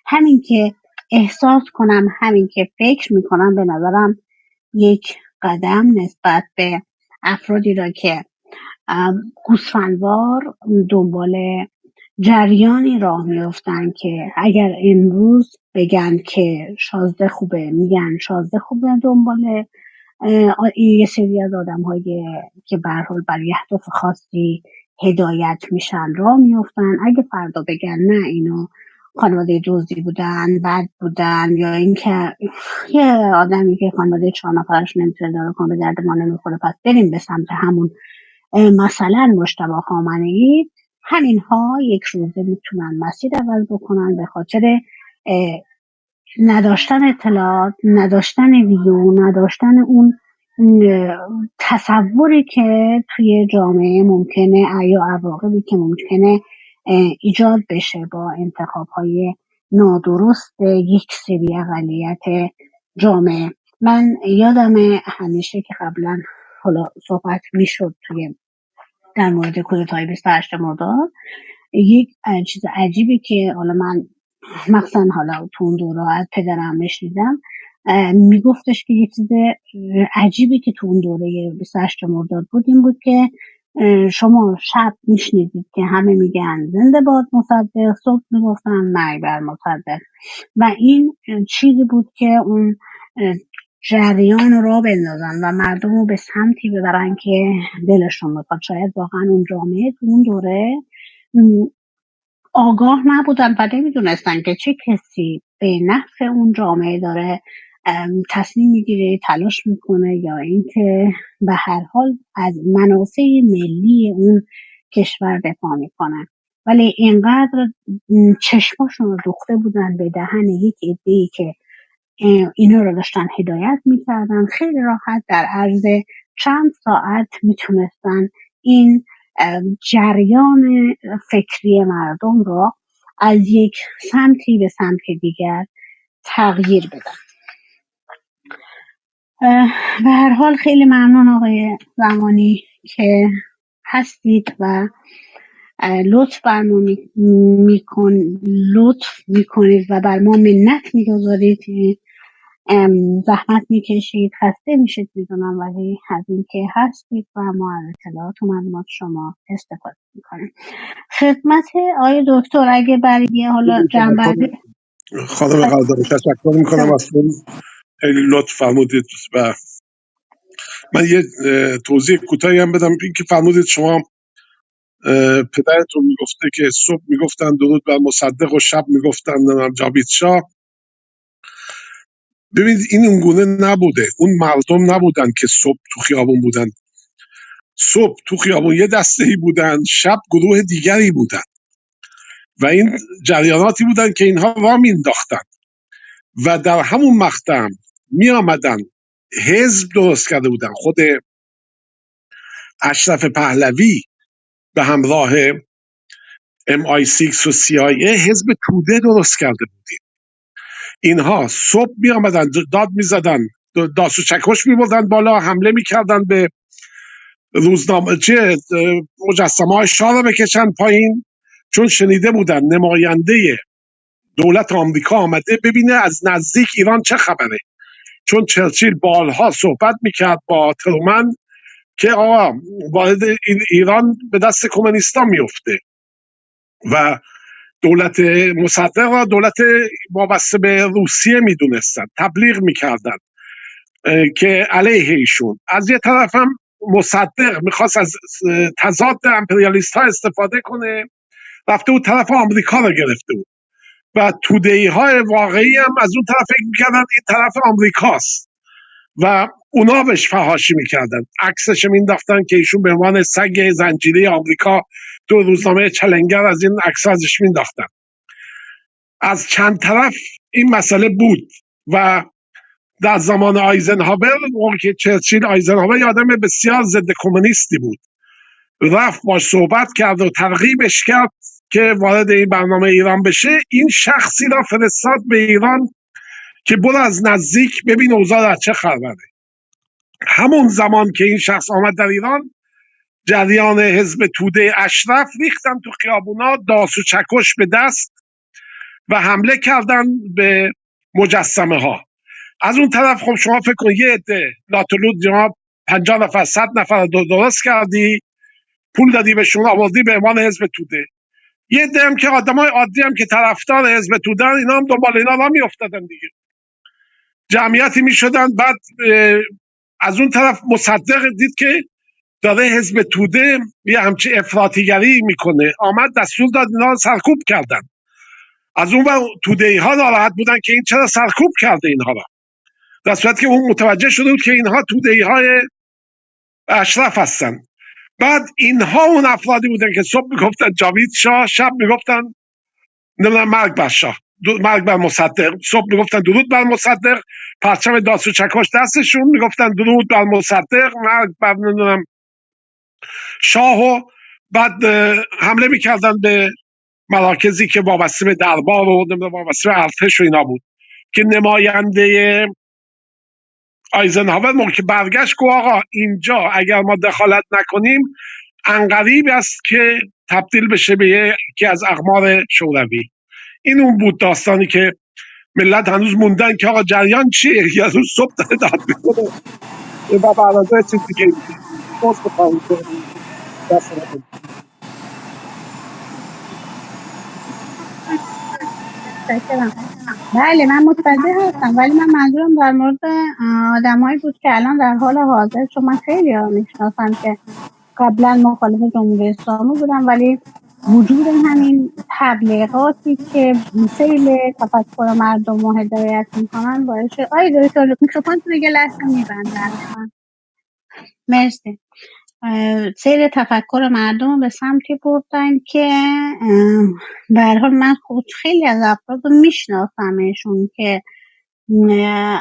همین که احساس کنم، همین که فکر میکنم به نظرم یک قدم نسبت به افرادی را که گوسفندوار دنبال جریانی راه میفتن که اگر امروز بگن که شازده خوبه میگن شازده خوبه، دنبال یه سری از آدم که به هر حال برای اهداف خاصی هدایت میشن راه میفتن. اگه فردا بگن نه اینو خانواده دزدی بودن، بد بودن، یا اینکه یه آدمی که خانواده 4 نفرش نمیتونه داره کنه به درد ما نمیخوره پس بریم به سمت همون مثلا مجتبی خامنه‌ای، همینها یک روزه میتونن مسیر عوض بکنن به خاطر نداشتن اطلاعات، نداشتن ویدیو، نداشتن اون تصوری که توی جامعه ممکنه یا عواقبی که ممکنه ایجاد بشه با انتخاب‌های نادرست یک سری اقلیت جامعه. من یادم همیشه که قبلا حالا صحبت میشد توی در مورد کودتای 28 مرداد، یک چیز عجیبی که حالا من مخصوصا حالا تو اون دوره از پدرم بشنیدم، میگفتش که یه چیز عجیبی که تو اون دوره 28 مرداد بود این بود که شما شب میشنیدید که همه میگن زنده باد مصدق، صبح میگفتن مرگ بر مصدق، و این چیزی بود که اون جریان رو راه بندازن و مردم رو به سمتی ببرن که دلشون میخواد. شاید واقعا اون جامعه تو اون دوره آگاه نبودن و نمیدونستن که چه کسی به نفع اون جامعه داره تصمیم میگیره، تلاش میکنه، یا اینکه به هر حال از منافع ملی اون کشور دفاع میکنن. ولی اینقدر چشماشون رو دوخته بودن به دهن یک عده‌ای که اینا رو داشتن هدایت میکردن، خیلی راحت در عرض چند ساعت میتونستن این جریان فکری مردم را از یک سمتی به سمت دیگر تغییر بدن. به هر حال خیلی ممنون آقای زمانی که هستید و لطف میکنید و بر ما منت میگذارید، زحمت میکشید، خسته میشید میدونم، ولی از این که هستید و ما از اطلاعات و معلومات شما استفاده میکنیم. خدمت آقای دکتر اگه برای حالا جنبندی. خانم قلدر تشکر میکنم از خیلی لطف فرمودید و من یه توضیح کوتاهی هم بدم. این که فرمودید شما پدرتون میگفته که صبح میگفتن درود بر مصدق و شب میگفتن نمیدونم جاوید شاه. ببینید این اونگونه نبوده، اون مردم نبودن که صبح تو خیابون بودن. صبح تو خیابون یه دسته‌ای بودن، شب گروه دیگری بودن و این جریاناتی بودن که اینها راه مینداختن و در همون مقطع می آمدن حزب درست کرده بودن. خود اشرف پهلوی به همراه MI6 و CIA حزب توده درست کرده بودید. اینها صبح می آمدن داد می زدن، داس و چکش می بردن بالا، حمله می کردن به روزنامه مجسمه های شاه را بکشن پایین، چون شنیده بودن نماینده دولت آمریکا آمده ببینه از نزدیک ایران چه خبره، چون چرچیل بارها صحبت میکرد با ترومن که آقا وارد ایران به دست کمونیستا میفته و دولت مصدق را دولت وابسته به روسیه میدونستن، تبلیغ میکردن که علیه ایشون. از یه طرف هم مصدق میخواست از تضاد امپریالیست ها استفاده کنه، رفته بود طرف آمریکا را گرفته بود و توده‌ای های واقعی هم از اون طرف فکر میکردن این طرف آمریکاست و اونا بهش فحاشی میکردن، عکسش مینداختن که ایشون به عنوان سگ زنجیره آمریکا، تو روزنامه چلنگر از این عکس ازش مینداختن. از چند طرف این مسئله بود و در زمان آیزنهاور، موقع که چرچیل آیزنهاور آدم بسیار ضد کمونیستی بود، رفت باش صحبت کرد و ترغیبش کرد که وارد این برنامه ایران بشه. این شخصی را فرستاد به ایران که برو از نزدیک ببین اوضاع در چه خبره. همون زمان که این شخص آمد در ایران، جریان حزب توده اشرف ریختن تو خیابونا، داس و چکش به دست و حمله کردن به مجسمه ها. از اون طرف خب شما فکر کن یه عده لاتولود جناب 50 نفر 100 نفر درست کردی، پول دادی بهشون، آوردی به عنوان حزب توده. یه عده هم که آدمای عادی هم که طرفدار حزب توده، اینا هم دنبال اینا راه میافتادن دیگه، جمعیتی میشدن. بعد از اون طرف مصدق دید که داره حزب توده یه همچی افراطیگری میکنه، آمد دستور داد اینا سرکوب کردن. از اون ور توده‌ای ها ناراحت بودن که این چرا سرکوب کرده اینها را، در صورتی که اون متوجه شده بود که اینها توده‌ای های اشرف هستن. بعد اینها اون افرادی بودن که صبح میگفتن جاوید شاه، شب میگفتن نمیدونم مرگ بر شاه، مرگ بر مصدق. صبح میگفتن درود بر مصدق، پرچم داس و چکش دستشون، میگفتن درود بر مصدق، مرگ بر نمیدونم شاه. و بعد حمله میکردن به مراکزی که وابسته به دربار و وابسته به ارتش و اینا بود. که نماینده آیزنهاور موقع که برگشت گفت آقا اینجا اگر ما دخالت نکنیم عنقریب است که تبدیل بشه به یکی از اقمار شوروی. این اون بود داستانی که ملت هنوز موندن که آقا جریان چیه، یا روز صبح داره داد میکنه و برادر چیز دیگه میگه. باز بخواهیم که دست نکنیم. متشکرم. بله من متوجه هستم، ولی من منظورم در مورد آدمایی بود که الان در حال حاضر، چون من خیلی ها میشناسم که قبلا مخالف جمهوری اسلامی بودن، ولی وجود همین تبلیغاتی که سیل تفکر مردم رو هدایت میکنن باعث شد. آی دکتر میکروفونتون یه لحظه میبندن. مرسی. سیر تفکر مردم رو به سمتی بردن که به هر حال من خود خیلی از افراد رو میشناسمشون که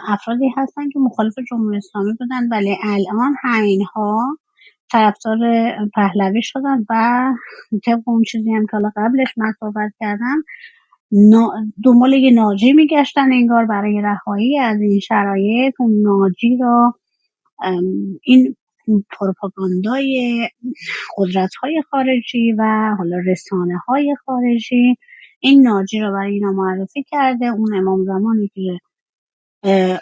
افرادی هستن که مخالف جمهوری اسلامی بودن، ولی الان همینها طرفدار پهلوی شدن و طبق اون چیزی هم که حالا قبلش من صحبت کردم دنبال یه ناجی میگشتن انگار برای رهایی از این شرایط. اون ناجی را این پروپاگاندای قدرت‌های خارجی و حالا رسانه‌های خارجی این ناجی رو برای اینا معرفی کرده. اون امام زمانی که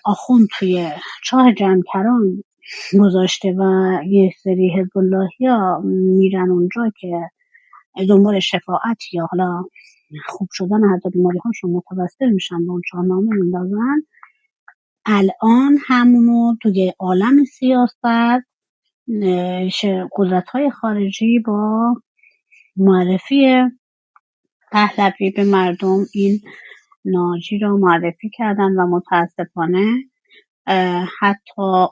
آخوند توی چاه جمکران گذاشته و یه سری حزب اللهی‌ها میرن اونجا که دنبال شفاعت یا حالا خوب شدن حتی بیماری هاشون متوسل میشن به اون چاهنامه میندازن. الان همونو توی عالم سیاست قدرت‌های خارجی با معرفی پهلوی به مردم این ناجی رو معرفی کردن و متاسفانه حتی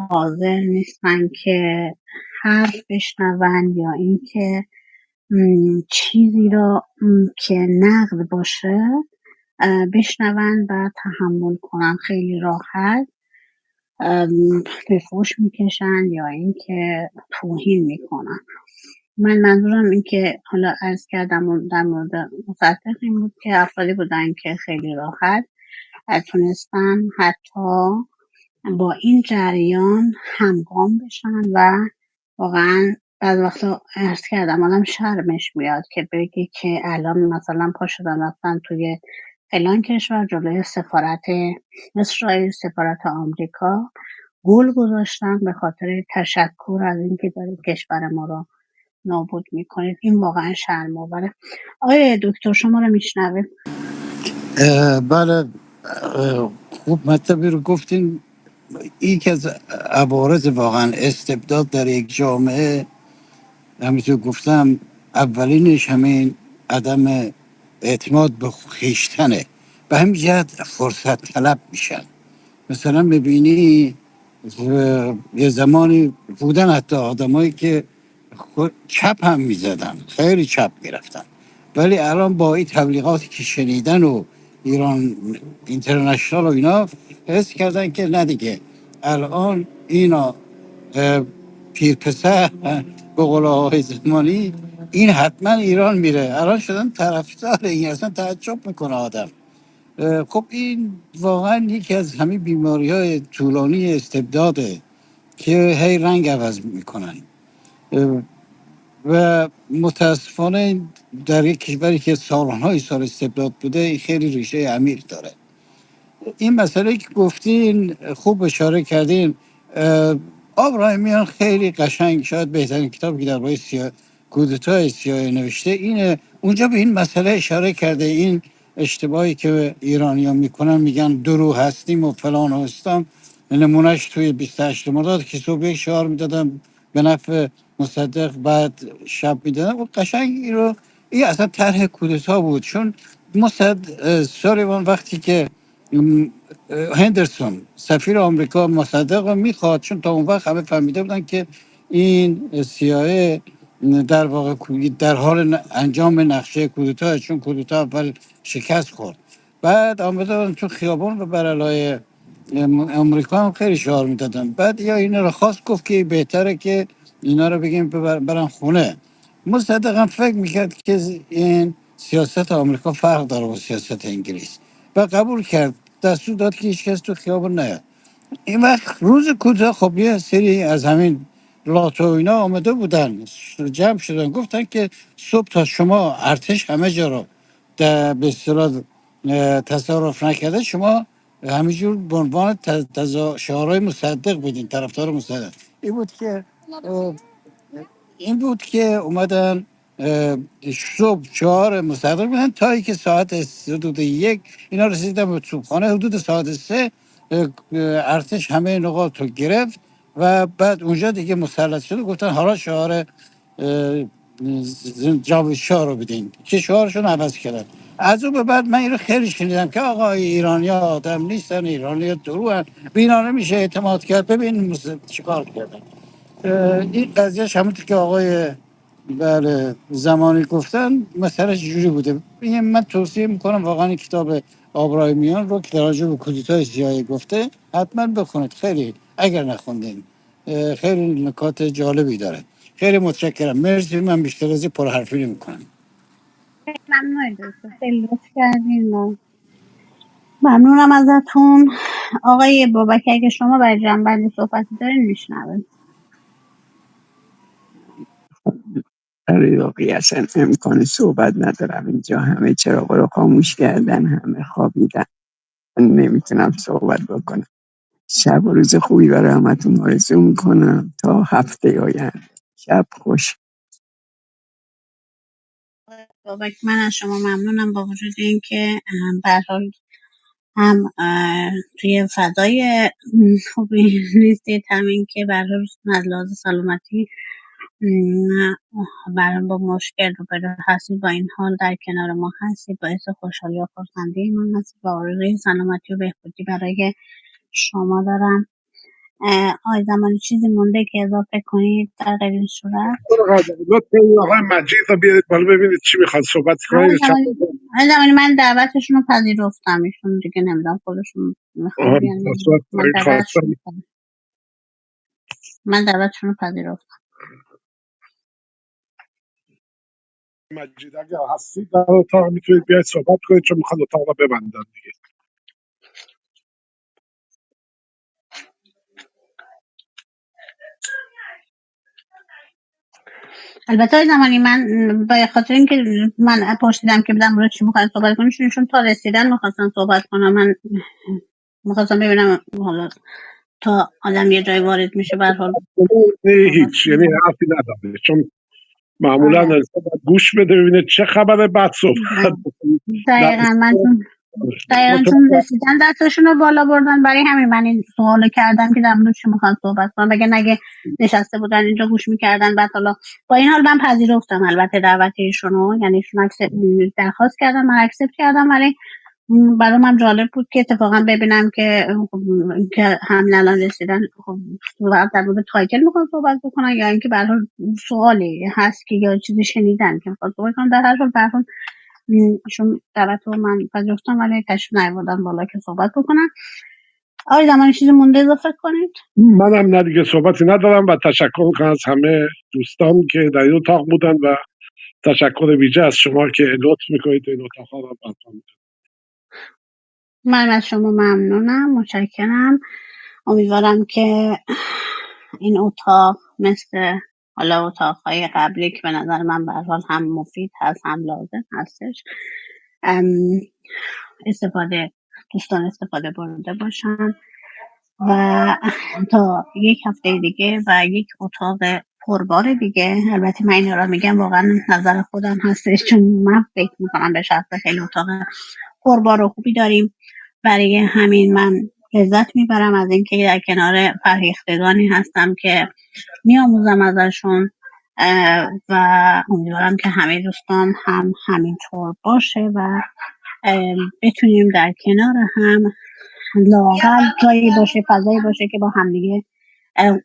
حاضر نیستن که حرف بشنون یا اینکه چیزی رو که نقد باشه بشنون و تحمل کنن. خیلی راحت به فحش میکشن یا اینکه توهین میکنن. من منظورم این که حالا عرض کردم در مورد مصدق این بود که افرادی بودن که خیلی راحت تونستن حتی با این جریان همگام بشن و واقعا بعض وقتا عرض کردم آدم شرمش میاد که بگی که الان مثلا پا شدن رفتن توی فلان کشور جلوی سفارت اسرائیل، سفارت آمریکا گل گذاشتن به خاطر تشکر از اینکه دارید کشور ما رو نابود میکنید. این واقعا شرم‌آوره. آقای دکتر شما رو میشنویم. بله. خوب مطلبی رو گفتین. یکی از عوارض واقعا استبداد در یک جامعه، همینطور گفتم، اولینش همین عدم اعتماد به خویشتنه. به همین جهت فرصت طلب میشن. مثلا ببینی یه زمانی بودن حتی آدمایی که چپ هم میزدن، خیلی چپ میرفتن، ولی الان با این تبلیغاتی که شنیدن و ایران اینترنشنال و اینا حس کردن که نه دیگه، الان اینا پیرپسر به قول آقای زمانی این حتما ایران میره، الان شدن طرفدار این. اصلا تعجب میکنه آدم. خب این واقعا یکی از همین بیماری های طولانی استبداده که هی رنگ عوض میکنن و متاسفانه در یک کشوری که سالهای سال استبداد بوده خیلی ریشه عمیق داره. این مسئله که گفتین خوب اشاره کردین. آبراهیمیان خیلی قشنگ، شاید بهترین کتابی که درباره کودتای سیاه نوشته اینه. اونجا به این مسئله اشاره کرده، این اشتباهی که ایرانیان میکنن، میگن درو هستیم و فلان و هستم. نمونهش توی 28 مرداد که صبح شعار میدادن به نفع مصدق، بعد شب میدادن و قشنگ این رو، این اصلا طرح کودتا بود. چون سالیوان وقتی که هندرسون سفیر آمریکا مصدق رو میخواد، چون تا اون وقت همه فهمیده بودن که این CIA در واقع در حال انجام نقشه کودتا، چون کودتا اول شکست خورد. بعد آمده تو خیابان و برالای امریکا هم خیلی شعار میدادن. بعد یا اینا رو خواست گفت که بهتره که اینا رو بگیم برن خونه. مصدق هم فکر میکرد که این سیاست آمریکا فرق داره با سیاست انگلیس و قبول کرد، دستور داد که هیچ کس تو خیابون نیاد. این وقت روز کوتاه خب یه سری از همین لاتو اینا آمده بودن، جمع شدن، گفتن که صبح تا شما ارتش همه جا رو به اصطلاح تصرف نکرده، شما همینجور به عنوان شعارهای مصدق بدین، طرفدار مصدق. این بود که اومدن صبح 4 مستقر بودن تا ای که ساعت حدود 1 اینا رسیدن به توپخانه. حدود ساعت 3 ارتش همه نقاط رو گرفت و بعد اونجا دیگه مسلط شد و گفتن حالا شعار جاوید شاه رو بدین که شعارشون عوض کردن. از اون به بعد من این رو خیلی شنیدم که آقا ایرانی ها آدم نیستن، ایرانی ها درو هن، به اینا نمیشه اعتماد کرد. ببین چیکار کردن. این قضیهش همونطور که آقای بله زمانی گفتن مسئله جوری بوده. من توصیه میکنم واقعا این کتاب آبراهیمیان رو که در راجع به کودتای سیاهی گفته حتما بخونید، خیلی اگر نخوندین خیلی نکات جالبی داره. خیلی متشکرم، مرسی. من بیشتر از این پرحرفی نمی‌کنم. ممنون دکتر، خیلی لطف کردین. ممنونم ازتون. آقای بابک اگه شما برای جنبندی صحبتی دارین میشنویم. رضاقی اصلا امکان صحبت ندارم اینجا، همه چراغا رو خاموش کردن، همه خوابیدن، من نمیتونم صحبت بکنم. شب و روز خوبی برای همتون آرزو میکنم تا هفته آینده. شب خوش. بابک من از شما ممنونم، با وجود اینکه به هر حال هم توی فضای خوبی نیستید، همین که به هر حال از لحاظ سلامتی برام با مشکل روبرو هستید، با این حال در کنار ما هستید، باعث خوشحالی و خرسندی من هستید و آرزوی سلامتی و بهبودی برای شما دارم. آقای زمانی چیزی مونده که اضافه کنید در غیر این صورت؟ لطفا این آقای مجید رو بیارید بالا ببینید چی میخواد صحبت کنه. آقای زمانی من دعوتشون رو پذیرفتم، ایشون دیگه نمیدونم خودشون میخوان بیان. من دعوتشون رو پذیرفتم. مجید اگر هستید در اتاق میتونید بیاید صحبت کنید، چون میخواد اتاق رو ببندن دیگه. البته آقای زمانی من به خاطر اینکه من پرسیدم که بدم رو چی میخواید صحبت کنید، چون تا رسیدن میخواستم صحبت کنم. من میخواستم ببینم حالا تا آدم یه جای وارد میشه به هر حال هیچ یعنی حرفی نداره، چون معمولا انسان گوش بده ببینه چه خبره بعد صحبت بکنید. دقیقا چون رسیدن دستشون رو بالا بردن، برای همین من این سوالو کردم که در مورد چی میخوان صحبت کنم، بگه نگه نشسته بودن اینجا گوش میکردن. بعد حالا با این حال من پذیرفتم البته دعوت ایشونو، یعنی ایشون درخواست کردم، من اکسپت کردم، ولی برای من جالب بود که اتفاقا ببینم که همین الان رسیدن. خب در مورد تایتل میخوان صحبت بکنن یا اینکه برای سوالی هست که یا چیزی شنیدن که میخوان صحبت کنن. در هر حال چون دعوت رو من پذیرفتم ولی تشریف نیاوردن بالا که صحبت بکنن. آقای زمانی چیزی مونده اضافه کنید؟ منم نه دیگه صحبتی ندارم و تشکر میکنم از همه دوستان که در این اتاق بودن و تشکر ویژه از شما که لطف میکنید این اتاق ها رو برپا میکنید. من از شما ممنونم، متشکرم. امیدوارم که این اتاق مثل حالا اتاقهای قبلی که به نظر من به هر حال هم مفید هست هم لازم هستش دوستان استفاده برده باشن و تا یک هفته دیگه و یک اتاق پربار دیگه. البته من این را میگم واقعا نظر خودم هستش، چون من فکر میکنم به شخص خیلی اتاق پربار و خوبی داریم. برای همین من لذت میبرم از اینکه در کنار فرهیختگانی هستم که میآموزم ازشون و امیدوارم که همه دوستان هم همینطور باشه و بتونیم در کنار هم لااقل جایی باشه، فضایی باشه که با همدیگه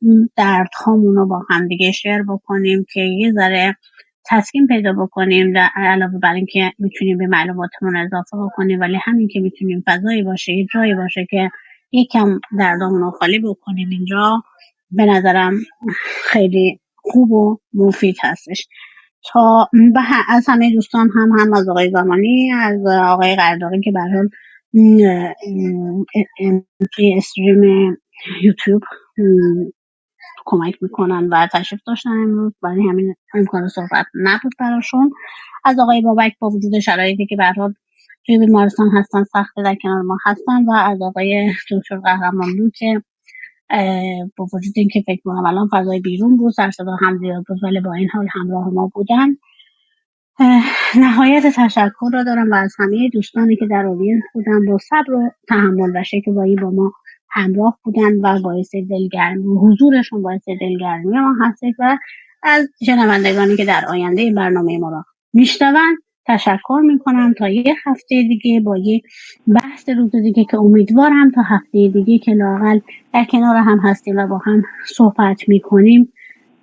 اون دردهامون رو با همدیگه شیر بکنیم که یه ذره تسکین پیدا بکنیم، علاوه بر این که میتونیم به معلوماتمون اضافه بکنیم، ولی همین که میتونیم فضایی باشه، یه جایی باشه که یکم دردامون رو خالی بکنیم اینجا، به نظرم خیلی خوب و مفید هستش. تا از همه دوستان هم از آقای زمانی، از آقای قرداقی که برام توی استریم یوتیوب کمک میکنن و تشریف داشتن امروز، برای همین امکان صحبت نبود براشون. از آقای بابک با وجود شرایطی که به هر حال توی بیمارستان هستن، سخت در کنار ما هستن، و از آقای دکتر قهرمانلو که با وجود اینکه فکر کنم الان فضای بیرون بود، سر صدا هم زیاد بود، ولی با این حال همراه ما بودن. نهایت تشکر را دارم و از همه دوستانی که در آدینس بودن، با صبر و تحمل و شکیبایی با ما همراه بودن و باعث دلگرمی، حضورشون باعث دلگرمی ما هستید، و از شنوندگانی که در آینده این برنامه ما را میشنون تشکر میکنم. تا یک هفته دیگه با یک بحث روز دیگه که امیدوارم تا هفته دیگه که لااقل در کنار هم هستیم و با هم صحبت میکنیم،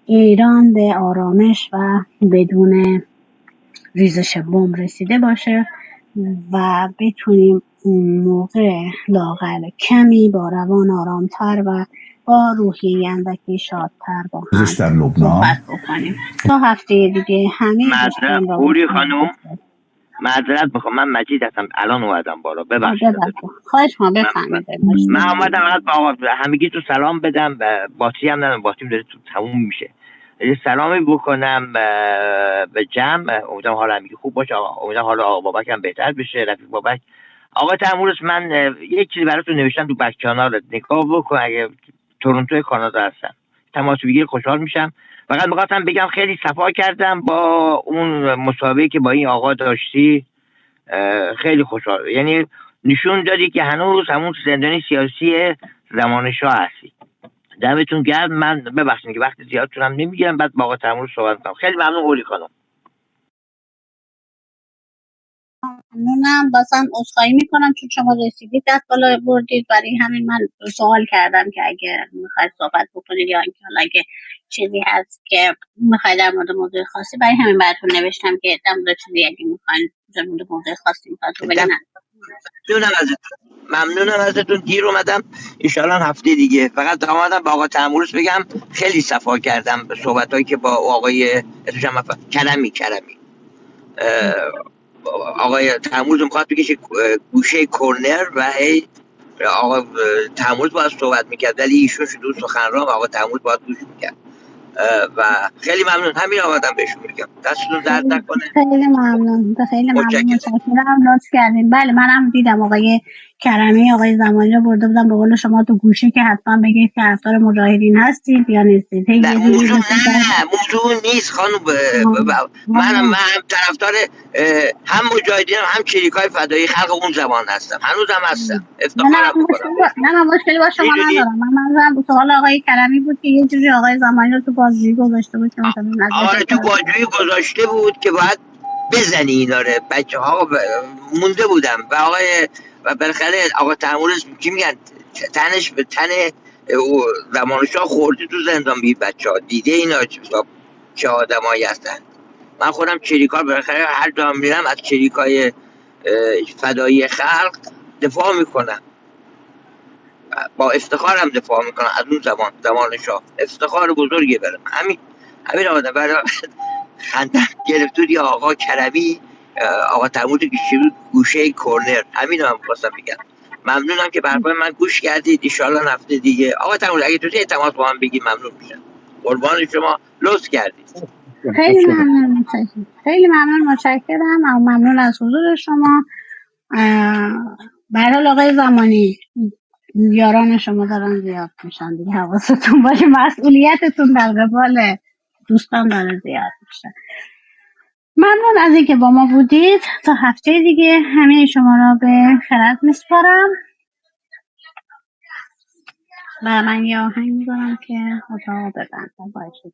ایران به آرامش و بدون ریزش بمب رسیده باشه و بتونیم اون موقع لااقل کمی با روان آرامتر و با روحیه اندکی شادتر با هم در لبنان صحبت بکنیم. تا هفته دیگه همه دوستان را پوری خانم معذرت میخوام، من مجید هستم، الان اومدم بالا، ببخشید. خواهش کنم بفرمایید. من اومدم فقط با همگی تو سلام بدم، باتری هم ندارم، باتریم داره تو تموم میشه. سلامی بکنم به جمع، امیدوارم حال همگی خوب باشه. امیدوارم حال آقا بابک هم بهتر بشه، رفیق بابک. آقا تامورس، من یک چیزی براتون نوشتم تو بک چنل، نگاه بکن، اگه تورنتو کانادا هستم تماس بگیر خوشحال میشم. فقط میخواستم بگم خیلی صفا کردم با اون مسابقه که با این آقا داشتی، خیلی خوشحال، یعنی نشون دادی که هنوز همون زندانی سیاسی زمان شاه هستی. دمتون گرم. من ببخشید که وقت زیادتونم نمیگیرم، بعد با آقا تامور صحبت کنم. خیلی ممنون اولی خانم. ممنونم. بازم عذرخواهی میکنم چون شما رسیدید دست بالا بردید، برای همین من سوال کردم که اگه میخواید صحبت بکنید یا اینکه حالا اگه چیزی هست که میخواید در مورد موضوع خاصی، برای همین براتون نوشتم که در مورد چیزی اگه میخواید در مورد موضوع خاصی میخواید بگید. ممنونم ازتون. دیر اومدم، انشالله هفته دیگه. فقط اومدم با آقا تامورس بگم خیلی صفا کردم به صحبتایی که با آقای کرمی آقای تامورس میخواد بکشه گوشه کورنر و هی آقا تامورس باید صحبت میکرد، ولی ایشون شدود سخنران و آقا تامورس باید گوش میکرد. و خیلی ممنون، همین آمدم بهشون میگم دستتون درد نکنه. خیلی ممنون، خیلی ممنون، متشکرم، لطف کردین. بله منم دیدم آقای کرمی، آقای زمانی رو برده بودم به قول شما تو گوشه که حتما بگید که طرفدار مجاهدین هستید یا نیستید. نه موضوع نیست خانم. من طرفدار هم مجاهدین هم چریکای فدایی خلق اون زمان هستم، هنوزم هستم، افتخارم میکنم. نه من مشکلی با شما ندارم. من سوال آقای کرمی بود که یه جوری آقای زمانی رو تو بازجویی گذاشته بود که مثلا آره تو بازجویی گذاشته بود که باید بزنی اینا رو. بچه ها مونده بودم و بالاخره آقا تامورس چی میگن، تنش به تن زمانشاه خورده تو زندان. بی بچه ها دیده اینا چه آدمایی هستن. من خودم چریکا بالاخره هر جا میرم از چریکای فدایی خلق دفاع میکنم، با افتخارم دفاع میکنم از اون زمان شاه. افتخار بزرگی برم. همین آدم برای خندم گرفت بود یا آقا کرمی آقا تموت گوشه کورنر. همین هم خواستم بگم. ممنونم که برنامه من گوش کردید. ایشالله هفته دیگه آقا تموت اگه تو تماس با من بگی ممنون میشم. قربان شما، لطف کردید. خیلی ممنون، متشکرم. خیلی ممنون، متشکرم. ممنون از حضور شما. به هر حال آقای زمانی یاران شما دارن زیاد میشن دیگه، حواستون باشه، مسئولیتتون در قبال دوستان داره زیاد میشه. ممنون از اینکه با ما بودید. تا هفته دیگه همه شما را به خیرت میسپارم و من یه آهنگ میذارم که اتاق ببندم. باشه.